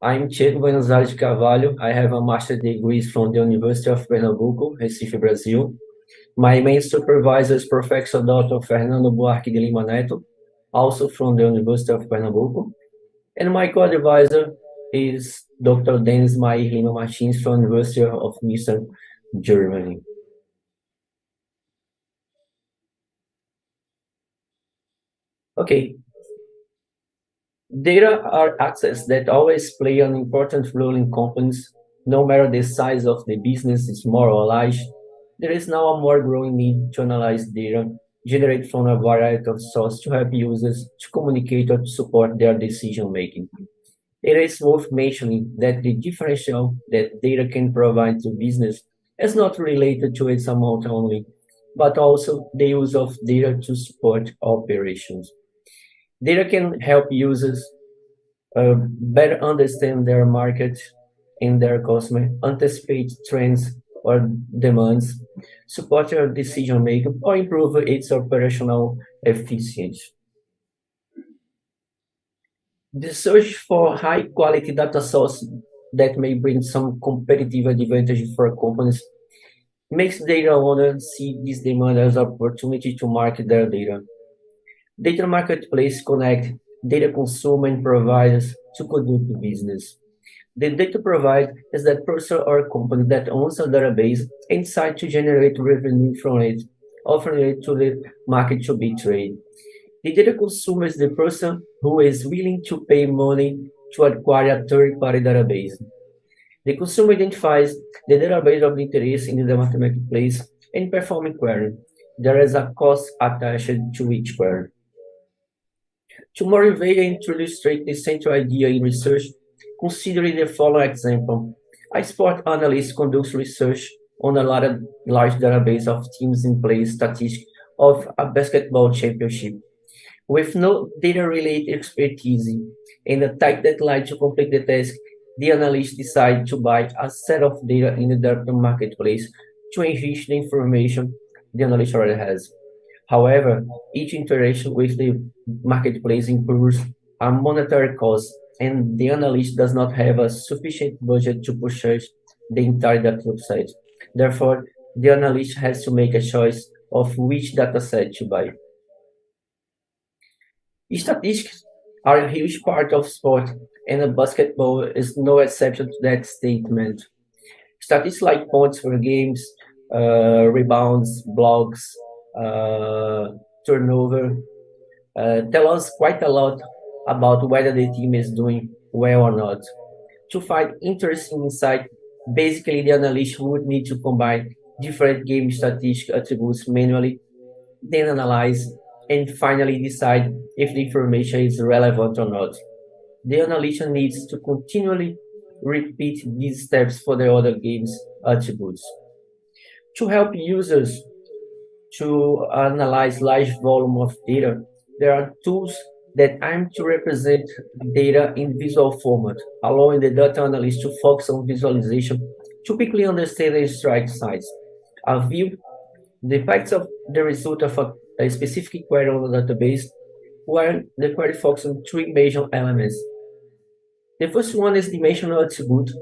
I'm Thiego Buenos Aires de Carvalho. I have a master's degree from the University of Pernambuco, Recife, Brazil. My main supervisor is Professor Dr. Fernando Buarque de Lima Neto, also from the University of Pernambuco. And my co-advisor is Dr. Dennis Mair Lima Martins from the University of Münster, Germany. Okay. Data are assets that always play an important role in companies, no matter the size of the business is small or large. There is now a more growing need to analyze data generated from a variety of sources to help users to communicate or to support their decision making. It is worth mentioning that the differential that data can provide to business is not related to its amount only, but also the use of data to support operations. Data can help users better understand their market and their customer, anticipate trends or demands, support your decision making, or improve its operational efficiency. The search for high quality data sources that may bring some competitive advantage for companies makes data owners see this demand as an opportunity to market their data. Data marketplace connect data consumer and providers to conduct business. The data provider is that person or company that owns a database and decides to generate revenue from it, offering it to the market to be traded. The data consumer is the person who is willing to pay money to acquire a third-party database. The consumer identifies the database of interest in the marketplace and performs a query. There is a cost attached to each query. To motivate and to illustrate the central idea in research, consider the following example. A sport analyst conducts research on a large database of teams in play statistics of a basketball championship. With no data-related expertise and a tight deadline to complete the task, the analyst decides to buy a set of data in the data marketplace to enrich the information the analyst already has. However, each interaction with the marketplace incurs a monetary cost, and the analyst does not have a sufficient budget to purchase the entire data set. Therefore, the analyst has to make a choice of which data set to buy. Statistics are a huge part of sport, and basketball is no exception to that statement. Statistics like points for games, rebounds, blocks, turnover, tell us quite a lot about whether the team is doing well or not. To find interesting insight, basically the analyst would need to combine different game statistic attributes manually, then analyze, and finally decide if the information is relevant or not. The analyst needs to continually repeat these steps for the other game's attributes. To help users to analyze large volume of data, there are tools that aim to represent data in visual format, allowing the data analyst to focus on visualization to quickly understand and extract insights. A view depicts of the result of a specific query on the database, where the query focuses on 3 major elements. The first one is dimensional attribute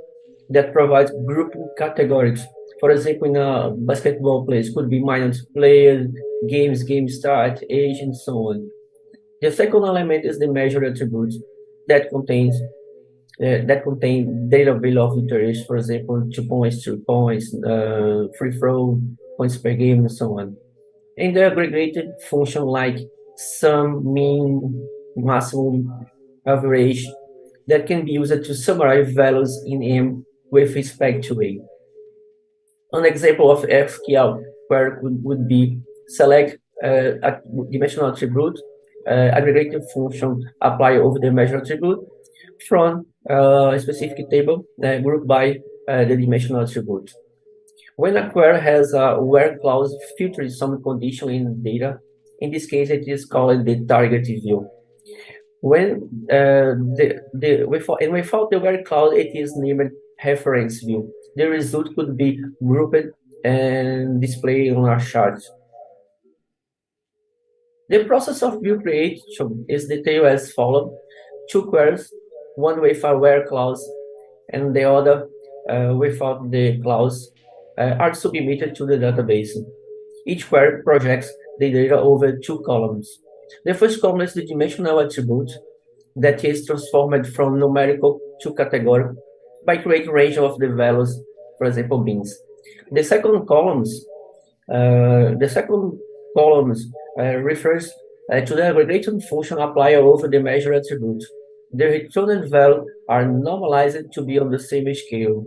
that provides grouping categories. For example, in a basketball place, could be minus players, games, game start, age, and so on. The second element is the measure attribute that contain data value of interest, for example, 2 points, 3 points, free throw, points per game, and so on. And the aggregated function like sum, mean, maximum, average, that can be used to summarize values in M with respect to A. An example of SQL query would be select a dimensional attribute, aggregative function apply over the measure attribute from a specific table grouped by the dimensional attribute. When a query has a where clause filters some condition in data, in this case it is called the target view. When without the where clause, it is named reference view. The result could be grouped and displayed on a chart. The process of view creation is detailed as follows: two queries, one with a where clause and the other without the clause, are submitted to the database. Each query projects the data over two columns. The first column is the dimensional attribute that is transformed from numerical to categorical by creating a range of the values, for example, bins. The second columns refers to the aggregation function applied over the measure attribute. The returned values are normalized to be on the same scale.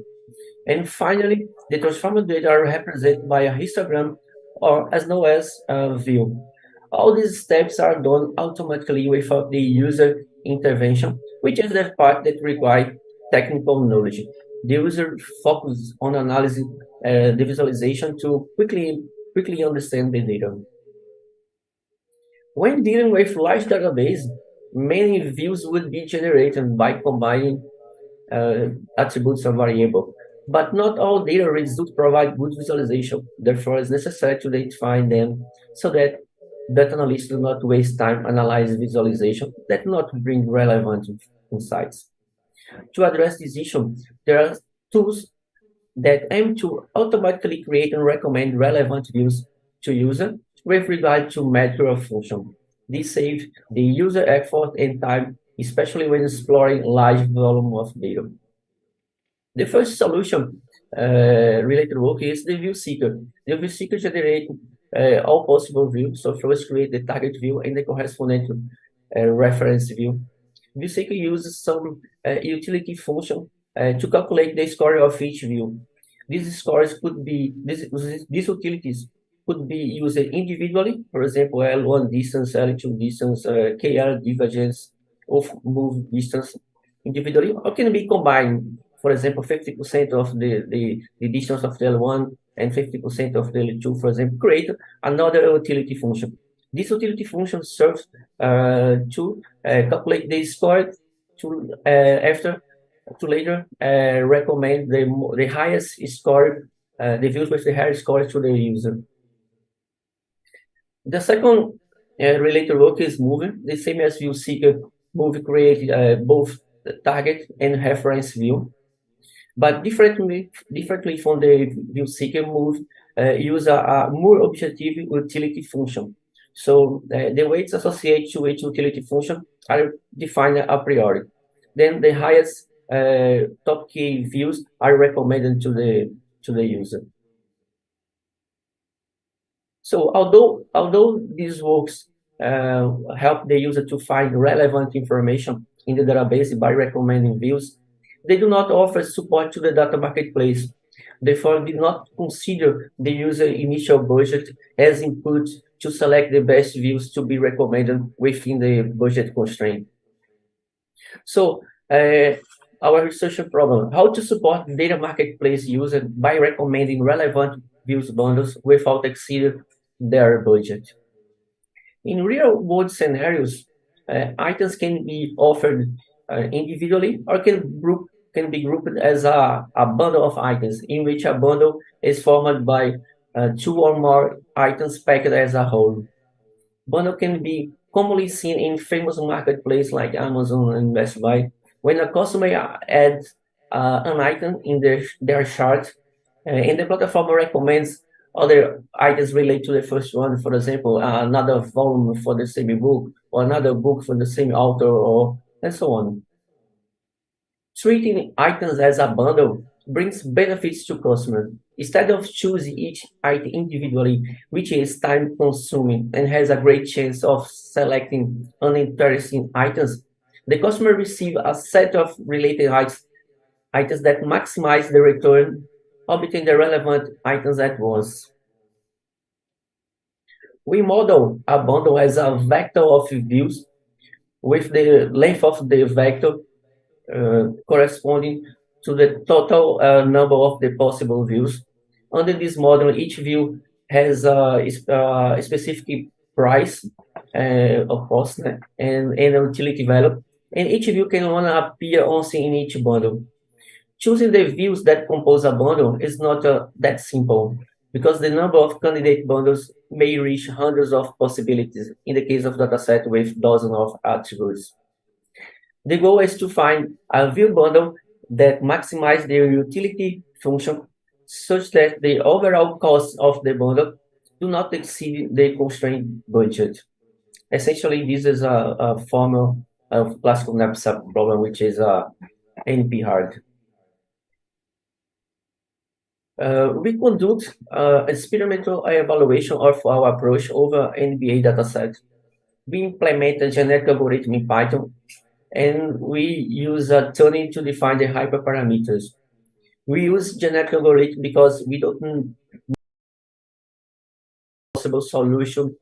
And finally, the transformed data are represented by a histogram or as well as a view. All these steps are done automatically without the user intervention, which is the part that requires technical knowledge. The user focuses on analyzing the visualization to quickly understand the data. When dealing with large database, many views would be generated by combining attributes of variable. But not all data results provide good visualization. Therefore, it's necessary to identify them so that data analysts do not waste time analyzing visualization that not bring relevant insights. To address this issue, there are tools that aim to automatically create and recommend relevant views to user with regard to metric or function. This saves the user effort and time, especially when exploring large volume of data. The first solution related work is the view seeker. The view seeker generates all possible views. So first create the target view and the corresponding reference view. View seeker uses some utility function to calculate the score of each view. These scores could be, these utilities could be used individually, for example, L1 distance, L2 distance, KL divergence of move distance individually, or can be combined. For example, 50% of the distance of the L1 and 50% of the L2, for example, create another utility function. This utility function serves to calculate the score to later recommend the highest score, the views with the highest score to the user. The second related work is moving, the same as view seeker. Move create both the target and reference view, but differently from the view seeker. Move use a more objective utility function. So the weights associated to each utility function are defined a priori. Then the highest top key views are recommended to the user. So although these works help the user to find relevant information in the database by recommending views, they do not offer support to the data marketplace. Therefore, do not consider the user initial budget as input to select the best views to be recommended within the budget constraint. So our research problem: how to support data marketplace user by recommending relevant views bundles without exceeding their budget. In real-world scenarios, items can be offered individually or can be grouped as a bundle of items, in which a bundle is formed by two or more items packed as a whole. Bundle can be commonly seen in famous marketplaces like Amazon and Best Buy. When a customer adds an item in their chart, and the platform recommends other items related to the first one, for example, another volume for the same book, or another book for the same author, or and so on. Treating items as a bundle brings benefits to customers. Instead of choosing each item individually, which is time-consuming and has a great chance of selecting uninteresting items, the customer receives a set of related items that maximize the return, obtain the relevant items at once. We model a bundle as a vector of views with the length of the vector corresponding to the total number of the possible views. Under this model, each view has a specific price of cost and utility value, and each view can only appear only in each bundle. Choosing the views that compose a bundle is not that simple, because the number of candidate bundles may reach hundreds of possibilities in the case of dataset with dozens of attributes. The goal is to find a view bundle that maximizes their utility function such that the overall cost of the bundle do not exceed the constrained budget. Essentially, this is a form of classical knapsack problem, which is NP hard. We conduct experimental evaluation of our approach over NBA dataset. We implement a generic algorithm in Python, and we use a tuning to define the hyperparameters. We use generic algorithm because we don't possible solution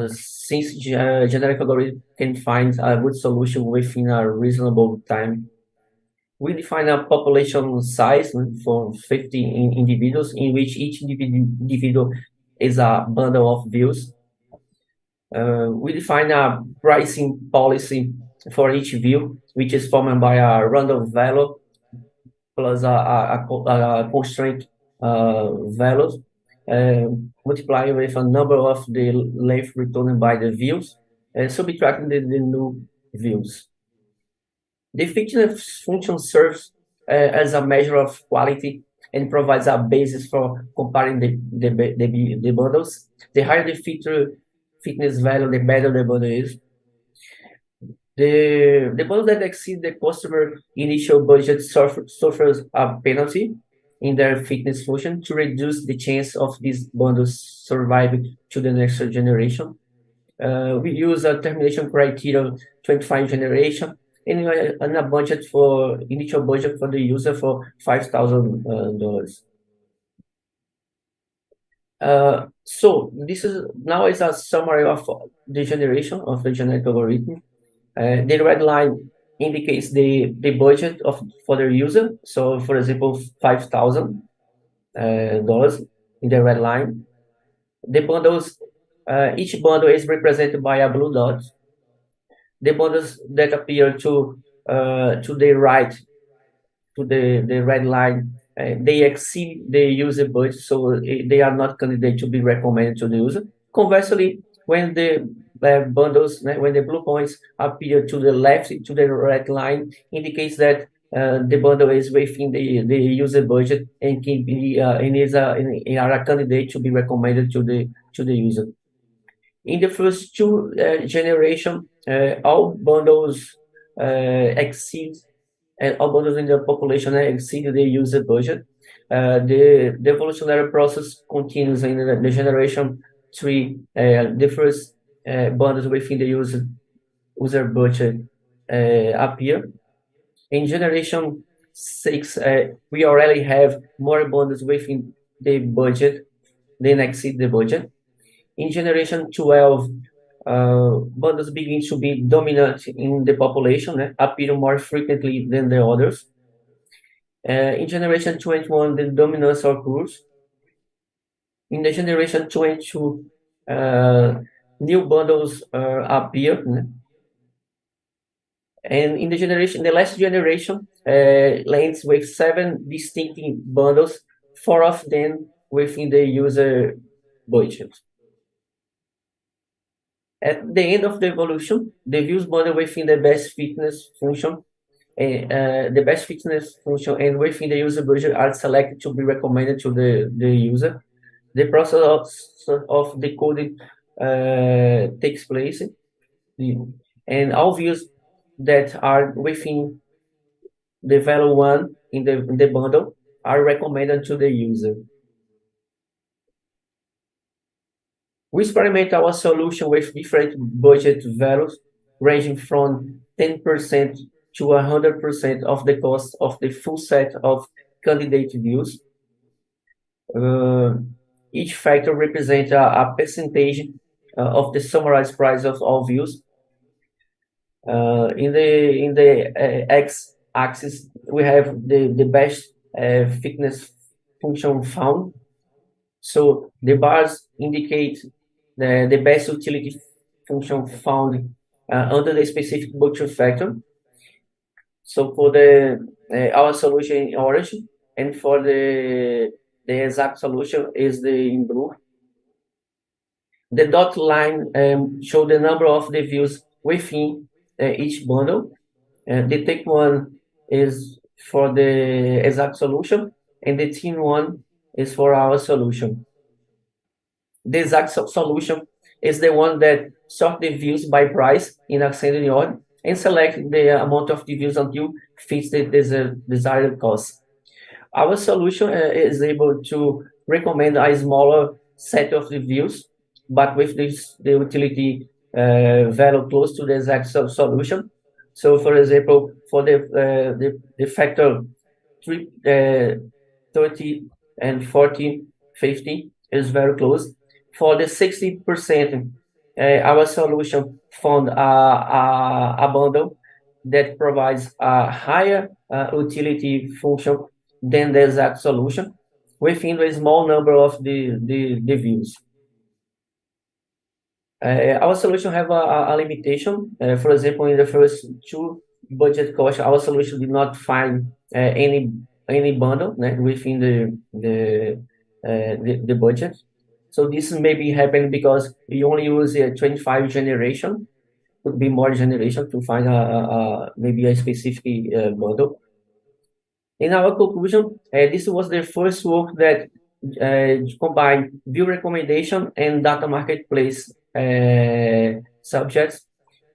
since generic algorithm can find a good solution within a reasonable time. We define a population size for 50 individuals, in which each individual is a bundle of views. We define a pricing policy for each view, which is formed by a random value plus a constraint values, multiplied with a number of the length returned by the views, subtracting the new views. The fitness function serves as a measure of quality and provides a basis for comparing the bundles. The higher the fitness value, the better the bundle is. The bundles that exceed the customer initial budget suffers a penalty in their fitness function to reduce the chance of these bundles surviving to the next generation. We use a termination criteria to define generation and a budget for initial budget for the user for $5,000. So this is now is a summary of the generation of the generic algorithm. The red line indicates the budget for the user. So, for example, $5,000 in the red line. The bundles, each bundle is represented by a blue dot. The bundles that appear to the right, to the red line, they exceed the user budget, so they are not candidate to be recommended to the user. Conversely, when the bundles, when the blue points appear to the left, to the red line, indicates that the bundle is within the user budget and can be are a candidate to be recommended to the user. In the first two generation, all bundles exceed, and all bundles in the population exceed the user budget. The evolutionary process continues in the generation 3. The first bundles within the user budget appear. In generation 6, we already have more bundles within the budget than exceed the budget. In generation 12, bundles begin to be dominant in the population, appear more frequently than the others. In generation 21, the dominance occurs. In the generation 22, new bundles appear. And in the last generation, lands with 7 distinct bundles, 4 of them within the user budget. At the end of the evolution, the views bundle within the best fitness function, and within the user budget are selected to be recommended to the user. The process of decoding takes place, and all views that are within the value 1 in the bundle are recommended to the user. We experiment our solution with different budget values, ranging from 10% to 100% of the cost of the full set of candidate views. each factor represents a percentage of the summarized price of all views. In the x-axis, we have the best fitness function found. So the bars indicate the best utility function found under the specific budget factor. So for our solution in orange, and for the exact solution is in blue. The dot line show the number of the views within each bundle. The thick one is for the exact solution, and the thin one is for our solution. The exact solution is the one that sort the views by price in ascending order and select the amount of the views until fits the desired cost. Our solution is able to recommend a smaller set of the views, but with the utility value close to the exact solution. So, for example, for the factor 30 and 40, 50 is very close. For the 60%, our solution found a bundle that provides a higher utility function than the exact solution within a small number of the views. Our solution have a limitation. For example, in the first two budget costs, our solution did not find any bundle within the budget. So this may be happening because we only use a 25 generation, could be more generation to find maybe a specific bundle. In our conclusion, this was the first work that combined view recommendation and data marketplace subjects.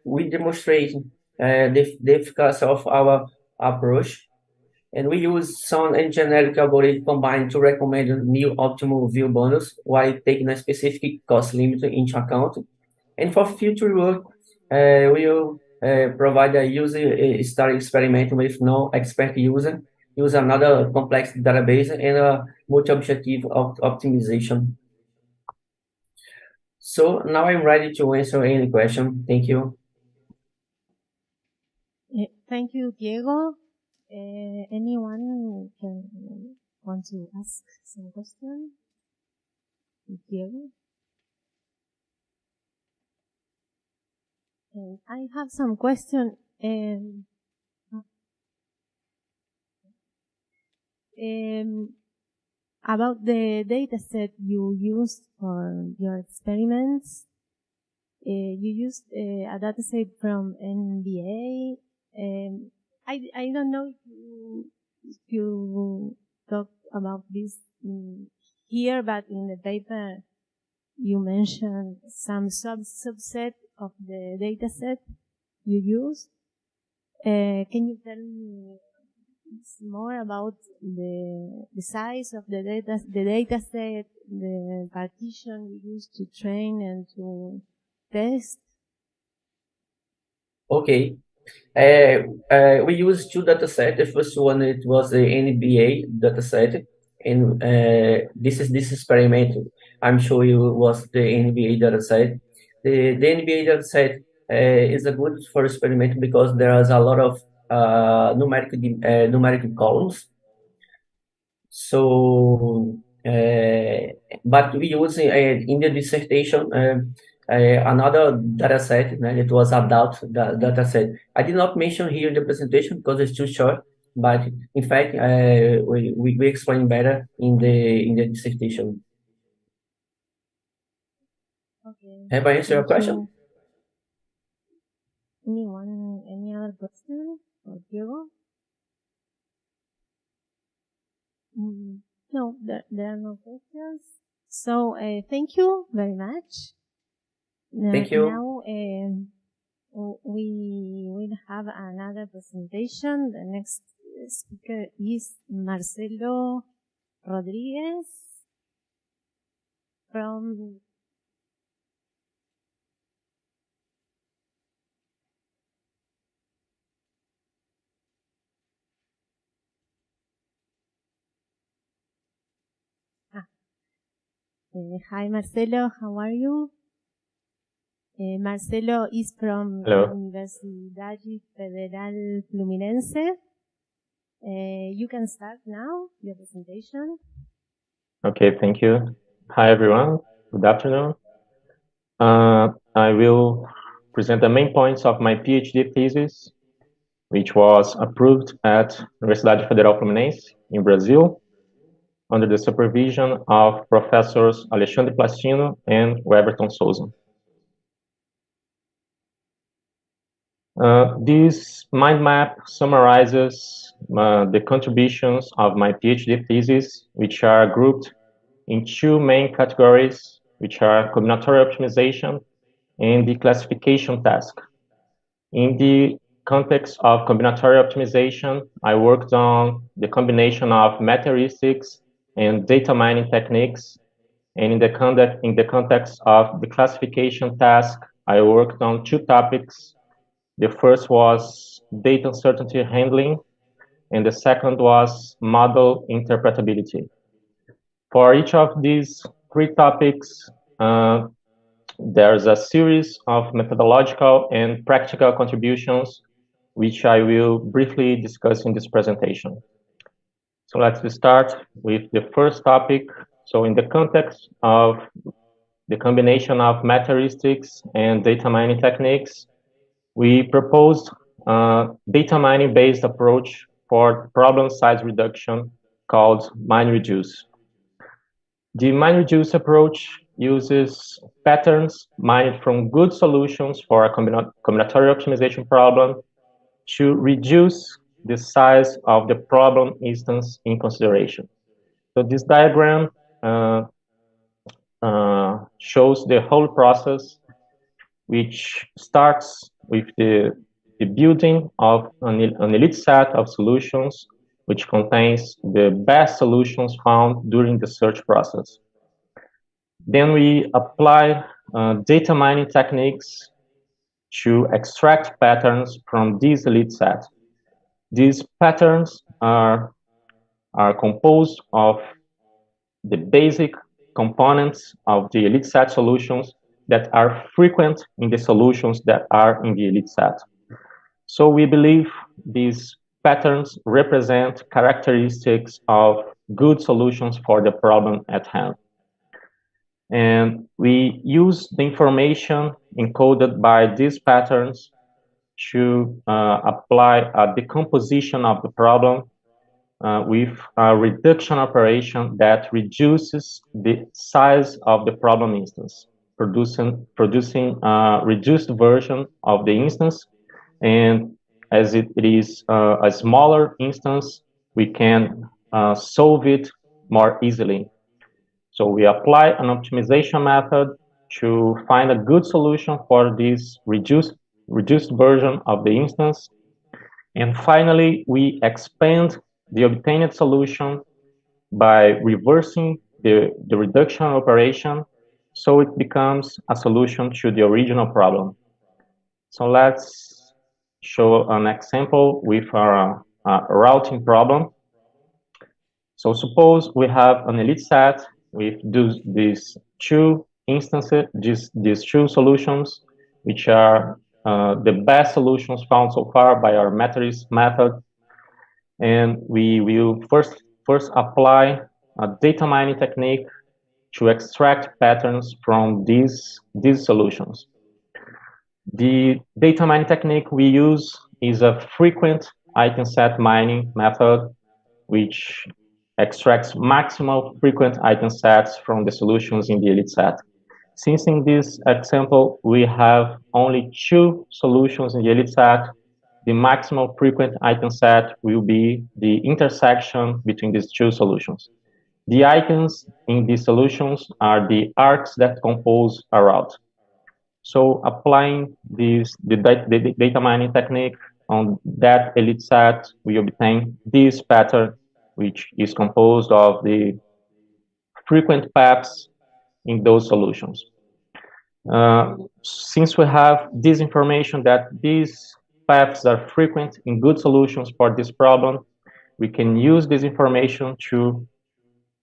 We demonstrate the efficacy of our approach, and we use some and generic algorithm combined to recommend new optimal view bundles while taking a specific cost limit into account. And for future work, we will provide a user start experiment with no expert user, use another complex database and a multi-objective optimization. So now I'm ready to answer any question. Thank you. Thank you, Thiego. Anyone want to ask some question? Thiego? I have some question about the data set you used for your experiments. You used a data set from NBA. I don't know if you talked about this here, but in the paper you mentioned some subset of the data set you used. Can you tell me more about the size of the data set, the partition you used to train and to test? Okay. We used two datasets. The first one, it was the NBA dataset, and this experiment I'm showing you was the NBA dataset. The NBA dataset is a good for experiment because there is a lot of numeric columns. So, but we use in the dissertation another data set. It was adult data set. I did not mention here in the presentation because it's too short, but in fact we explain better in the dissertation. Okay. Have I answered your question? Any other question for Thiego? No, there are no questions. So thank you very much. Thank you. Now we will have another presentation. The next speaker is Marcelo Rodrigues from Hi, Marcelo. How are you? Marcelo is from Hello. Universidad Federal Fluminense. You can start now your presentation. Okay, thank you. Hi, everyone. Good afternoon. I will present the main points of my PhD thesis, which was approved at Universidade Federal Fluminense in Brazil, under the supervision of Professors Alexandre Plastino and Weberton Souza. This mind map summarizes the contributions of my PhD thesis, which are grouped in two main categories, which are combinatorial optimization and the classification task. In the context of combinatorial optimization, I worked on the combination of meteoristics and data mining techniques. And in the context of the classification task, I worked on two topics. The first was data uncertainty handling, and the second was model interpretability. For each of these three topics, there's a series of methodological and practical contributions, which I will briefly discuss in this presentation. So let's start with the first topic. So in the context of the combination of meteoristics and data mining techniques, we proposed a data mining-based approach for problem size reduction called MineReduce. The MineReduce approach uses patterns mined from good solutions for a combinatorial optimization problem to reduce the size of the problem instance in consideration. So this diagram shows the whole process, which starts with the building of an elite set of solutions, which contains the best solutions found during the search process. Then we apply data mining techniques to extract patterns from this elite set. These patterns are composed of the basic components of the elite set solutions that are frequent in the solutions that are in the elite set. So we believe these patterns represent characteristics of good solutions for the problem at hand. And we use the information encoded by these patterns to apply a decomposition of the problem with a reduction operation that reduces the size of the problem instance, producing a reduced version of the instance. And as it is a smaller instance, we can solve it more easily. So we apply an optimization method to find a good solution for this reduced version of the instance. And finally, we expand the obtained solution by reversing the reduction operation, so it becomes a solution to the original problem. So let's show an example with our routing problem. So suppose we have an elite set with these two instances, these two solutions, which are the best solutions found so far by our meteorist method. And we will first apply a data mining technique to extract patterns from these solutions. The data mining technique we use is a frequent item set mining method, which extracts maximal frequent item sets from the solutions in the elite set. Since in this example, we have only two solutions in the elite set, the maximal frequent item set will be the intersection between these two solutions. The icons in these solutions are the arcs that compose a route. So applying the data mining technique on that elite set, we obtain this pattern, which is composed of the frequent paths in those solutions. Since we have this information that these paths are frequent in good solutions for this problem, we can use this information to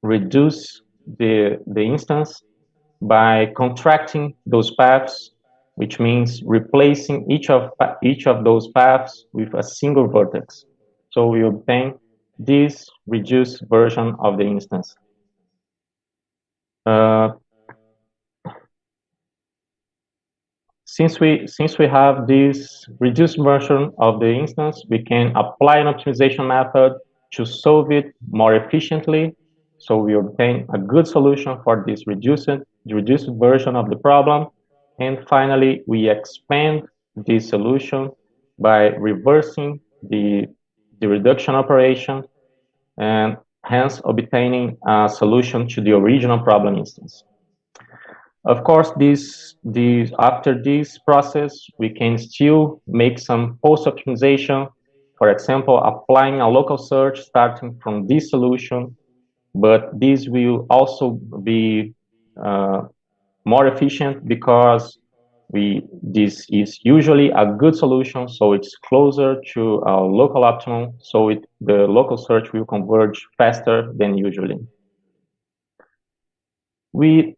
reduce the instance by contracting those paths, which means replacing each of those paths with a single vertex. So we obtain this reduced version of the instance. Since we have this reduced version of the instance, we can apply an optimization method to solve it more efficiently. So we obtain a good solution for this reduced version of the problem. And finally, we expand this solution by reversing the reduction operation and hence obtaining a solution to the original problem instance. Of course, after this process, we can still make some post-optimization. For example, applying a local search starting from this solution, but this will also be more efficient because this is usually a good solution, so it's closer to our local optimum, so the local search will converge faster than usually. We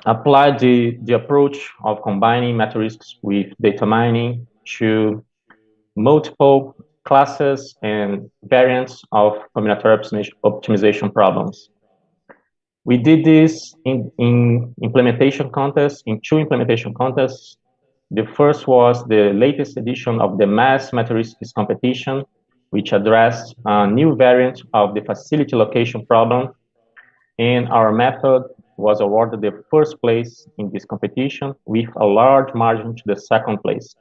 applied the approach of combining metrics with data mining to multiple classes and variants of combinatorial optimization problems. We did this in implementation contests, in 2 implementation contests. The first was the latest edition of the mass metrics competition, which addressed a new variant of the facility location problem. And our method was awarded the first place in this competition with a large margin to the second place.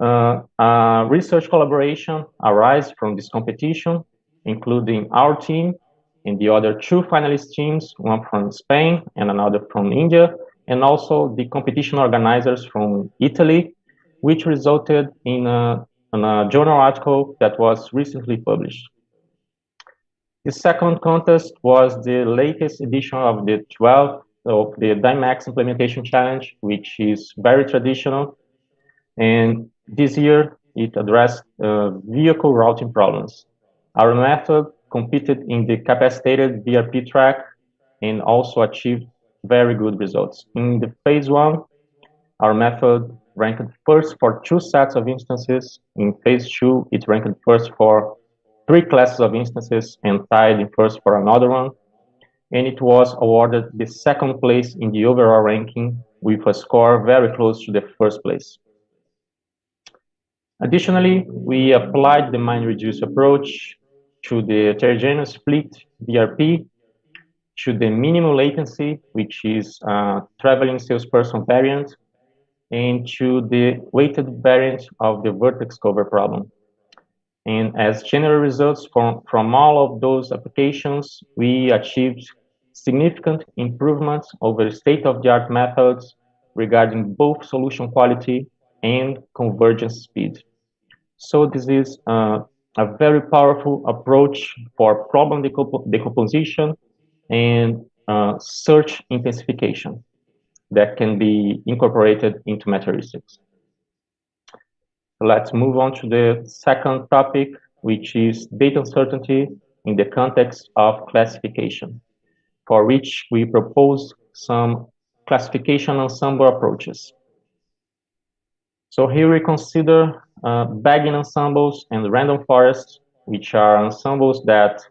A research collaboration arose from this competition, including our team and the other 2 finalist teams, one from Spain and another from India, and also the competition organizers from Italy, which resulted in a journal article that was recently published. The second contest was the latest edition of the 12th of the Dymax Implementation Challenge, which is very traditional. And this year, it addressed vehicle routing problems. Our method competed in the capacitated VRP track and also achieved very good results. In the phase 1, our method ranked first for 2 sets of instances. In phase 2, it ranked first for 3 classes of instances and tied in first for another one. And it was awarded the second place in the overall ranking with a score very close to the first place. Additionally, we applied the mind-reduced approach to the heterogeneous split VRP, to the minimum latency, which is traveling salesperson variant, and to the weighted variant of the vertex cover problem. And as general results from all of those applications, we achieved significant improvements over state-of-the-art methods regarding both solution quality and convergence speed. So this is a very powerful approach for problem decomposition and search intensification that can be incorporated into metrics. Let's move on to the second topic, which is data uncertainty in the context of classification, for which we propose some classification ensemble approaches. So here we consider bagging ensembles and random forests, which are ensembles that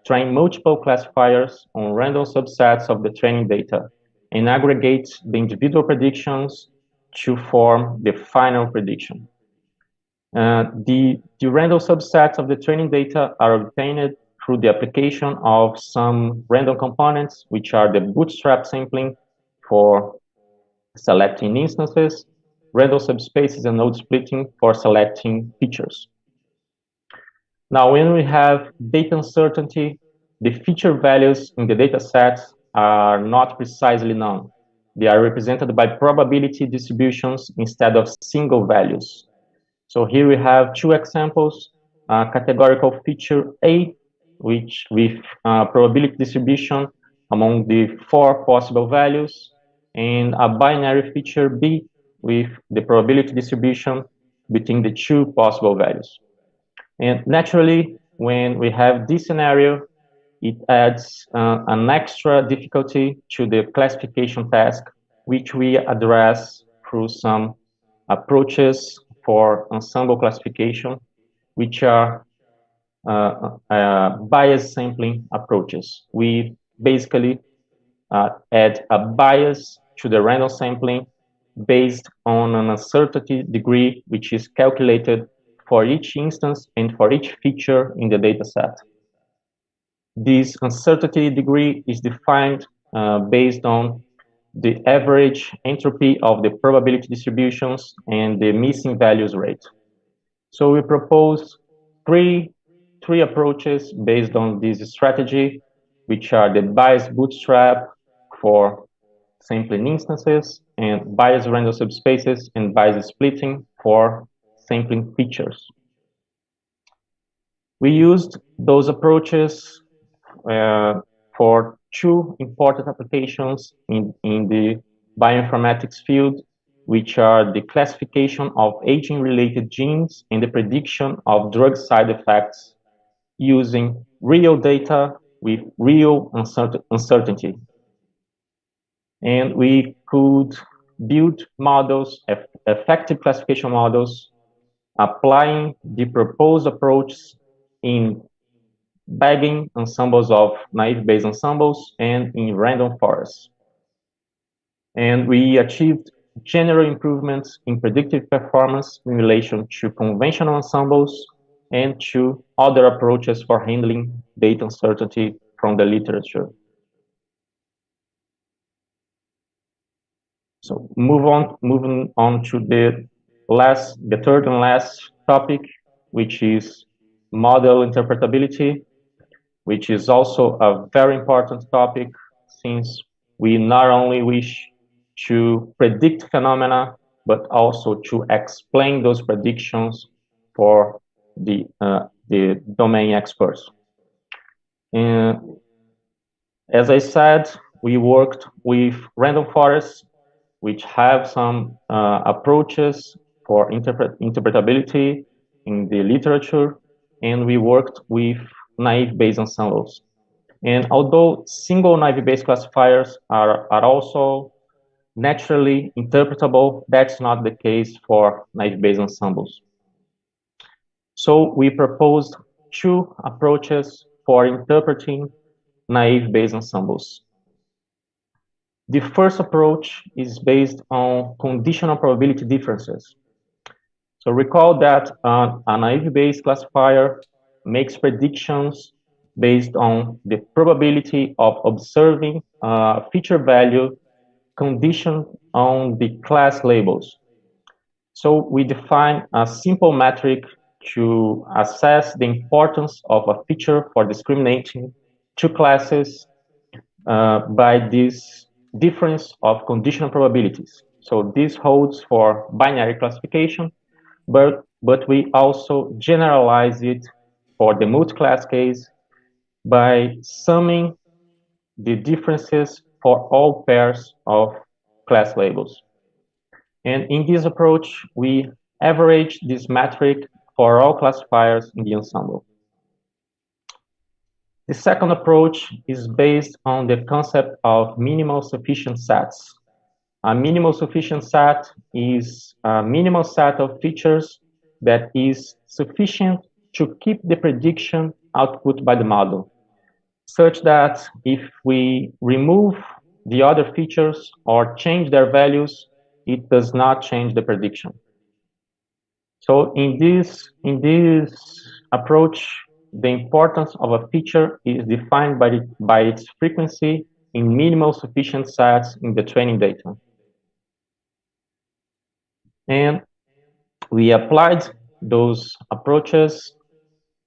train multiple classifiers on random subsets of the training data and aggregate the individual predictions to form the final prediction. The random subsets of the training data are obtained through the application of some random components, which are the bootstrap sampling for selecting instances, random subspaces and node splitting for selecting features. Now, when we have data uncertainty, the feature values in the data sets are not precisely known. They are represented by probability distributions instead of single values. So here we have 2 examples, categorical feature A, which with probability distribution among the 4 possible values, and a binary feature B with the probability distribution between the 2 possible values. And naturally, when we have this scenario, it adds an extra difficulty to the classification task, which we address through some approaches for ensemble classification, which are bias sampling approaches. We basically add a bias to the random sampling based on an uncertainty degree, which is calculated for each instance and for each feature in the dataset. This uncertainty degree is defined based on the average entropy of the probability distributions and the missing values rate. So we propose three approaches based on this strategy, which are the bias bootstrap for sampling instances, and bias random subspaces, and bias splitting for sampling features. We used those approaches for two important applications in the bioinformatics field, which are the classification of aging-related genes and the prediction of drug side effects using real data with real uncertainty. And we could build models, effective classification models, applying the proposed approach in bagging ensembles of naive Bayes ensembles and in random forests. And we achieved general improvements in predictive performance in relation to conventional ensembles and to other approaches for handling data uncertainty from the literature. So moving on to the third and last topic, which is model interpretability, which is also a very important topic, since we not only wish to predict phenomena, but also to explain those predictions for the domain experts. And as I said, we worked with random forests, which have some approaches for interpretability in the literature, and we worked with naive Bayes ensembles. And although single naive Bayes classifiers are also naturally interpretable, that's not the case for naive Bayes ensembles. So we proposed two approaches for interpreting naive Bayes ensembles. The first approach is based on conditional probability differences. So recall that a naive Bayes classifier makes predictions based on the probability of observing a feature value conditioned on the class labels. So we define a simple metric to assess the importance of a feature for discriminating two classes by this difference of conditional probabilities. So this holds for binary classification, but we also generalize it for the multi-class case by summing the differences for all pairs of class labels. And in this approach, we average this metric for all classifiers in the ensemble. The second approach is based on the concept of minimal sufficient sets. A minimal sufficient set is a minimal set of features that is sufficient to keep the prediction output by the model, such that if we remove the other features or change their values, it does not change the prediction. So in this approach, the importance of a feature is defined by its frequency in minimal sufficient sets in the training data. And we applied those approaches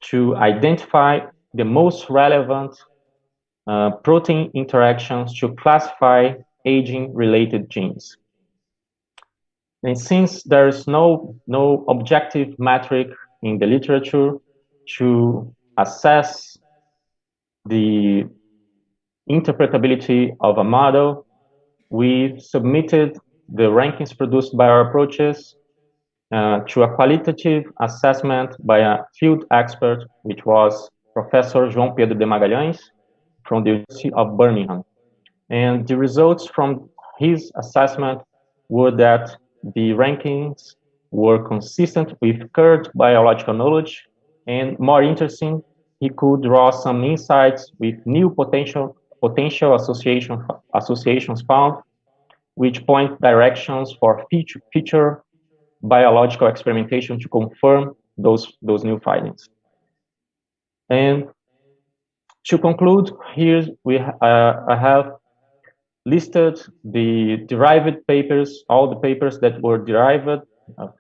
to identify the most relevant protein interactions to classify aging-related genes. And since there is no objective metric in the literature to assess the interpretability of a model, we submitted the rankings produced by our approaches to a qualitative assessment by a field expert, which was Professor João Pedro de Magalhães, from the University of Birmingham. And the results from his assessment were that the rankings were consistent with current biological knowledge, and more interesting, he could draw some insights with new potential associations found, which point directions for future biological experimentation to confirm those new findings. And to conclude, here I have listed the derived papers, all the papers that were derived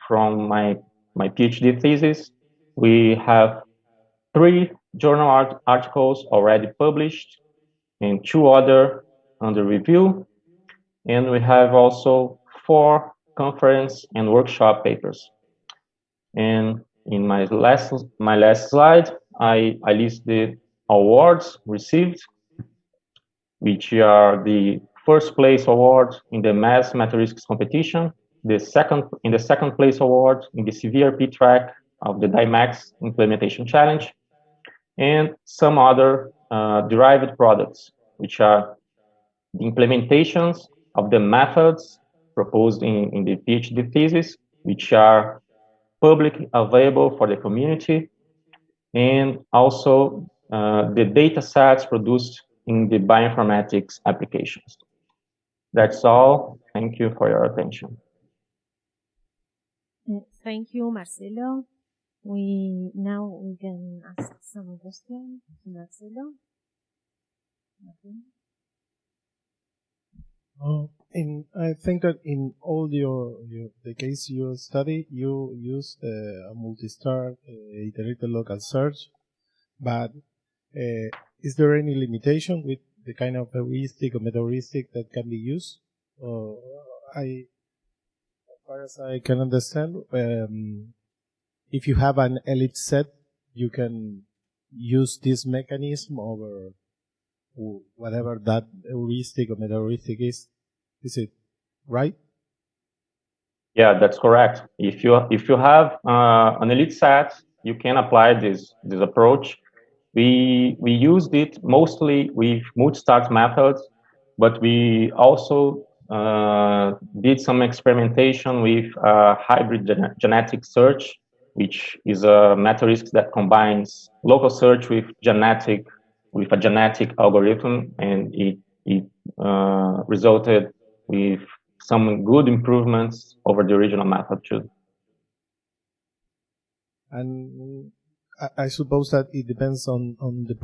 from my PhD thesis. We have 3 journal articles already published and 2 other under review. And we have also 4 conference and workshop papers. And in my last slide, I list the awards received, which are the first place award in the mass mathematics competition, the second place award in the CVRP track of the DIMAX implementation challenge, and some other derived products, which are the implementations of the methods proposed in the PhD thesis, which are publicly available for the community, and also the data sets produced in the bioinformatics applications. That's all. Thank you for your attention. Thank you, Marcelo. Now we can ask some questions to Marcelo. I think that in all the case you study, you use a multi-star iterated local search, but is there any limitation with the kind of heuristic or meta-heuristic that can be used? As far as I can understand, if you have an elite set, you can use this mechanism over whatever that heuristic or meta-heuristic is. Is it right? Yeah, that's correct. If you have an elite set, you can apply this approach. We used it mostly with multi-start methods, but we also did some experimentation with hybrid genetic search, which is a meta-heuristic that combines local search with a genetic algorithm, and it resulted with some good improvements over the original method too. And I suppose that it depends on the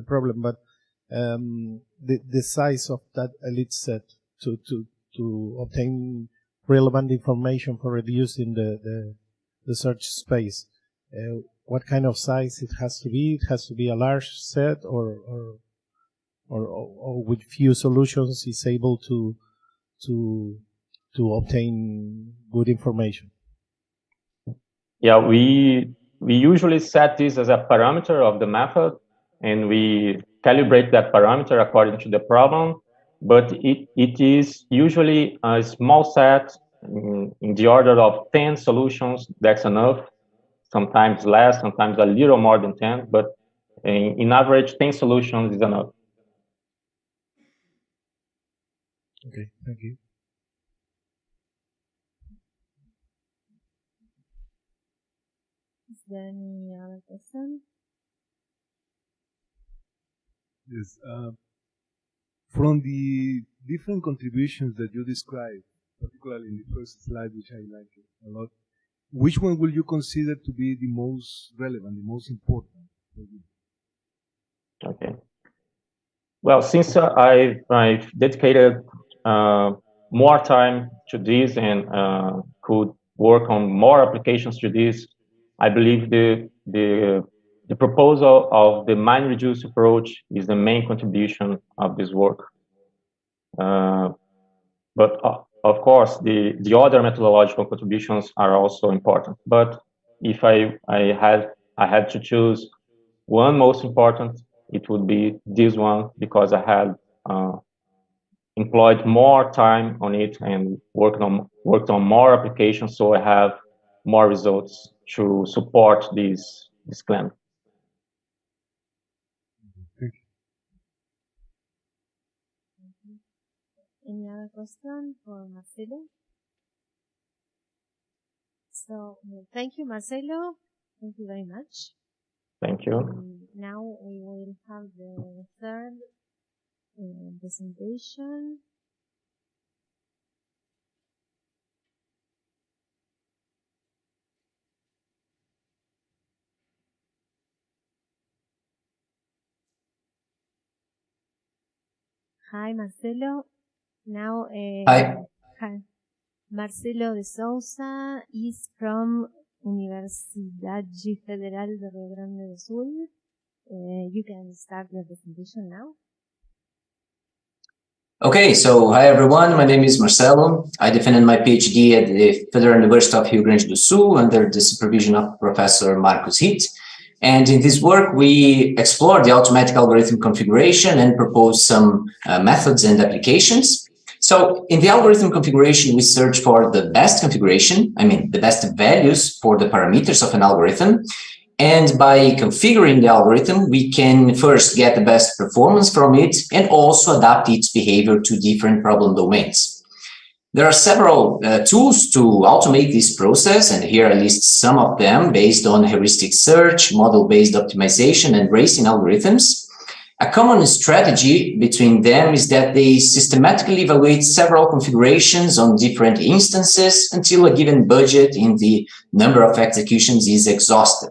problem, but the size of that elite set to obtain relevant information for reducing the search space. What kind of size it has to be? It has to be a large set, or with few solutions is able to obtain good information. Yeah, we usually set this as a parameter of the method, and we calibrate that parameter according to the problem. But it is usually a small set in the order of 10 solutions. That's enough. Sometimes less, sometimes a little more than 10, but in average, 10 solutions is enough. Okay, thank you. Is there any other question? Yes. From the different contributions that you described, particularly in the first slide, which I like a lot, which one will you consider to be the most relevant, the most important for you? Okay. Well, since I've dedicated more time to this and could work on more applications to this, I believe the proposal of the mind-reduced approach is the main contribution of this work. But of course, the other methodological contributions are also important. But if I had to choose one most important, it would be this one, because I had employed more time on it and worked on more applications, so I have more results to support this claim. any other question for Marcelo? So, thank you, Marcelo. Thank you very much. Thank you. Now we will have the third presentation. Hi, Marcelo. Now, Hi. Marcelo de Souza is from Universidad Federal de Rio Grande do Sul. You can start your presentation now. Okay, so hi everyone, my name is Marcelo. I defended my PhD at the Federal University of Rio Grande do Sul under the supervision of Professor Marcus Hitt. And in this work, we explore the automatic algorithm configuration and propose some methods and applications. So in the algorithm configuration, we search for the best configuration, the best values for the parameters of an algorithm. And by configuring the algorithm, we can first get the best performance from it and also adapt its behavior to different problem domains. There are several tools to automate this process, and here I list some of them based on heuristic search, model-based optimization, and racing algorithms. A common strategy between them is that they systematically evaluate several configurations on different instances until a given budget in the number of executions is exhausted.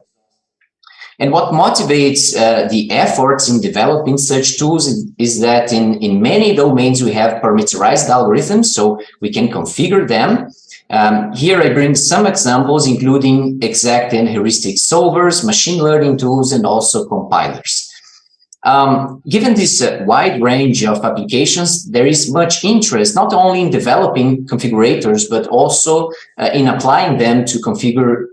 And what motivates the efforts in developing such tools is that in many domains we have parameterized algorithms, so we can configure them. Here I bring some examples, including exact and heuristic solvers, machine learning tools, and also compilers. Given this wide range of applications, there is much interest not only in developing configurators, but also in applying them to configure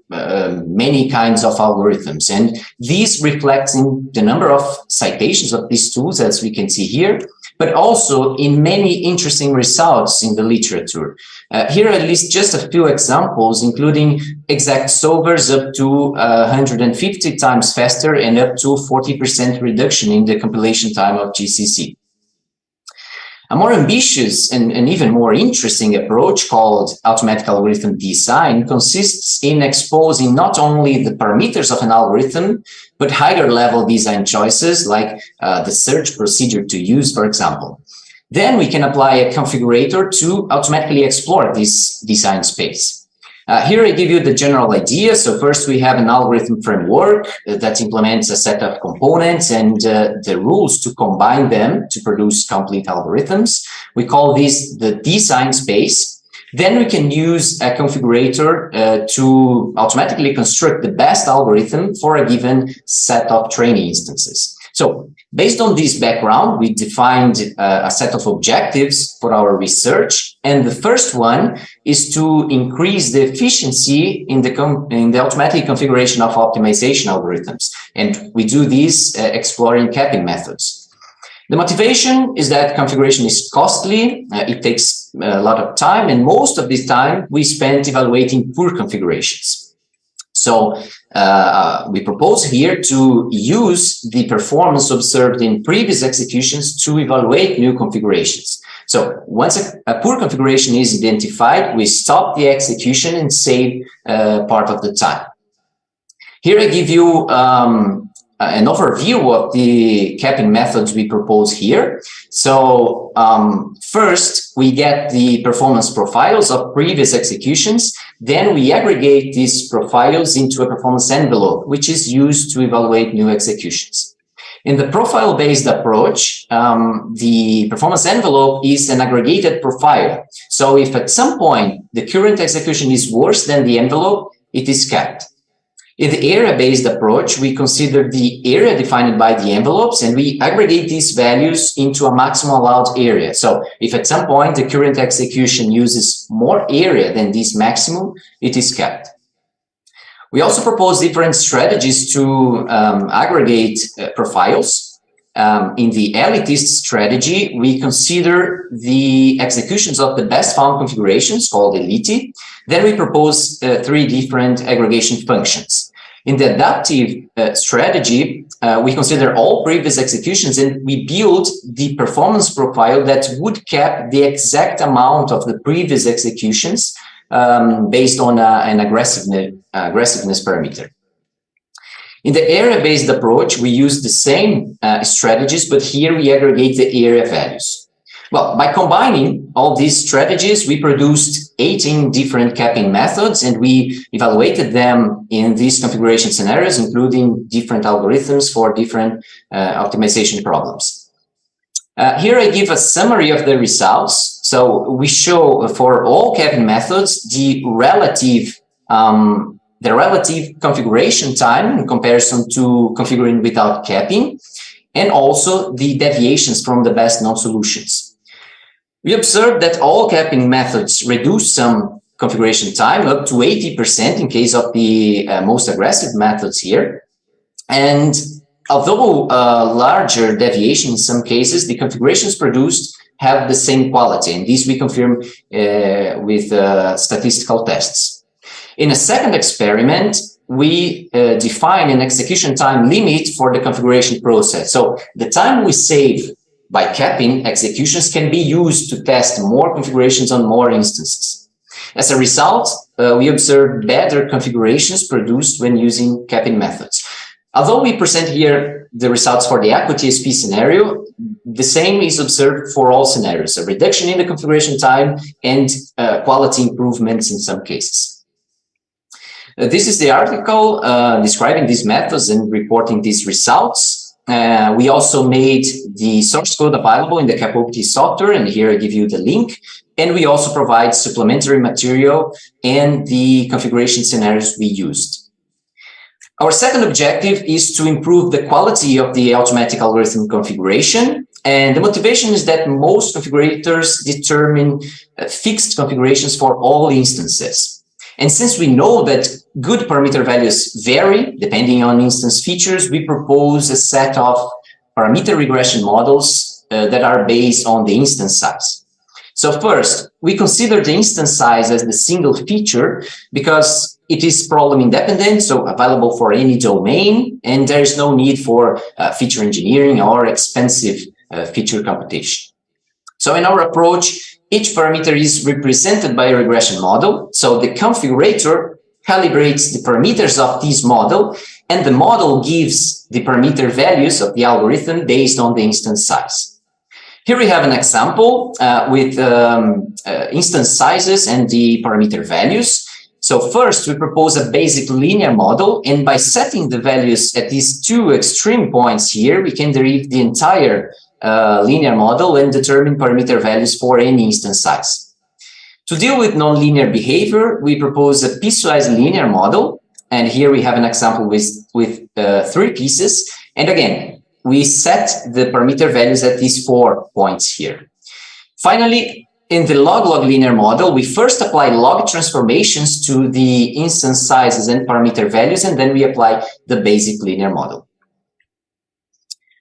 many kinds of algorithms. And this reflects in the number of citations of these tools, as we can see here, but also in many interesting results in the literature. Here I list just a few examples, including exact solvers up to 150 times faster and up to 40% reduction in the compilation time of GCC. A more ambitious and even more interesting approach called automatic algorithm design consists in exposing not only the parameters of an algorithm, but higher level design choices like the search procedure to use, for example. Then we can apply a configurator to automatically explore this design space. Here I give you the general idea. So first we have an algorithm framework that implements a set of components and the rules to combine them to produce complete algorithms. We call this the design space. Then we can use a configurator to automatically construct the best algorithm for a given set of training instances. So based on this background, we defined a set of objectives for our research. And the first one is to increase the efficiency in the automatic configuration of optimization algorithms. And we do this exploring capping methods. The motivation is that configuration is costly, it takes a lot of time, and most of this time we spent evaluating poor configurations. So we propose here to use the performance observed in previous executions to evaluate new configurations. So once a poor configuration is identified, we stop the execution and save part of the time. Here I give you an overview of the capping methods we propose here. So first, we get the performance profiles of previous executions. Then we aggregate these profiles into a performance envelope, which is used to evaluate new executions. In the profile-based approach, the performance envelope is an aggregated profile. So if at some point the current execution is worse than the envelope, it is kept. In the area-based approach, we consider the area defined by the envelopes and we aggregate these values into a maximum allowed area. So if at some point the current execution uses more area than this maximum, it is kept. We also propose different strategies to aggregate profiles. In the elitist strategy, we consider the executions of the best found configurations called elite. Then we propose 3 different aggregation functions. In the adaptive strategy, we consider all previous executions and we build the performance profile that would cap the exact amount of the previous executions based on an aggressiveness parameter. In the area-based approach, we use the same strategies, but here we aggregate the area values. Well, by combining all these strategies, we produced 18 different capping methods, and we evaluated them in these configuration scenarios, including different algorithms for different optimization problems. Here I give a summary of the results. So we show for all capping methods the relative configuration time in comparison to configuring without capping, and also the deviations from the best known solutions. We observed that all capping methods reduce some configuration time up to 80% in case of the most aggressive methods here. And although larger deviation in some cases, the configurations produced have the same quality. And this we confirm with statistical tests. In a second experiment, we define an execution time limit for the configuration process. So the time we save by capping executions can be used to test more configurations on more instances. As a result, we observe better configurations produced when using capping methods. Although we present here the results for the equity-SP scenario, the same is observed for all scenarios, a reduction in the configuration time and quality improvements in some cases. This is the article describing these methods and reporting these results. We also made the source code available in the CapOPT software, and here I give you the link. And we also provide supplementary material and the configuration scenarios we used. Our second objective is to improve the quality of the automatic algorithm configuration. And the motivation is that most configurators determine fixed configurations for all instances. And since we know that good parameter values vary depending on instance features, we propose a set of parameter regression models that are based on the instance size. So first, we consider the instance size as the single feature because it is problem independent, so available for any domain, and there is no need for feature engineering or expensive feature computation. So in our approach, each parameter is represented by a regression model. So the configurator calibrates the parameters of this model, and the model gives the parameter values of the algorithm based on the instance size. Here we have an example with instance sizes and the parameter values. So first, we propose a basic linear model, and by setting the values at these two extreme points here, we can derive the entire linear model and determine parameter values for any instance size. To deal with nonlinear behavior, we propose a piecewise linear model, and here we have an example with 3 pieces. And again, we set the parameter values at these 4 points here. Finally, in the log-log linear model, we first apply log transformations to the instance sizes and parameter values, and then we apply the basic linear model.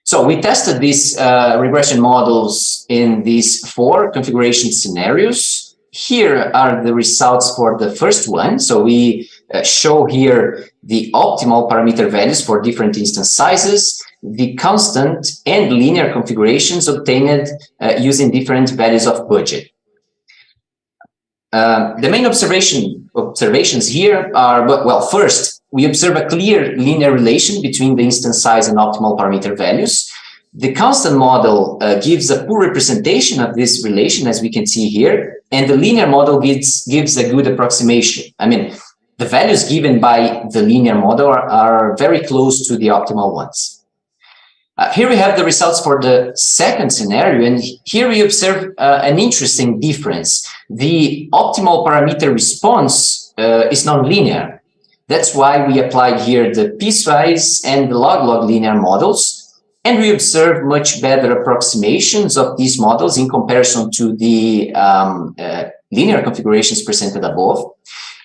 So we tested these regression models in these 4 configuration scenarios. Here are the results for the first one. So we show here the optimal parameter values for different instance sizes, the constant and linear configurations obtained using different values of budget. The main observations here are, well, first, we observe a clear linear relation between the instance size and optimal parameter values. The constant model gives a poor representation of this relation, as we can see here, and the linear model gives a good approximation. I mean, the values given by the linear model are very close to the optimal ones. Here we have the results for the second scenario, and here we observe an interesting difference. The optimal parameter response is nonlinear. That's why we applied here the piecewise and the log-log linear models, and we observe much better approximations of these models in comparison to the linear configurations presented above,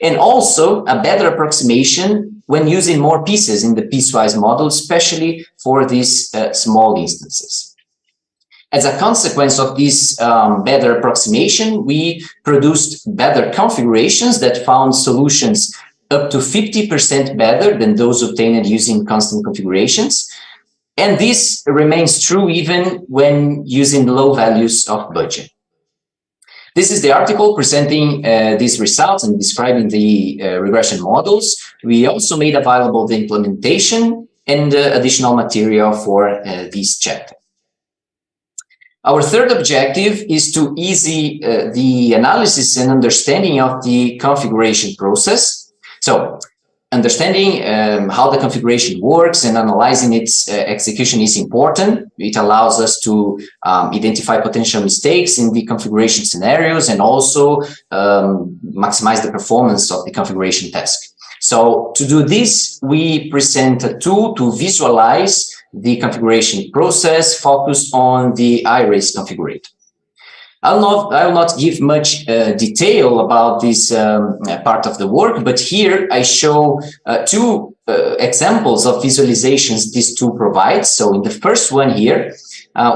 and also a better approximation when using more pieces in the piecewise model, especially for these small instances. As a consequence of this better approximation, we produced better configurations that found solutions up to 50% better than those obtained using constant configurations. And this remains true even when using low values of budget. This is the article presenting these results and describing the regression models. We also made available the implementation and additional material for this chapter. Our third objective is to ease the analysis and understanding of the configuration process. So, understanding how the configuration works and analyzing its execution is important. It allows us to identify potential mistakes in the configuration scenarios and also maximize the performance of the configuration task. So to do this, we present a tool to visualize the configuration process focused on the iRace configurator. I will not give much detail about this part of the work, but here I show two examples of visualizations this tool provides. So in the first one here,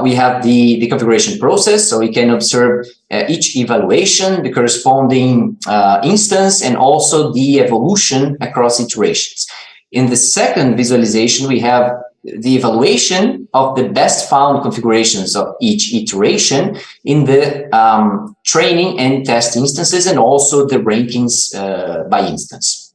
we have the configuration process, so we can observe each evaluation, the corresponding instance, and also the evolution across iterations. In the second visualization, we have the evaluation of the best found configurations of each iteration in the training and test instances, and also the rankings by instance.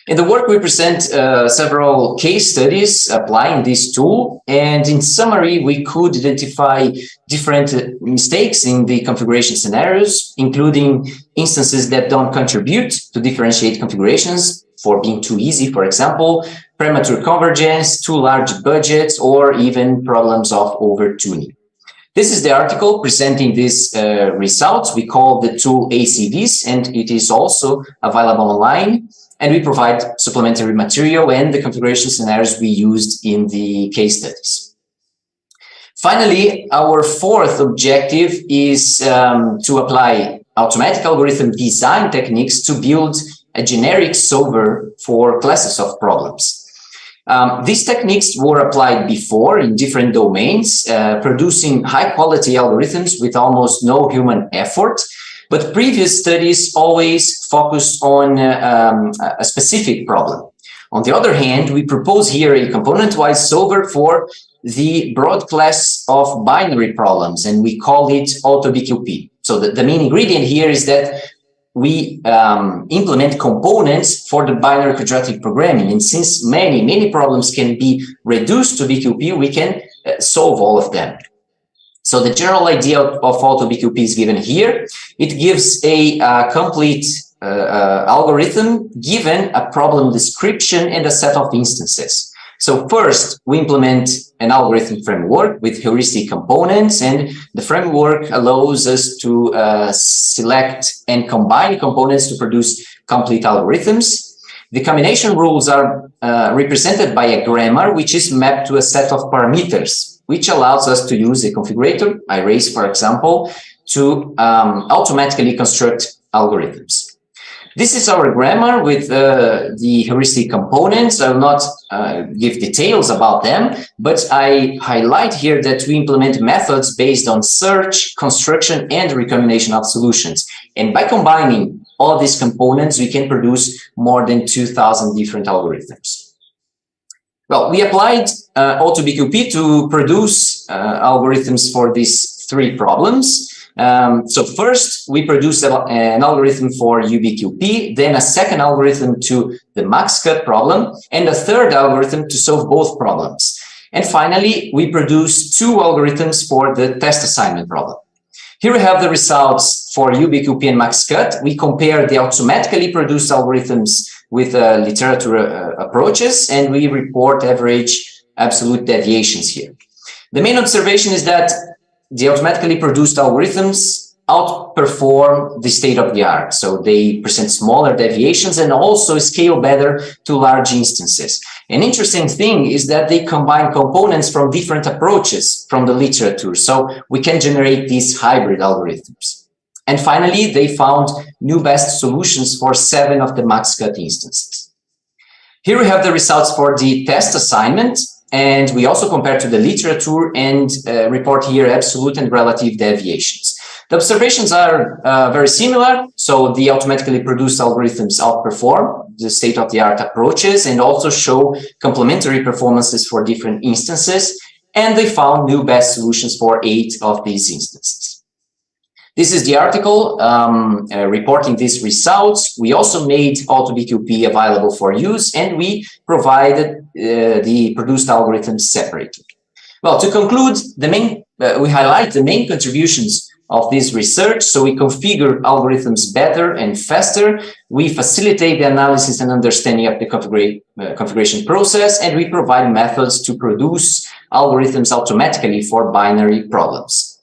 In the work, we present several case studies applying this tool, and in summary, we could identify different mistakes in the configuration scenarios, including instances that don't contribute to differentiate configurations for being too easy, for example, premature convergence, too large budgets, or even problems of over-tuning. This is the article presenting these results. We call the tool ACVs, and it is also available online. And we provide supplementary material and the configuration scenarios we used in the case studies. Finally, our fourth objective is to apply automatic algorithm design techniques to build a generic solver for classes of problems. These techniques were applied before in different domains, producing high-quality algorithms with almost no human effort. But previous studies always focused on a specific problem. On the other hand, we propose here a component-wise solver for the broad class of binary problems, and we call it AutoBQP. So the main ingredient here is that we implement components for the binary quadratic programming. And since many problems can be reduced to BQP, we can solve all of them. So the general idea of AutoBQP is given here. It gives a complete algorithm given a problem description and a set of instances. So first, we implement an algorithm framework with heuristic components, and the framework allows us to select and combine components to produce complete algorithms. The combination rules are represented by a grammar, which is mapped to a set of parameters, which allows us to use a configurator, iRace, for example, to automatically construct algorithms. This is our grammar with the heuristic components. I will not give details about them, but I highlight here that we implement methods based on search, construction, and recombination of solutions. And by combining all these components, we can produce more than 2,000 different algorithms. Well, we applied AutoBQP to produce algorithms for these three problems. So first, we produced an algorithm for UBQP, then a second algorithm to the max cut problem, and a third algorithm to solve both problems. And finally, we produced two algorithms for the test assignment problem. Here we have the results for UBQP and max cut. We compare the automatically produced algorithms with literature approaches, and we report average absolute deviations here. The main observation is that the automatically produced algorithms outperform the state of the art. So they present smaller deviations and also scale better to large instances. An interesting thing is that they combine components from different approaches from the literature. So we can generate these hybrid algorithms. And finally, they found new best solutions for 7 of the max cut instances. Here we have the results for the test assignment. And we also compare to the literature and report here absolute and relative deviations. The observations are very similar. So the automatically produced algorithms outperform the state-of-the-art approaches and also show complementary performances for different instances. And they found new best solutions for 8 of these instances. This is the article reporting these results. We also made AutoBQP available for use, and we provided the produced algorithms separately. Well, to conclude, we highlight the main contributions of this research. So we configure algorithms better and faster. We facilitate the analysis and understanding of the configuration process, and we provide methods to produce algorithms automatically for binary problems.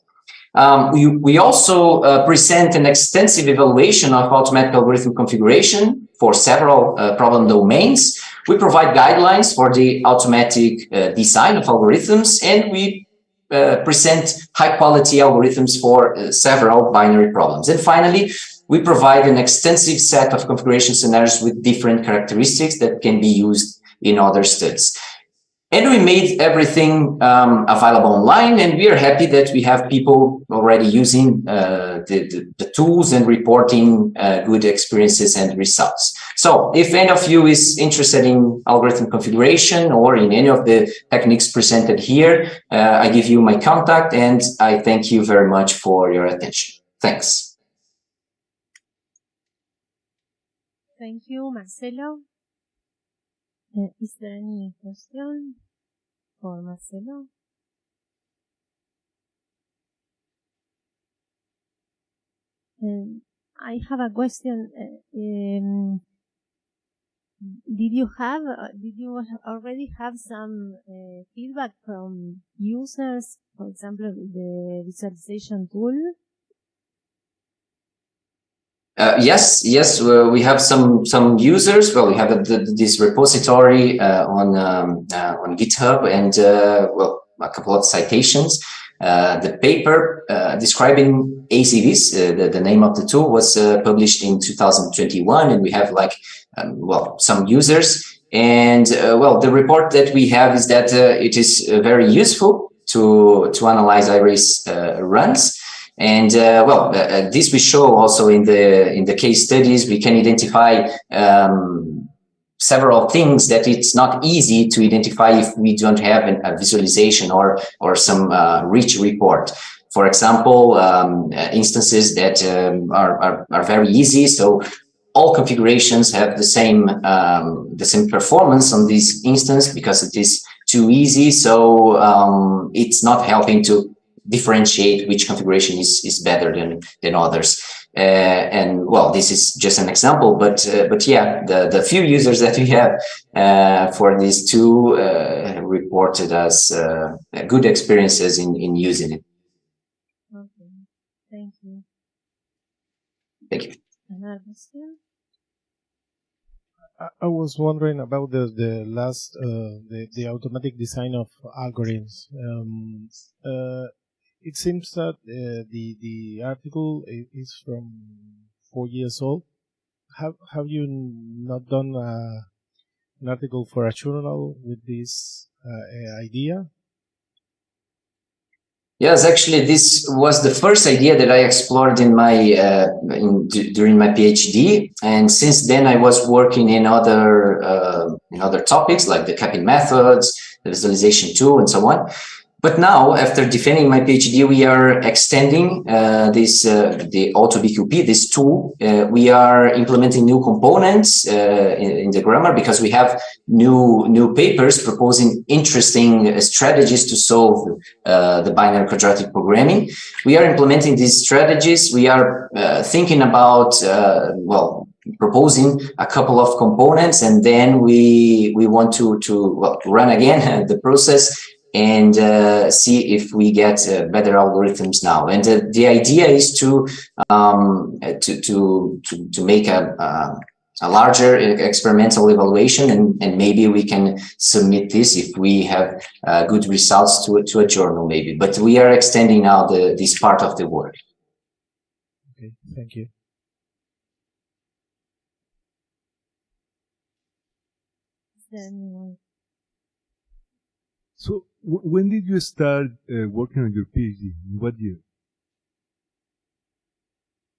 We also present an extensive evaluation of automatic algorithm configuration for several problem domains. We provide guidelines for the automatic design of algorithms, and we present high-quality algorithms for several binary problems. And finally, we provide an extensive set of configuration scenarios with different characteristics that can be used in other studies. And we made everything available online, and we are happy that we have people already using the tools and reporting good experiences and results. So if any of you is interested in algorithm configuration or in any of the techniques presented here, I give you my contact, and I thank you very much for your attention. Thanks. Thank you, Marcelo. Is there any question for Marcelo? I have a question. Did you already have some feedback from users, for example, the visualization tool? Yes, we have some users. Well, we have this repository on GitHub, and a couple of citations. The paper describing ACVs, the name of the tool, was published in 2021, and we have some users. And the report that we have is that it is very useful to analyze iris runs. And this we show also in the case studies. We can identify several things that it's not easy to identify if we don't have a visualization or some rich report. For example, instances that are very easy. So all configurations have the same performance on this instance because it is too easy. So it's not helping to differentiate which configuration is better than others. And this is just an example, but yeah, the few users that we have for these two reported as good experiences in using it. Okay, thank you. Thank you. Another question? I was wondering about the last the automatic design of algorithms. It seems that the article is from 4 years old. Have you not done an article for a journal with this idea? Yes, actually, this was the first idea that I explored in during my PhD, and since then I was working in other topics like the capping methods, the visualization tool, and so on. But now, after defending my PhD, we are extending the AutoBQP, this tool. We are implementing new components in the grammar because we have new papers proposing interesting strategies to solve the binary quadratic programming. We are implementing these strategies. We are thinking about proposing a couple of components, and then we want to run again the process and see if we get better algorithms now. And the idea is to make a larger experimental evaluation, and maybe we can submit this if we have good results to a journal, maybe. But we are extending now this part of the work. Okay, thank you. So, when did you start working on your PhD? In what year?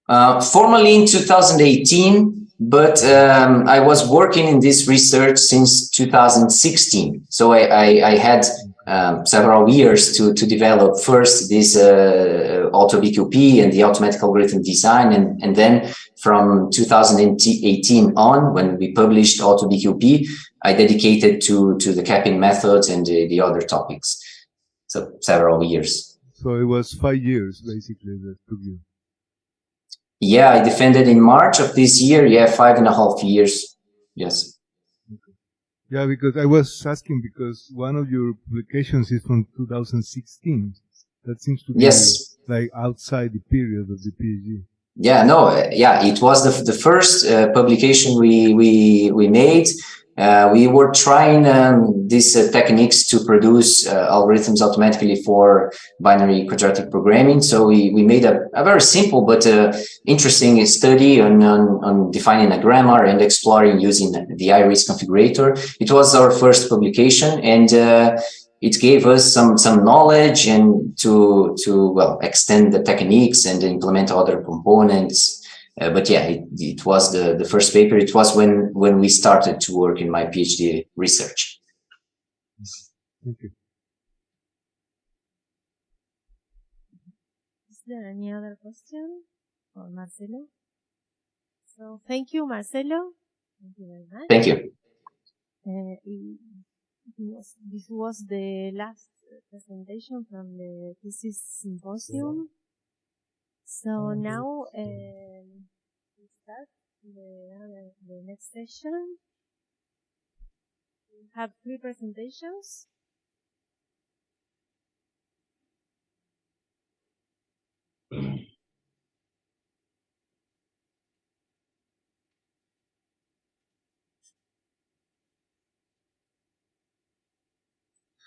Formally in 2018, but I was working in this research since 2016. So I had several years to develop first this AutoBQP and the automatic algorithm design, and then from 2018 on, when we published AutoBQP, I dedicated to the capping methods and the other topics. So several years. So it was 5 years basically that took you. Yeah, I defended in March of this year. Yeah, 5.5 years. Yes. Okay. Yeah, because I was asking because one of your publications is from 2016. That seems to be yes, like outside the period of the PhD. Yeah, no, yeah, it was the first publication we made. We were trying these techniques to produce algorithms automatically for binary quadratic programming. So we made a very simple but interesting study on defining a grammar and exploring using the iris configurator. It was our first publication, and it gave us some knowledge and to well extend the techniques and implement other components. But yeah, it was the first paper. It was when we started to work in my PhD research. Thank you. Is there any other question for Marcelo? So thank you, Marcelo. Thank you very much. Thank you. This was the last presentation from the Thesis Symposium. So now we start the next session. We have 3 presentations.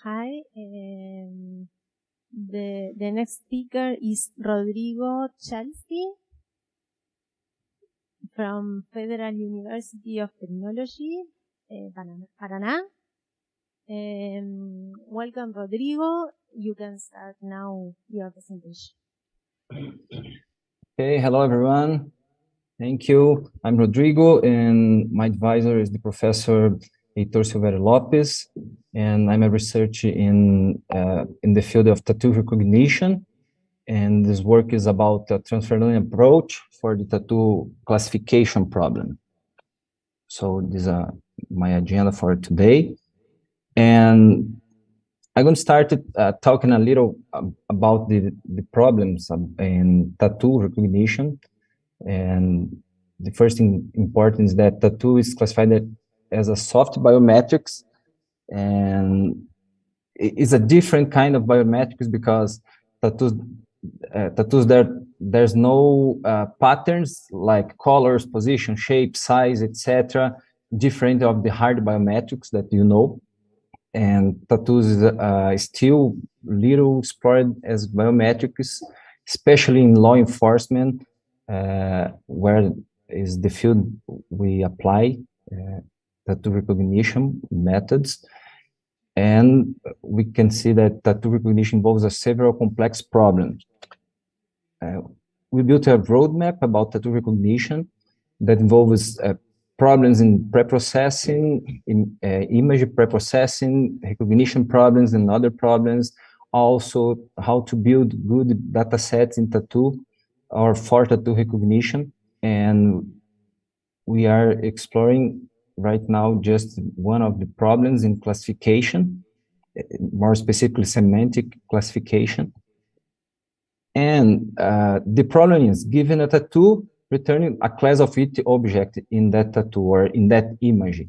Hi, the next speaker is Rodrigo Chalsi from Federal University of Technology, Paraná. Welcome, Rodrigo. You can start now your presentation. Okay, hello everyone. Thank you. I'm Rodrigo, and my advisor is the Professor Heitor Silveira Lopes, and I'm a researcher in the field of tattoo recognition. And this work is about a transfer learning approach for the tattoo classification problem. So this is my agenda for today. And I'm going to start talking a little about the problems in tattoo recognition. And the first thing important is that tattoo is classified as a soft biometrics, and it's a different kind of biometrics because tattoos there's no patterns like colors, position, shape, size, etc., different of the hard biometrics that you know. And tattoos is still little explored as biometrics, especially in law enforcement, where is the field we apply tattoo recognition methods. And we can see that tattoo recognition involves several complex problems. We built a roadmap about tattoo recognition that involves problems in pre-processing, in image pre-processing, recognition problems, and other problems. Also, how to build good data sets in tattoo or for tattoo recognition. And we are exploring right now just one of the problems in classification, more specifically semantic classification. And the problem is, given a tattoo, returning a class of it object in that tattoo or in that image.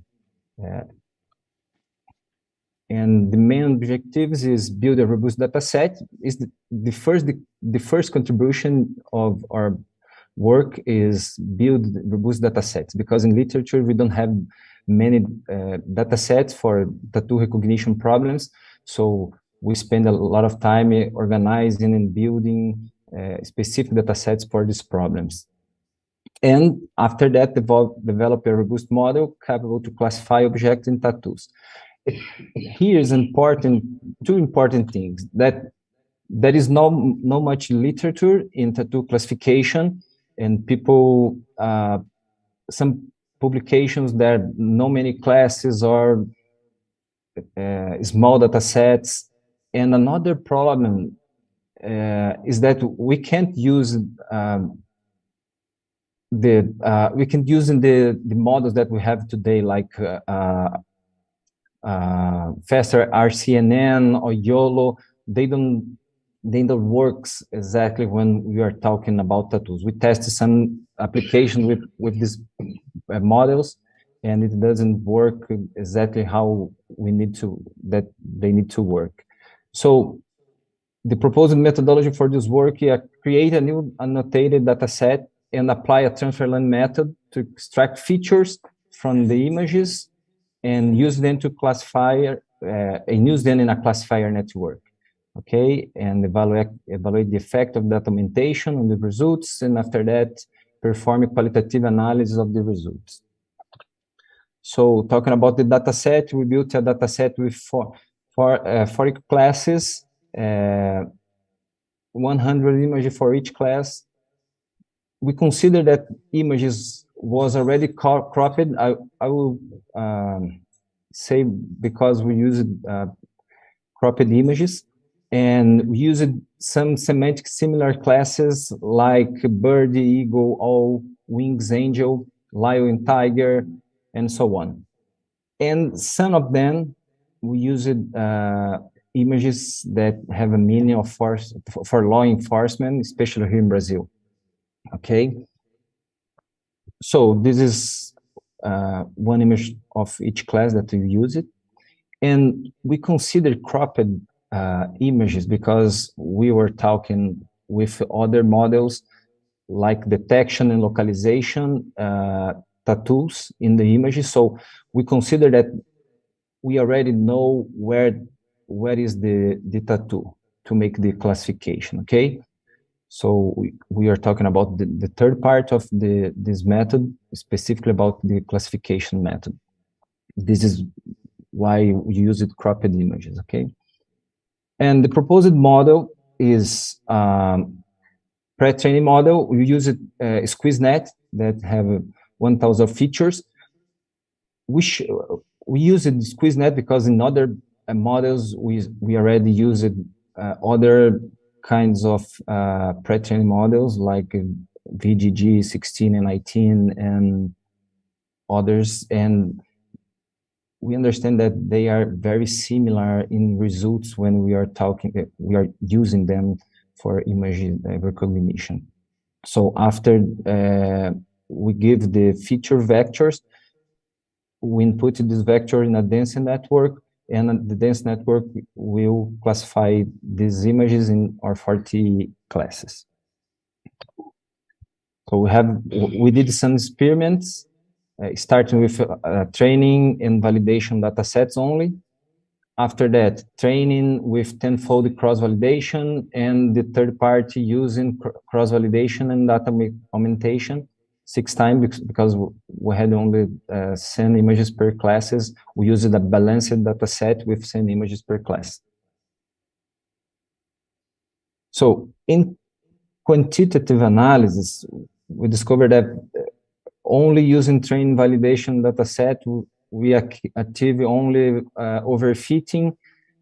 And the main objectives is build a robust data set. Is the first contribution of our work is build robust data sets, because in literature we don't have many data sets for tattoo recognition problems. So we spend a lot of time organizing and building specific data sets for these problems. And after that, develop a robust model capable to classify objects in tattoos. Here is two important things: that there is no much literature in tattoo classification, and people some publications that not many classes or small data sets. And another problem is that we can't use we can use in the models that we have today, like faster RCNN or YOLO. They don't works exactly when we are talking about tattoos. We tested some application with these models, and it doesn't work exactly how we need to, that they need to work. So the proposed methodology for this work is create a new annotated data set and apply a transfer learn method to extract features from the images and use them to classify and use them in a classifier network. Okay, and evaluate the effect of that augmentation on the results, and after that, perform a qualitative analysis of the results. So talking about the data set, we built a data set with 40 classes, 100 images for each class. We consider that images was already cropped. I will say because we used cropped images, and we used some semantic similar classes like bird, eagle, owl, wings, angel, lion, tiger, and so on. And some of them we used images that have a meaning of force for law enforcement, especially here in Brazil. Okay. So this is one image of each class that we use it. And we consider cropped images because we were talking with other models like detection and localization tattoos in the images. So we consider that we already know where is the tattoo to make the classification, okay? So we are talking about the third part of this method, specifically about the classification method. This is why we use it cropped images, okay? And the proposed model is pre-training model. We use it SqueezeNet that have 1,000 features. We use it SqueezeNet because in other models we already use it other kinds of pre-training models like VGG 16 and 19 and others, and we understand that they are very similar in results when we are using them for image recognition. So after we give the feature vectors, we input this vector in a dense network, and the dense network will classify these images in our 40 classes. So we did some experiments, starting with training and validation data sets only. After that, training with tenfold cross-validation, and the third party using cross-validation and data augmentation 6 times because we had only 10 images per classes. We used a balanced data set with 10 images per class. So in quantitative analysis, we discovered that only using train validation data set, we achieve only overfitting.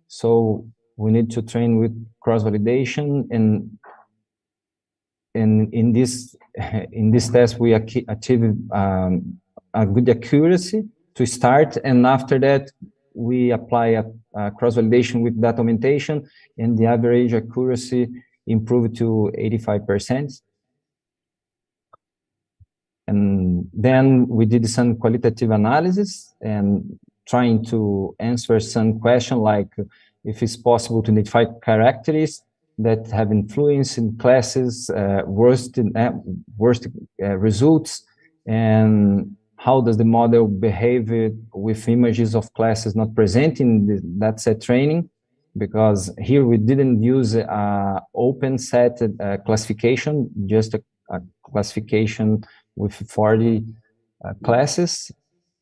So we need to train with cross-validation, and in this test we achieve a good accuracy to start, and after that we apply a cross-validation with data augmentation, and the average accuracy improved to 85%. And then we did some qualitative analysis and trying to answer some question like if it's possible to identify characteristics that have influence in classes, worst results, and how does the model behave with images of classes not present in the dataset training, because here we didn't use open set classification, just a classification with 40 classes.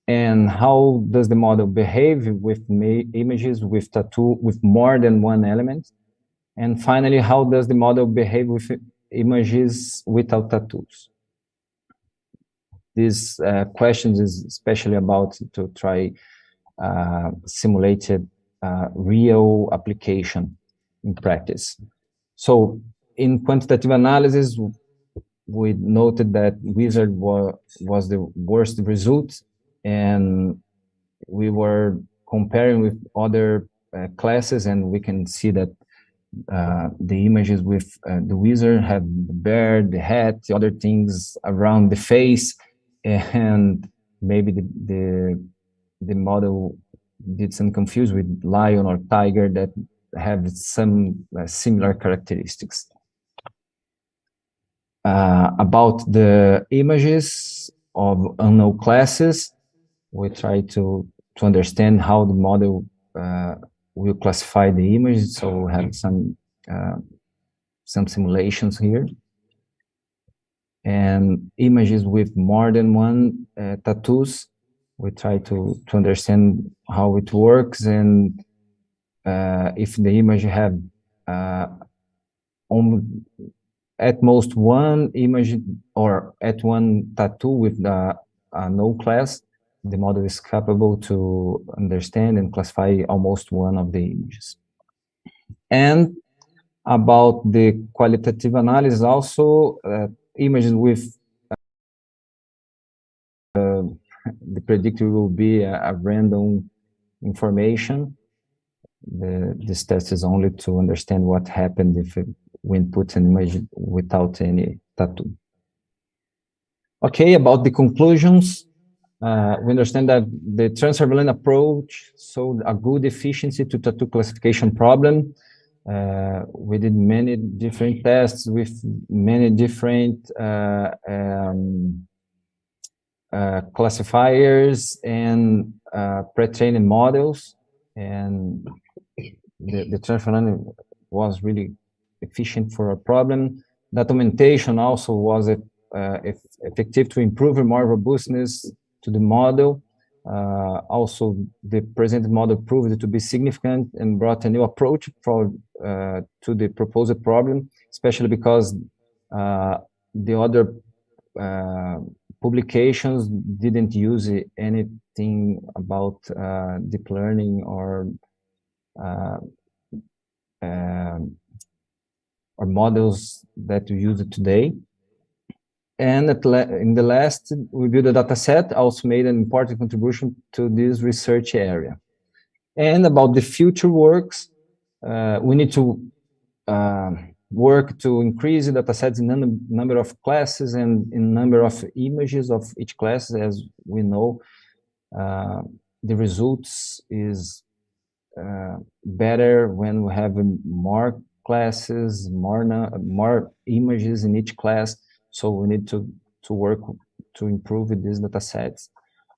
And how does the model behave with images with tattoo with more than one element? And finally, how does the model behave with images without tattoos? these questions is especially about to try simulated real application in practice. So in quantitative analysis, we noted that Wizard was the worst result, and we were comparing with other classes, and we can see that the images with the Wizard have the bear, the hat, the other things around the face, and maybe the model did some confuse with lion or tiger that have some similar characteristics. About the images of unknown classes, we try to understand how the model will classify the images. So we have some simulations here. And images with more than one tattoos, we try to understand how it works, and if the image have at most one image or at one tattoo with the no class, the model is capable to understand and classify almost one of the images. And about the qualitative analysis also, images with the predictor will be a random information. This test is only to understand what happened if we input an image without any tattoo. Okay, about the conclusions, we understand that the transsurveillance approach showed a good efficiency to tattoo classification problem. We did many different tests with many different classifiers and pre-trained models, and the transsurveillance was really efficient for a problem. Documentation also was effective to improve more robustness to the model. Also, the presented model proved to be significant and brought a new approach to the proposed problem, especially because the other publications didn't use anything about deep learning or models that we use today. And in the last, we built a data set, also made an important contribution to this research area. And about the future works, we need to work to increase the data sets in number of classes and in number of images of each class. As we know, the results is better when we have more classes, more images in each class. So we need to work to improve these data sets.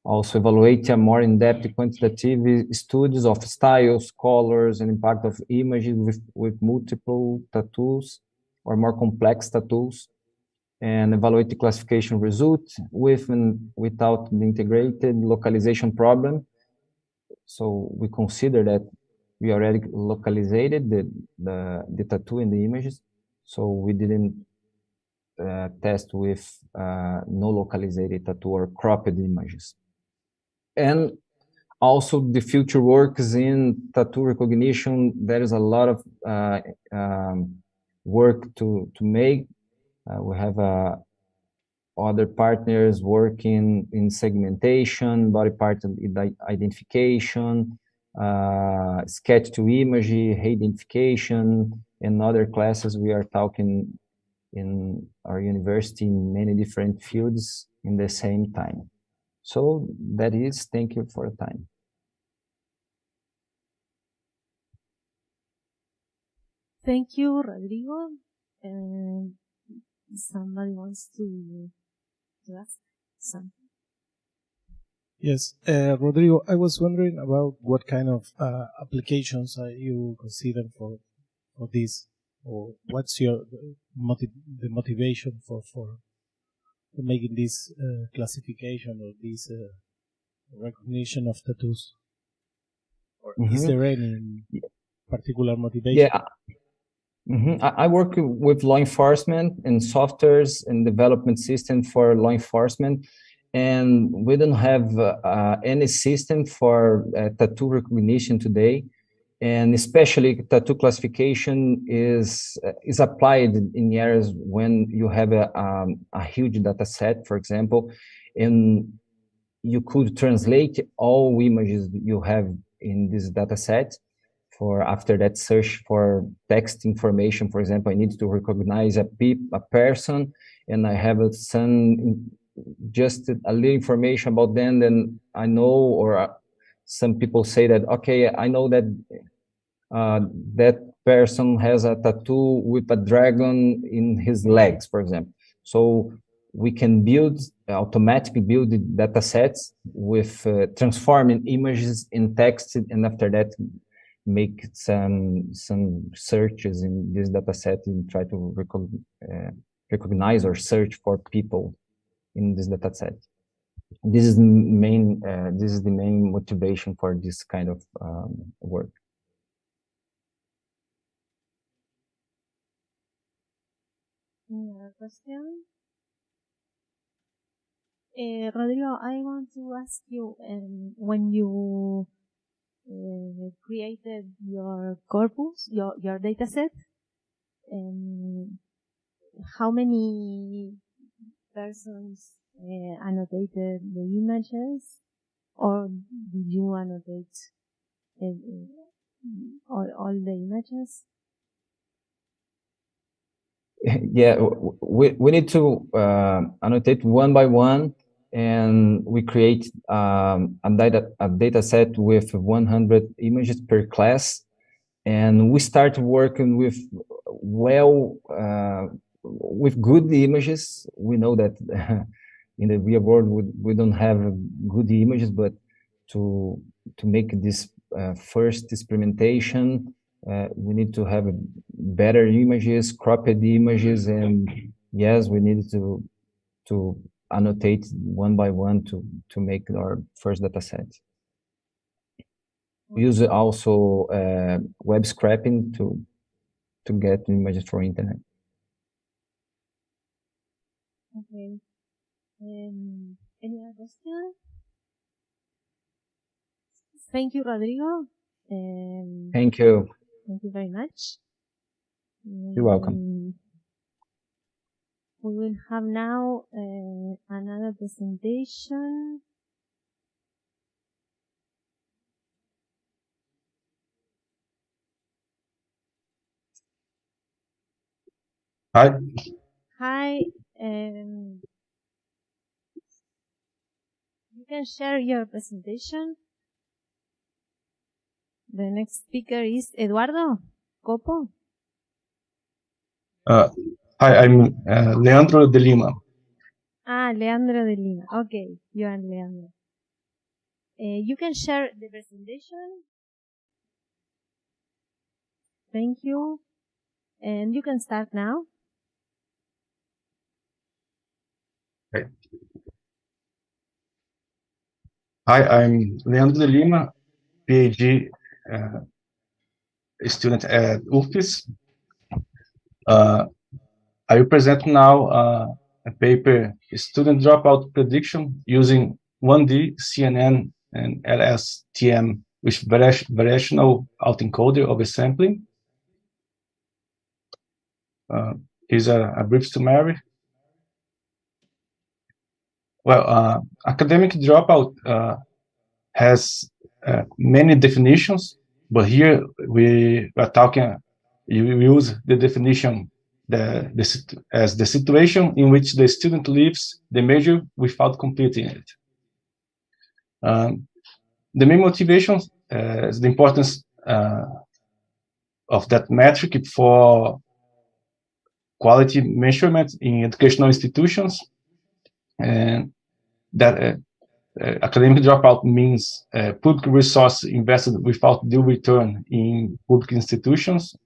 Also evaluate a more in-depth quantitative studies of styles, colors, and impact of images with multiple tattoos or more complex tattoos, and evaluate the classification result with and without the integrated localization problem. So we consider that we already localized the tattoo in the images, so we didn't test with no localized tattoo or cropped images. And also the future works in tattoo recognition, there is a lot of work to make. We have other partners working in segmentation, body part identification, sketch to image identification, and other classes. We are talking in our university in many different fields in the same time. So that is, thank you for the time. Thank you, Rodrigo. Somebody wants to ask something? Yes, Rodrigo, I was wondering about what kind of applications are you considering for this, or what's your the motivation for making this classification or this recognition of tattoos? Or is there any particular motivation? Yeah. I work with law enforcement and softwares and development system for law enforcement. and we don't have any system for tattoo recognition today. And especially tattoo classification is applied in areas when you have a huge data set, for example, and you could translate all images you have in this data set. For after that search for text information, for example, I need to recognize a person, and I have just a little information about them, then I know, or some people say that, okay, I know that that person has a tattoo with a dragon in his legs, for example. So we can automatically build the data sets with transforming images in text, and after that make some searches in this data set and try to recognize or search for people in this data set. This is the main motivation for this kind of work. Any other question? Rodrigo, I want to ask you, when you created your corpus, your data set, how many persons annotated the images, or did you annotate all the images? Yeah, we need to annotate one by one, and we create a data set with 100 images per class, and we start working with with good images. We know that in the real world we don't have good images, but to make this first experimentation, we need to have better images, cropped images, and yes, we need to annotate one by one to make our first data set. We use also web scraping to get images for internet. Okay. Any other question? Thank you, Rodrigo. Thank you. Thank you very much. You're welcome. We will have now another presentation. Hi. Hi. You can share your presentation. The next speaker is Eduardo Copo. Hi, I'm Leandro de Lima. Leandro de Lima. Okay, you are Leandro. You can share the presentation. Thank you. And you can start now. Okay. Hi, I'm Leandro de Lima, Ph.D. Student at UFES. I will present now a paper, Student Dropout Prediction using 1D, CNN, and LSTM with variational autoencoder oversampling. Here's a brief summary. Well, academic dropout has many definitions, but here we are talking, you use the definition as the situation in which the student leaves the major without completing it. The main motivation is the importance of that metric for quality measurement in educational institutions, and that academic dropout means public resource invested without due return in public institutions.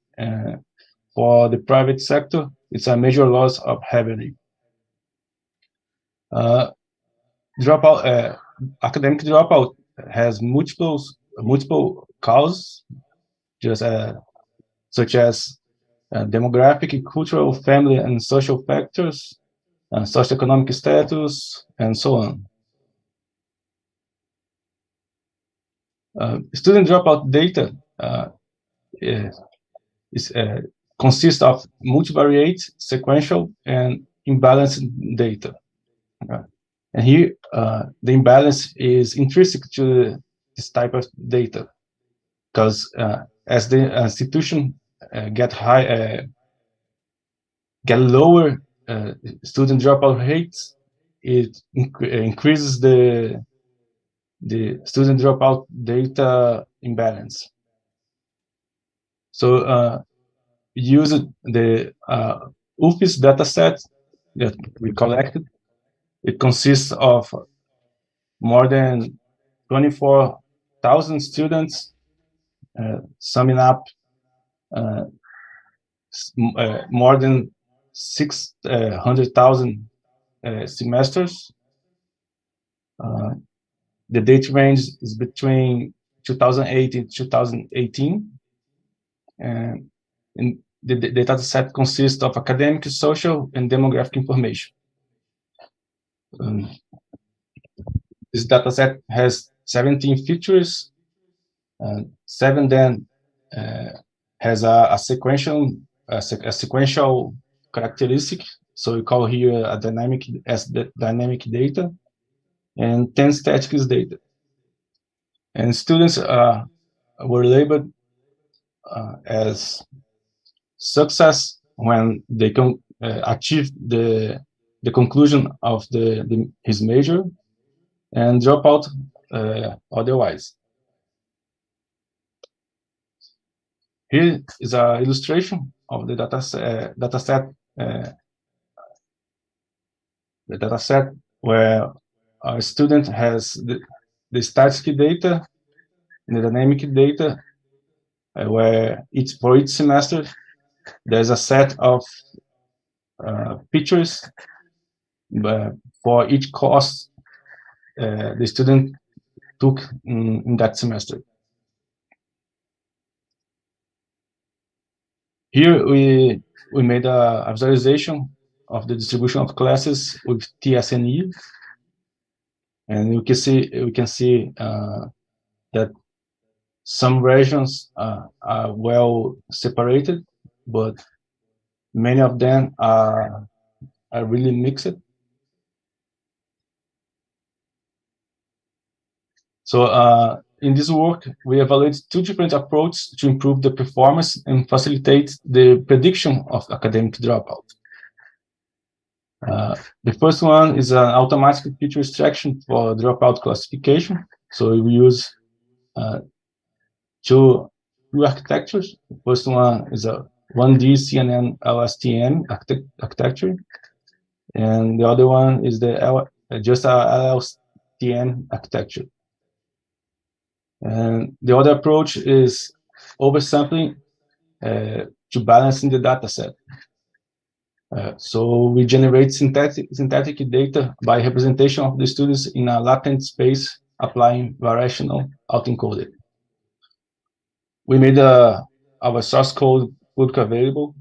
For the private sector, it's a major loss of revenue. Academic dropout has multiple causes, such as demographic, cultural, family, and social factors, socioeconomic status, and so on. Student dropout data consists of multivariate, sequential, and imbalanced data. And here, the imbalance is intrinsic to this type of data, because as the institution get lower student dropout rates, it increases the student dropout data imbalance. So we used the UFIS dataset that we collected. It consists of more than 24,000 students, summing up more than 600,000 semesters. The date range is between 2008 and 2018. And the data set consists of academic, social, and demographic information. This data set has 17 features. 7 then has a sequential characteristic. So we call here a dynamic as the dynamic data, and 10 static data. And students were labeled as success when they can achieve the conclusion of his major, and drop out otherwise. Here is an illustration of the dataset where a student has the static data and the dynamic data, where for each semester there's a set of features for each course the student took in that semester. Here we made a visualization of the distribution of classes with TSNE, and we can see that some regions are well separated, but many of them are really mixed. So in this work, we evaluated 2 different approaches to improve the performance and facilitate the prediction of academic dropout. The first one is an automatic feature extraction for dropout classification. So we use two architectures. The first one is a 1D CNN LSTM architecture, and the other one is just a LSTM architecture. And the other approach is oversampling to balancing the data set. So we generate synthetic data by representation of the students in a latent space, applying variational autoencoding. We made our source code publicly available.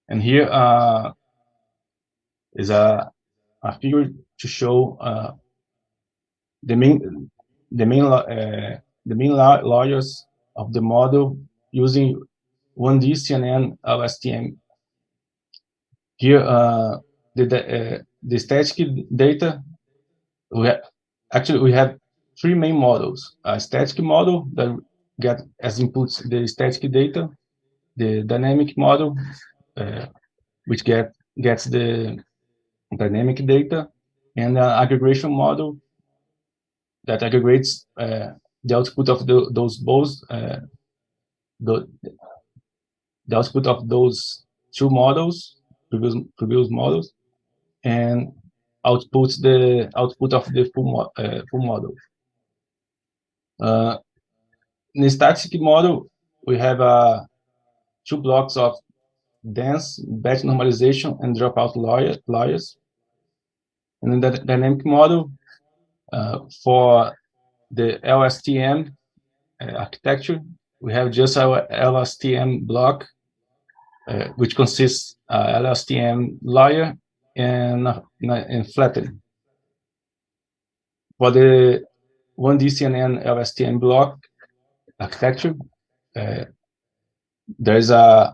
And here is a figure to show the main layers of the model using 1D CNN LSTM. Here, the static data, we have 3 main models: a static model that get as inputs the static data, the dynamic model, which gets the dynamic data, and an aggregation model that aggregates the output of those both the output of those 2 models, previous models, and outputs the output of the full model. In the static model, we have 2 blocks of dense batch normalization and dropout layers. And in the dynamic model, for the LSTM architecture, we have just our LSTM block, which consists LSTM layer and flattening. For the 1D CNN LSTM block architecture, there's a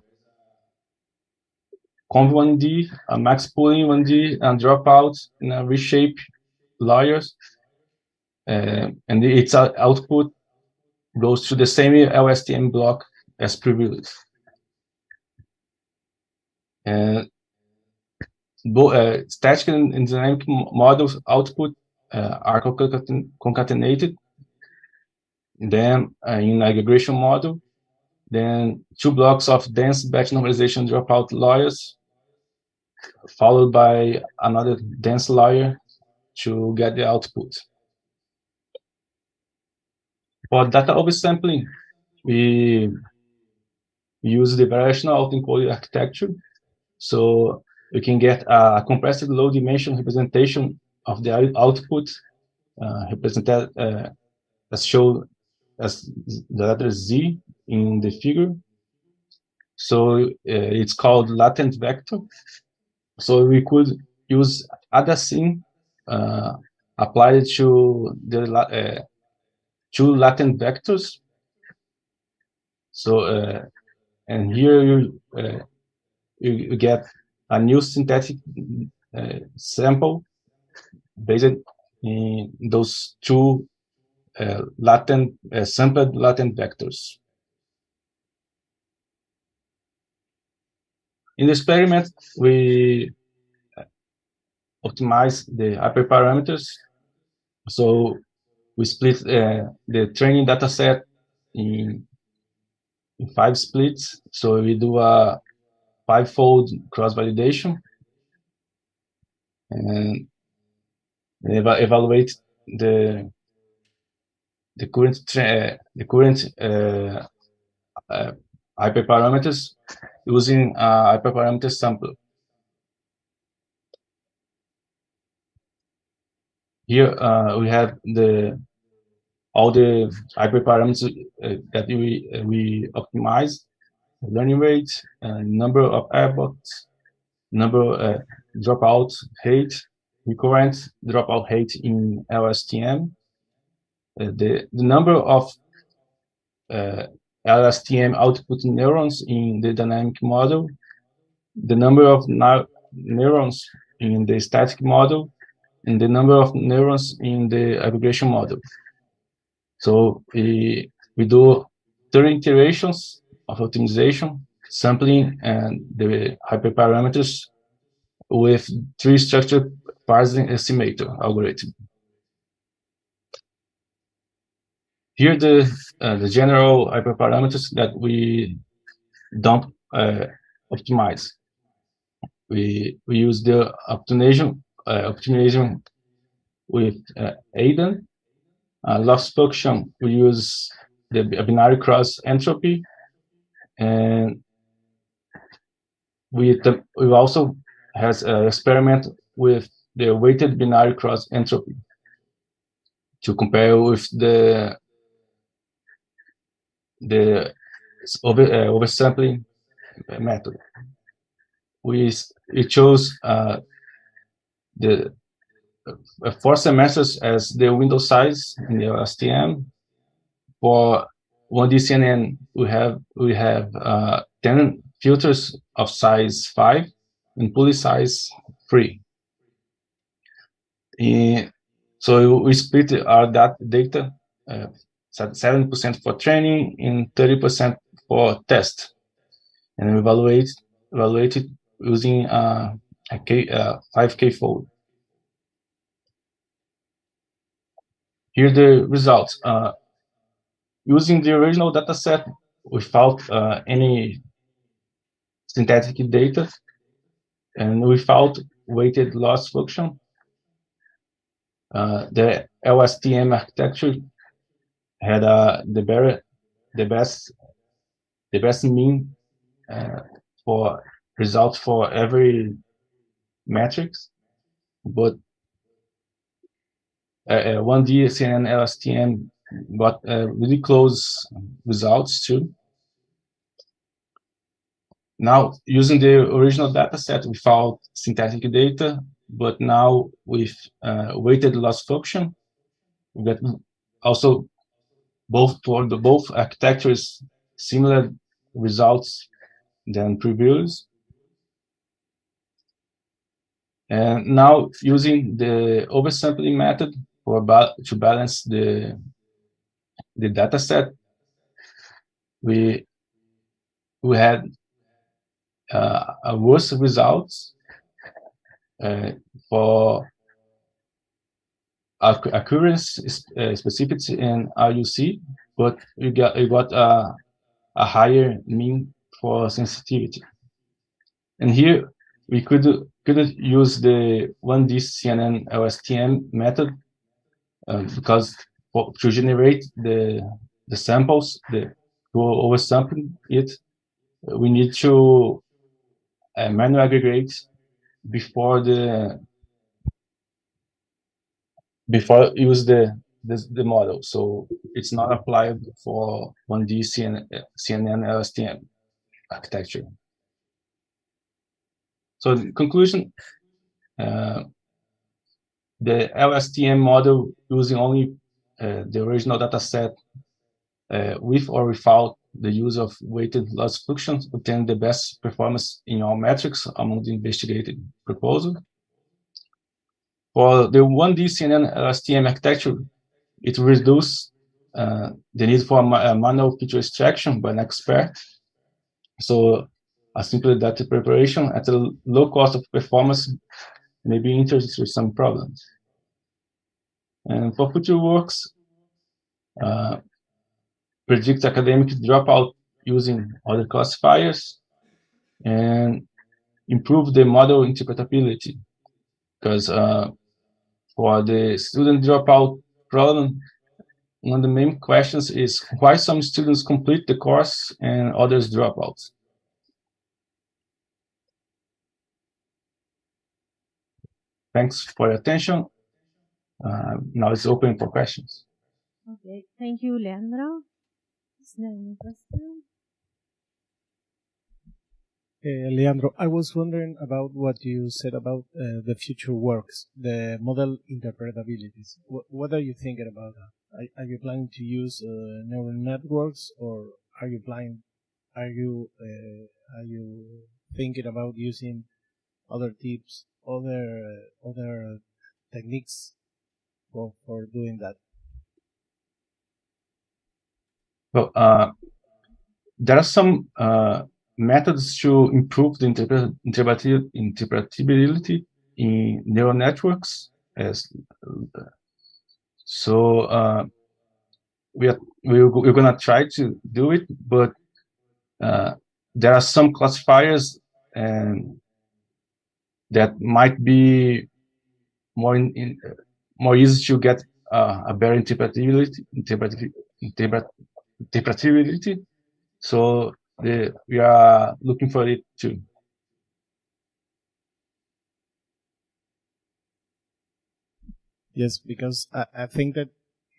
conv 1D, a max pooling 1D, and dropout in a reshape layers, and its output goes to the same LSTM block as previously. And static and dynamic models output are concatenated. Then in aggregation model, then 2 blocks of dense batch normalization dropout layers, followed by another dense layer to get the output. For data oversampling, we use the variational autoencoding architecture, so you can get a compressed low dimension representation of the output, represented as shown as the letter Z in the figure. So it's called latent vector. So we could use ADASYN applied to the 2 latent vectors. So and here you get a new synthetic sample based in those 2 latent sampled latent vectors. In the experiment, we optimize the hyperparameters. So we split the training data set in 5 splits. So we do a 5-fold cross-validation and evaluate the current hyperparameters using a hyperparameter sample. Here we have all the hyperparameters that we optimize: learning rate, number of airbots, number dropout rate, recurrent dropout rate in LSTM, the number of LSTM output neurons in the dynamic model, the number of neurons in the static model, and the number of neurons in the aggregation model. So we do 30 iterations of optimization, sampling, and the hyperparameters with 3 structure parsing estimator algorithm. Here the general hyperparameters that we don't optimize. We use the optimization with ADAN. Loss function, we use the binary cross entropy, and we also has an experiment with the weighted binary cross entropy to compare with the oversampling method. We chose the 4 semesters as the window size in the LSTM. For 1D CNN, we have 10 filters of size 5 and pulley size 3. So we split our data 70% for training and 30% for test, and we evaluate it using a 5K fold. Here are the results. Using the original data set without any synthetic data and without weighted loss function, the LSTM architecture had the best mean for results for every metrics, but 1D CNN LSTM got really close results too. Now, using the original data set without synthetic data, but now with weighted loss function, we get also both architectures similar results than previous. And now using the oversampling method to balance the data set, we had a worse results for accuracy, specificity, and RUC, but we got a higher mean for sensitivity. And here we could use the 1D CNN LSTM method because to generate the samples, to oversample it, we need to manually aggregate before use the model. So it's not applied for 1D CNN LSTM architecture. So in conclusion, the LSTM model using only the original data set with or without the use of weighted loss functions obtain the best performance in all metrics among the investigated proposal. For the 1D CNN LSTM architecture, it reduces the need for manual feature extraction by an expert. So a simple data preparation at a low cost of performance may be introduced with some problems. And for future works, predict academic dropout using other classifiers and improve the model interpretability. Because for the student dropout problem, one of the main questions is why some students complete the course and others drop out. Thanks for your attention. Now it's open for questions. Okay, thank you, Leandro. Is there any question? Leandro, I was wondering about what you said about the future works, the model interpretabilities. What are you thinking about that? Are you planning to use neural networks, or are you thinking about using other tips, other techniques for doing that? Well, there are some methods to improve the interpretability in neural networks. So we're going to try to do it, but there are some classifiers that might be more easy to get a better interpretability. So we are looking for it too. Yes, because I think that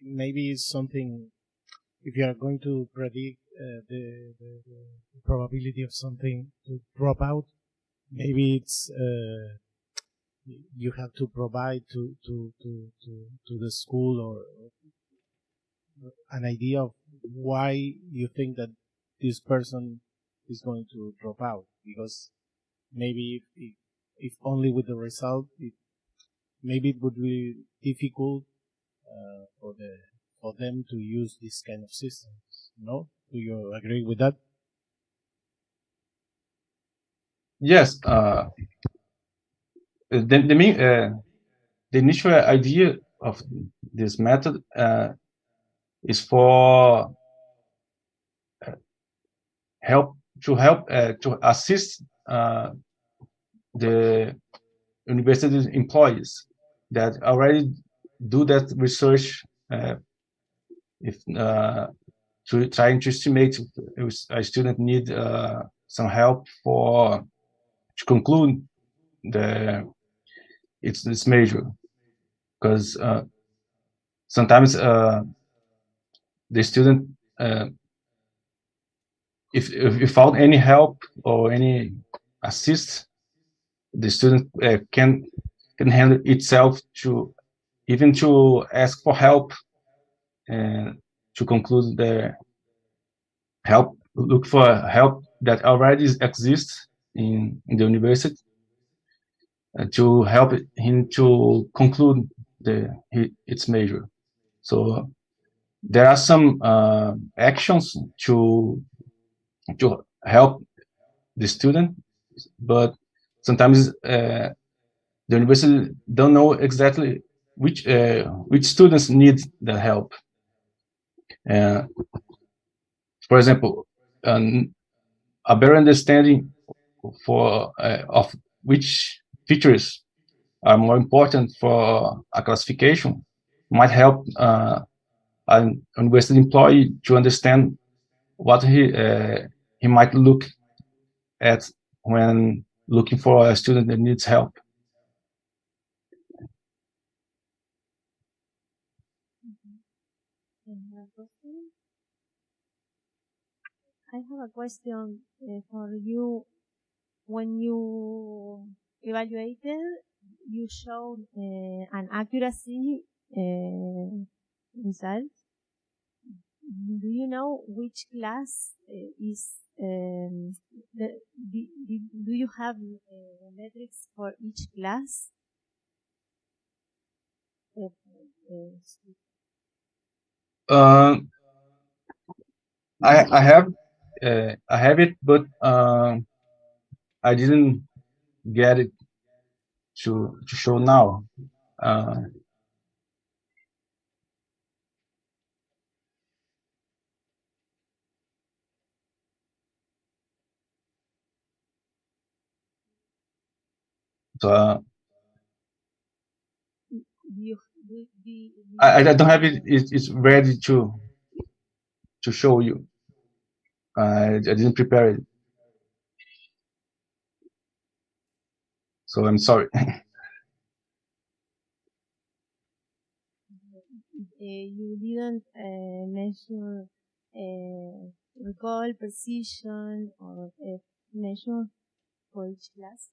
maybe it's something, if you are going to predict the probability of something to drop out, maybe it's you have to provide to the school or an idea of why you think that this person is going to drop out, because maybe if only with the result, maybe it would be difficult for them to use this kind of systems. No? Do you agree with that? Yes. The initial idea of this method is for to assist the university employees that already do that research, to trying to estimate if a student need some help to conclude its major, because sometimes the student, if without any help or any assist, the student can handle itself to even to ask for help and to conclude look for help that already exists in the university, to help him to conclude its major. So there are some actions to help the student, but sometimes the university don't know exactly which students need the help. For example, a better understanding of which features are more important for a classification might help an university employee to understand what he might look at when looking for a student that needs help. I have a question for you. When you evaluated, you showed an accuracy result. Do you know which class is do you have metrics for each class? I have it, but I didn't get it to show now. So I don't have it. It's ready to show you. I didn't prepare it, so I'm sorry. You didn't measure recall, precision, or measure for each class?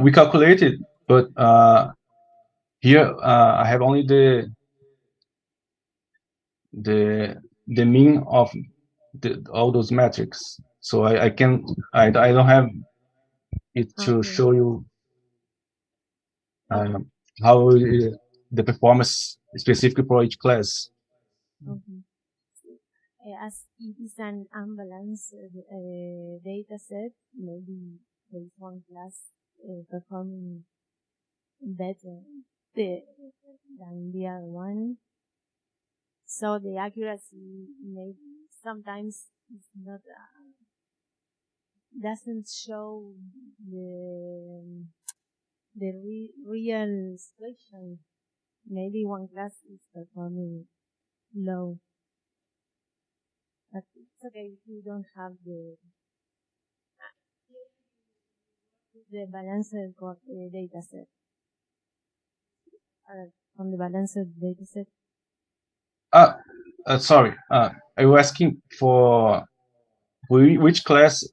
We calculated, but here I have only the mean of all those metrics, so I don't have it to show you how the performance specifically for each class. As it is an unbalanced data set, maybe there is one class performing better than the other one. So the accuracy maybe sometimes is not doesn't show the real situation. Maybe one class is performing low. But it's okay if you don't have the balanced data set. From the balanced data set. Sorry. Are you asking for which class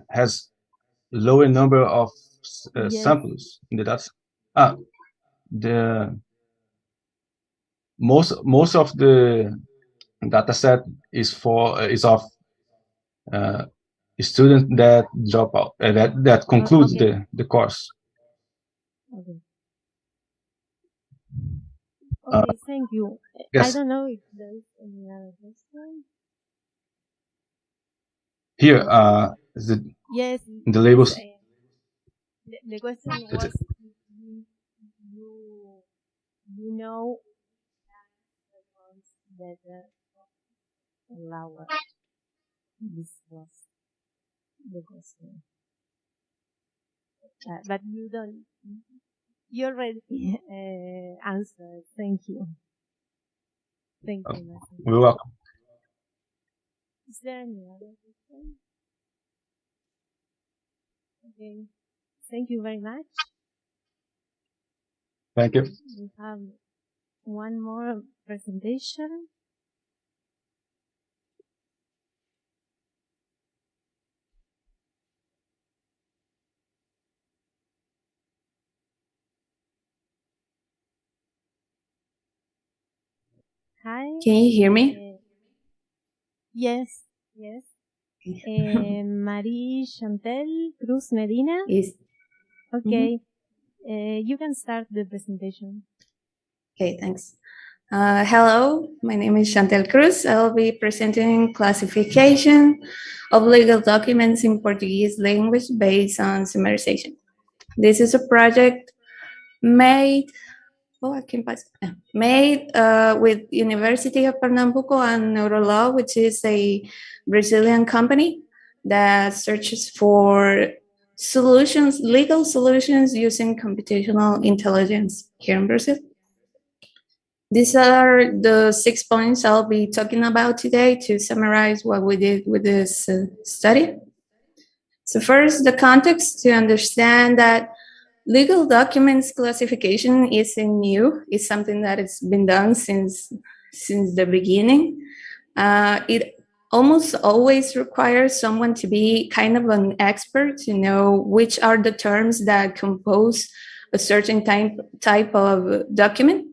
has lower number of Yes. samples in the data? The most of the data set is of students that drop out, that concludes Okay. the course. Okay. Okay, thank you. Yes. I don't know if there is any other question. Here, is it Yes. the labels? The question was, you know, better or lower. This was the question. But you don't. You already answered. Thank you. Thank you, Marcelo. You're welcome. Is there any other question? Okay. Thank you very much. Thank you. We have one more presentation. Hi. Can you hear me? Yes, yes. Marie Chantel Cruz Medina. Yes. Okay. You can start the presentation. Okay, thanks. Hello, my name is Chantel Cruz. I'll be presenting classification of legal documents in Portuguese language based on summarization. This is a project made with University of Pernambuco and Neurolaw, which is a Brazilian company that searches for solutions, legal solutions using computational intelligence here in Brazil. These are the 6 points I'll be talking about today to summarize what we did with this study. So first, the context to understand that legal documents classification isn't new. It's something that has been done since the beginning. It almost always requires someone to be kind of an expert to know which are the terms that compose a certain type of document.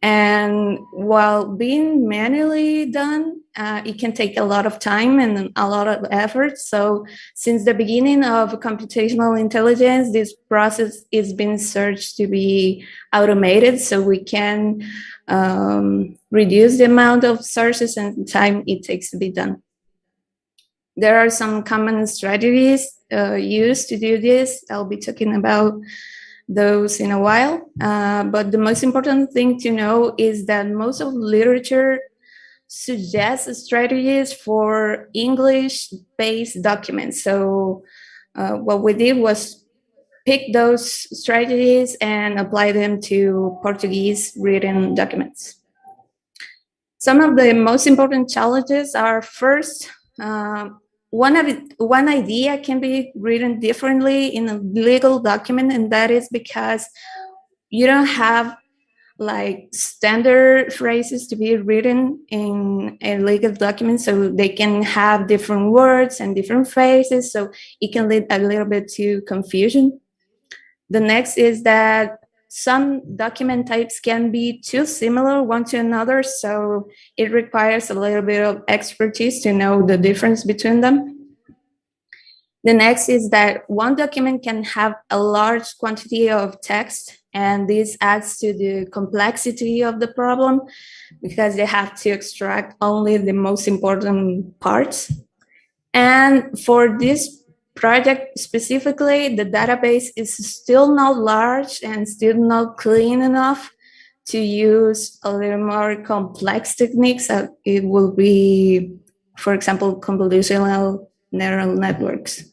And while being manually done, it can take a lot of time and a lot of effort. So since the beginning of computational intelligence, this process is being searched to be automated so we can reduce the amount of sources and time it takes to be done. There are some common strategies used to do this. I'll be talking about those in a while, but the most important thing to know is that most of literature suggests strategies for English-based documents. So what we did was pick those strategies and apply them to Portuguese written documents. Some of the most important challenges are first, one idea can be written differently in a legal document, and that is because you don't have like standard phrases to be written in a legal document, so they can have different words and different phrases, so it can lead a little bit to confusion. The next is that some document types can be too similar one to another, so it requires a little bit of expertise to know the difference between them. The next is that one document can have a large quantity of text, and this adds to the complexity of the problem because they have to extract only the most important parts. And for this project specifically, the database is still not large and still not clean enough to use a little more complex techniques. It will be, for example, convolutional neural networks.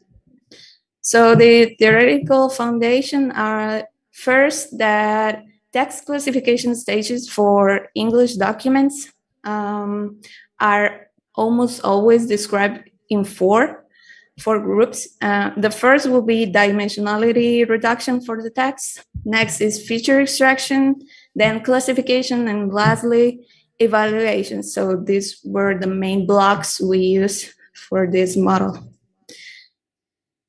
So the theoretical foundation are first that text classification stages for English documents are almost always described in four groups. The first will be dimensionality reduction for the text. Next is feature extraction, then classification, and lastly, evaluation. So these were the main blocks we used for this model.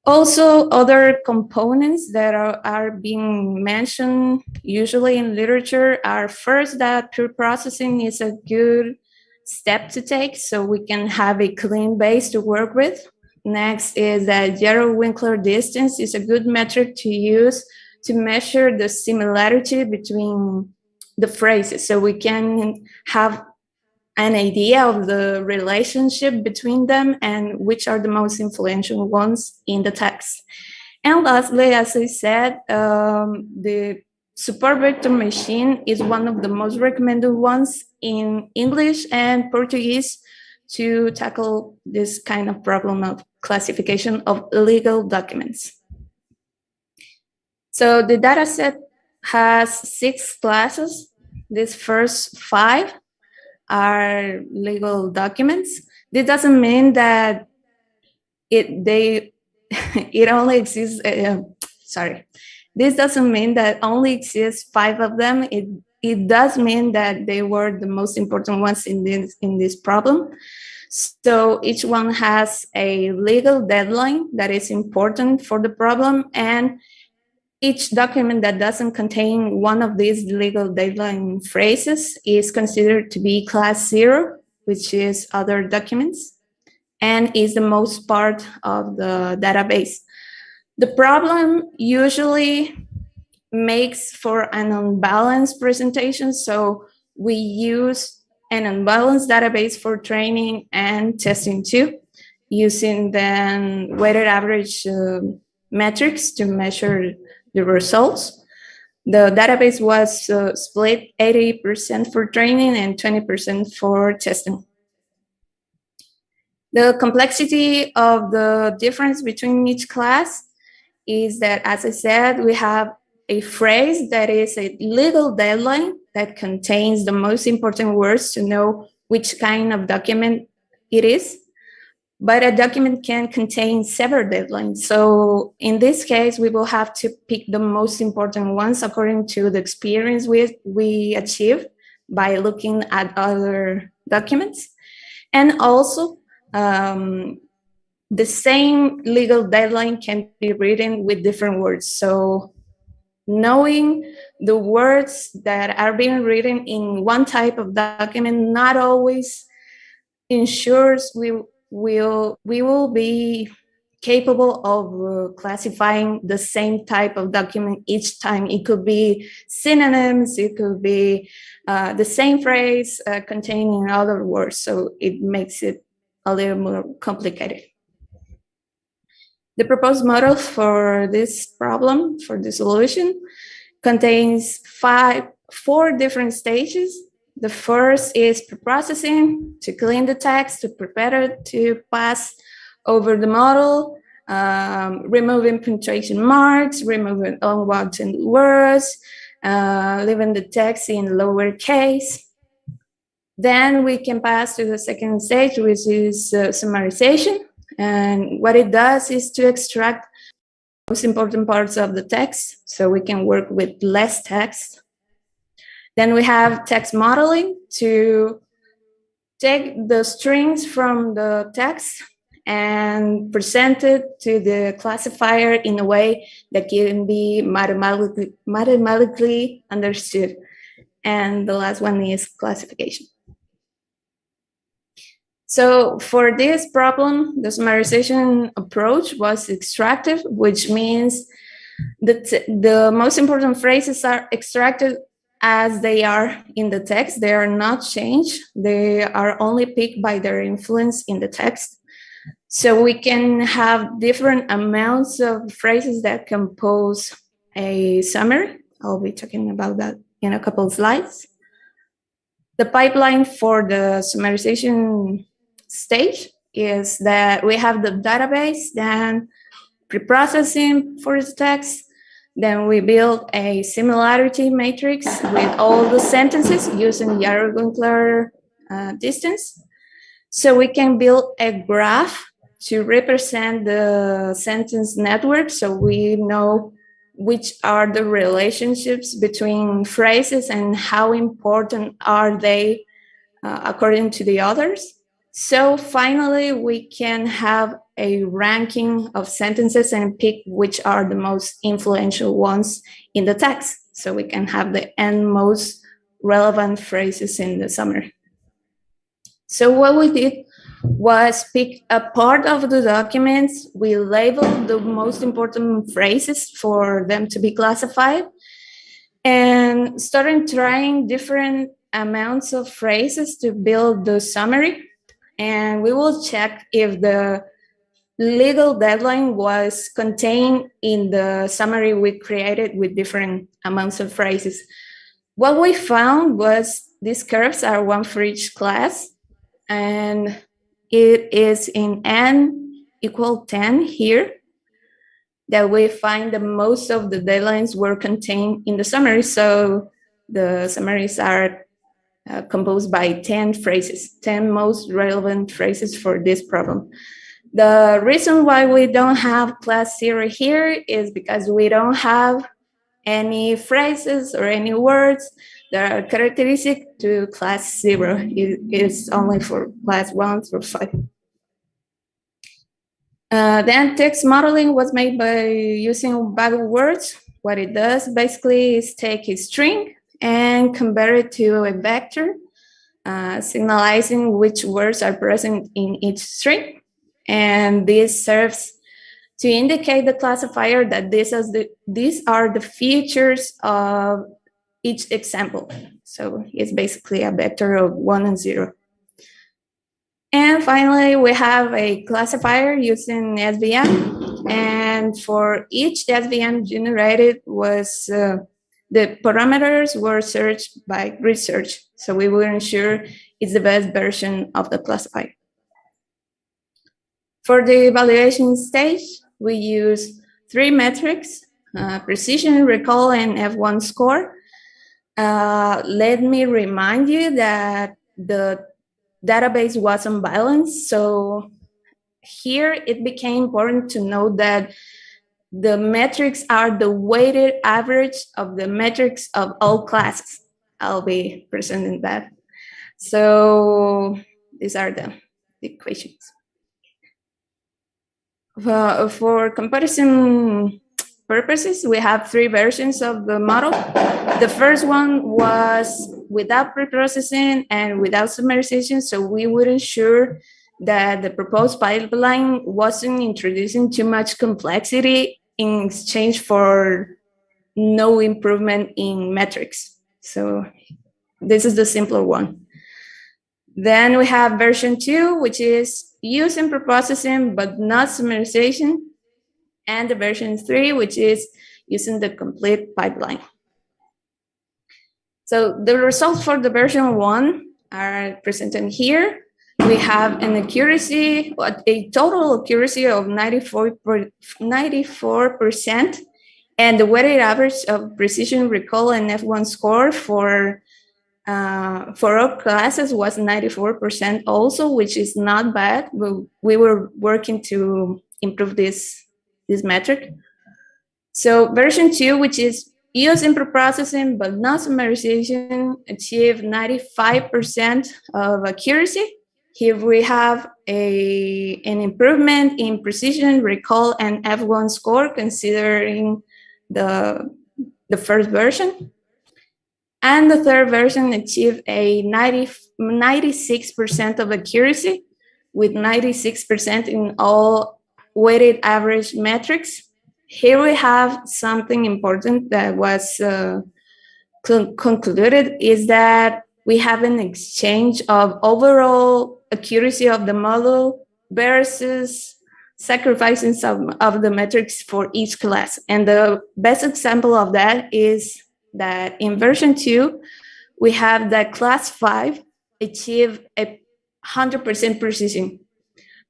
Also, other components that are being mentioned usually in literature are first that pre-processing is a good step to take so we can have a clean base to work with. Next is that Zero-Winkler distance is a good metric to use to measure the similarity between the phrases, so we can have an idea of the relationship between them and which are the most influential ones in the text. And lastly, as I said, the support vector machine is one of the most recommended ones in English and Portuguese to tackle this kind of problem of classification of legal documents. So the dataset has 6 classes. These first 5 are legal documents. This doesn't mean that it only exists. This doesn't mean that only exists 5 of them. It does mean that they were the most important ones in this problem. So each one has a legal deadline that is important for the problem, and each document that doesn't contain one of these legal deadline phrases is considered to be class 0, which is other documents, and is the most part of the database. The problem usually makes for an unbalanced presentation, so we use an unbalanced database for training and testing too, using then weighted average metrics to measure the results. The database was split 80% for training and 20% for testing. The complexity of the difference between each class is that, as I said, we have a phrase that is a legal deadline that contains the most important words to know which kind of document it is. But a document can contain several deadlines. So in this case, we will have to pick the most important ones according to the experience we achieve by looking at other documents. And also, the same legal deadline can be written with different words. So knowing the words that are being written in one type of document not always ensures we will be capable of classifying the same type of document each time. It could be synonyms, it could be the same phrase containing other words, so it makes it a little more complicated. The proposed model for this problem, for the solution, contains four different stages. The first is preprocessing, to clean the text, to prepare it to pass over the model, removing punctuation marks, removing unwanted words, leaving the text in lowercase. Then we can pass to the second stage, which is summarization. And what it does is to extract the most important parts of the text so we can work with less text. Then we have text modeling, to take the strings from the text and present it to the classifier in a way that can be mathematically understood. And the last one is classification. So for this problem, the summarization approach was extractive, which means that the most important phrases are extracted as they are in the text. They are not changed. They are only picked by their influence in the text. So we can have different amounts of phrases that compose a summary. I'll be talking about that in a couple of slides. The pipeline for the summarization stage is that we have the database, then preprocessing for the text, then we build a similarity matrix with all the sentences using the argument distance. So we can build a graph to represent the sentence network, so we know which are the relationships between phrases and how important are they according to the others. So finally, we can have a ranking of sentences and pick which are the most influential ones in the text. So we can have the n most relevant phrases in the summary. So what we did was pick a part of the documents. We labeled the most important phrases for them to be classified, and started trying different amounts of phrases to build the summary. And we will check if the legal deadline was contained in the summary we created with different amounts of phrases. What we found was these curves are one for each class, and it is in n equal 10 here that we find that most of the deadlines were contained in the summary. So the summaries are composed by 10 phrases, 10 most relevant phrases for this problem. The reason why we don't have class 0 here is because we don't have any phrases or any words that are characteristic to class 0. It is only for class 1 through 5. Then text modeling was made by using bag of words. What it does basically is take a string and convert it to a vector, signalizing which words are present in each string. And this serves to indicate the classifier that these are the features of each example. So it's basically a vector of 1 and 0. And finally, we have a classifier using SVM. And for each SVM generated was the parameters were searched by grid search. So we will ensure it's the best version of the classifier. For the evaluation stage, we use 3 metrics, precision, recall, and F1 score. Let me remind you that the database was unbalanced. So here it became important to know that the metrics are the weighted average of the metrics of all classes. I'll be presenting that. So these are the equations. For comparison purposes, we have 3 versions of the model. The first one was without preprocessing and without summarization, so we would ensure that the proposed pipeline wasn't introducing too much complexity in exchange for no improvement in metrics. So this is the simpler one. Then we have version 2, which is using preprocessing but not summarization, and the version 3, which is using the complete pipeline. So the results for the version 1 are presented here. We have an accuracy, a total accuracy of 94%, and the weighted average of precision, recall, and F1 score for all classes was 94% also, which is not bad. We were working to improve this metric. So version 2, which is using preprocessing but not summarization, achieved 95% of accuracy. Here we have an improvement in precision, recall, and F1 score considering the first version. And the third version achieved a 96% of accuracy with 96% in all weighted average metrics. Here we have something important that was concluded is that we have an exchange of overall accuracy of the model versus sacrificing some of the metrics for each class. And the best example of that is that in version 2, we have that class 5 achieve 100% precision,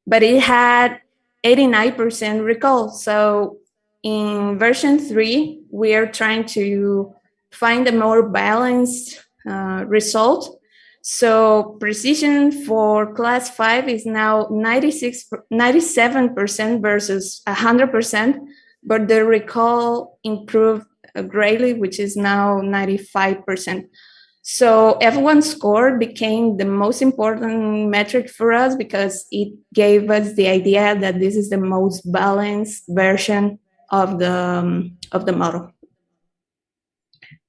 but it had 89% recall. So in version 3, we are trying to find a more balanced result. So precision for class 5 is now 97% versus 100%, but the recall improved greatly, which is now 95%. So F1 score became the most important metric for us because it gave us the idea that this is the most balanced version of the model.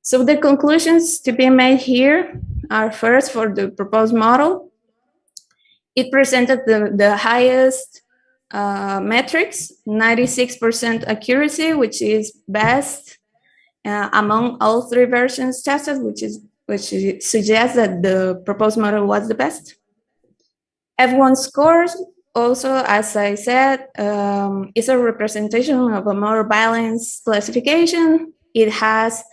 So the conclusions to be made here are first for the proposed model. It presented the highest metrics, 96% accuracy, which is best among all 3 versions tested, which suggests that the proposed model was the best. F1 scores also, as I said, is a representation of a more balanced classification. It has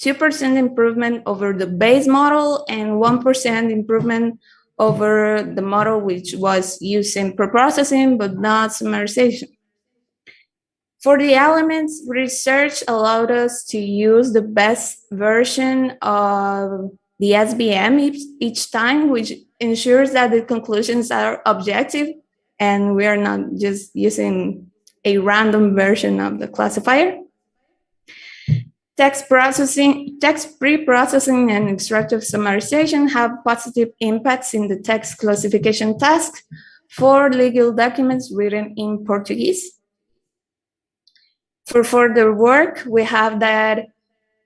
2% improvement over the base model and 1% improvement over the model which was using preprocessing but not summarization. For the elements, research allowed us to use the best version of the SVM each time, which ensures that the conclusions are objective and we are not just using a random version of the classifier. Text pre-processing, and extractive summarization have positive impacts in the text classification task for legal documents written in Portuguese. For further work, we have that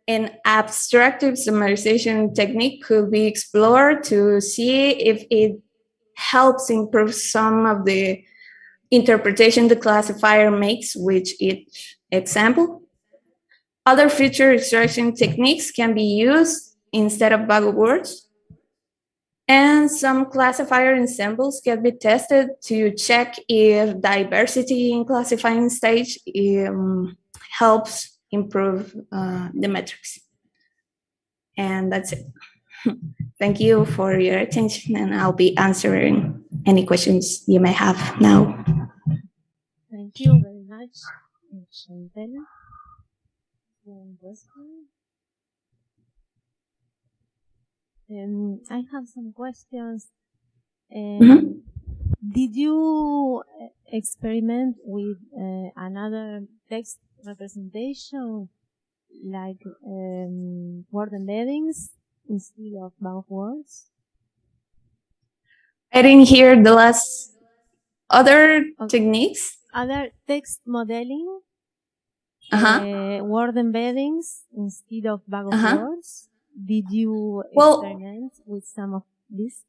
an abstractive summarization technique could be explored to see if it helps improve some of the interpretation the classifier makes with each example. Other feature extraction techniques can be used instead of bug words. And some classifier ensembles can be tested to check if diversity in classifying stage helps improve the metrics. And that's it. Thank you for your attention, and I'll be answering any questions you may have now. Thank you very much, Chantel. I have some questions. Did you experiment with another text representation, like word embeddings instead of bound words? I didn't hear the last other techniques. Other text modeling, word embeddings instead of bag of words. Did you experiment with some of this?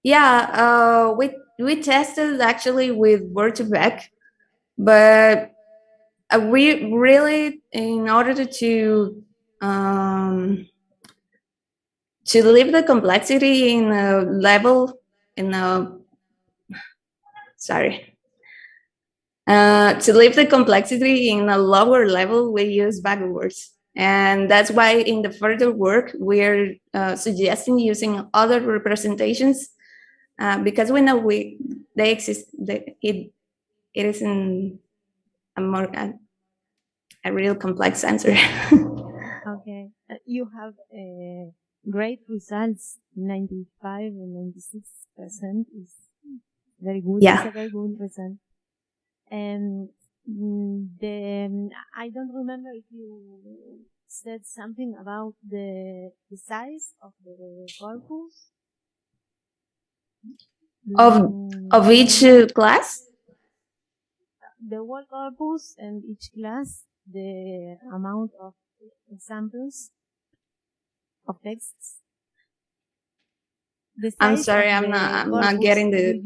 Yeah, we tested actually with word2vec, but we really, in order to leave the complexity in a level, to leave the complexity in a lower level, we use bag of words. And that's why in the further work, we're suggesting using other representations because we know they exist. It isn't a real complex answer. Okay. You have great results. 95 and 96% is very good. Yeah. It's a very good result. And I don't remember if you said something about the size of the corpus. Of each class? The whole corpus and each class, the amount of examples of texts. I'm sorry, I'm not getting the.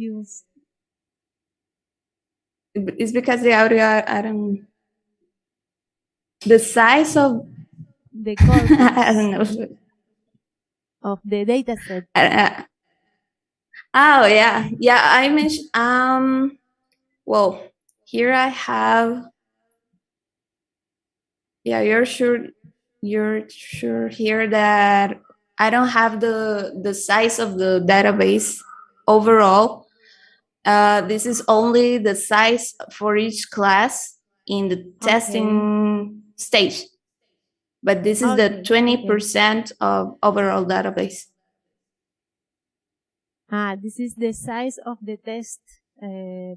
It's because the audio, I don't. The size of the corpus. I don't know. Of the data set. Oh yeah, yeah. I mentioned. Well, here I have. Yeah, you're sure here that I don't have the size of the database overall. This is only the size for each class in the testing stage. But this is the 20% of overall database. This is the size of the test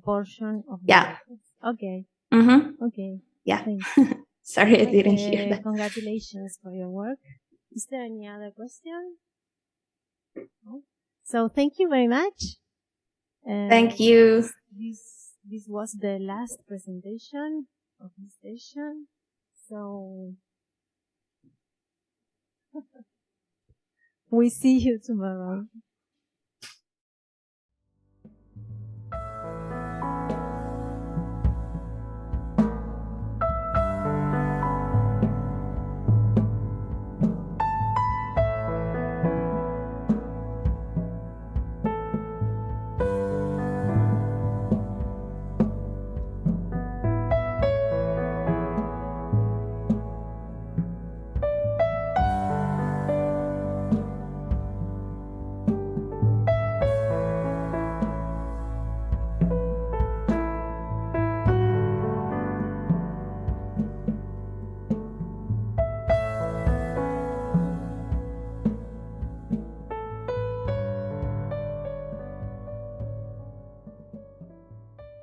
portion of the database. Okay. Okay. Yeah. Sorry, I didn't hear that. Congratulations for your work. Is there any other question? No? So thank you very much. Thank you. This was the last presentation of this session. So we see you tomorrow.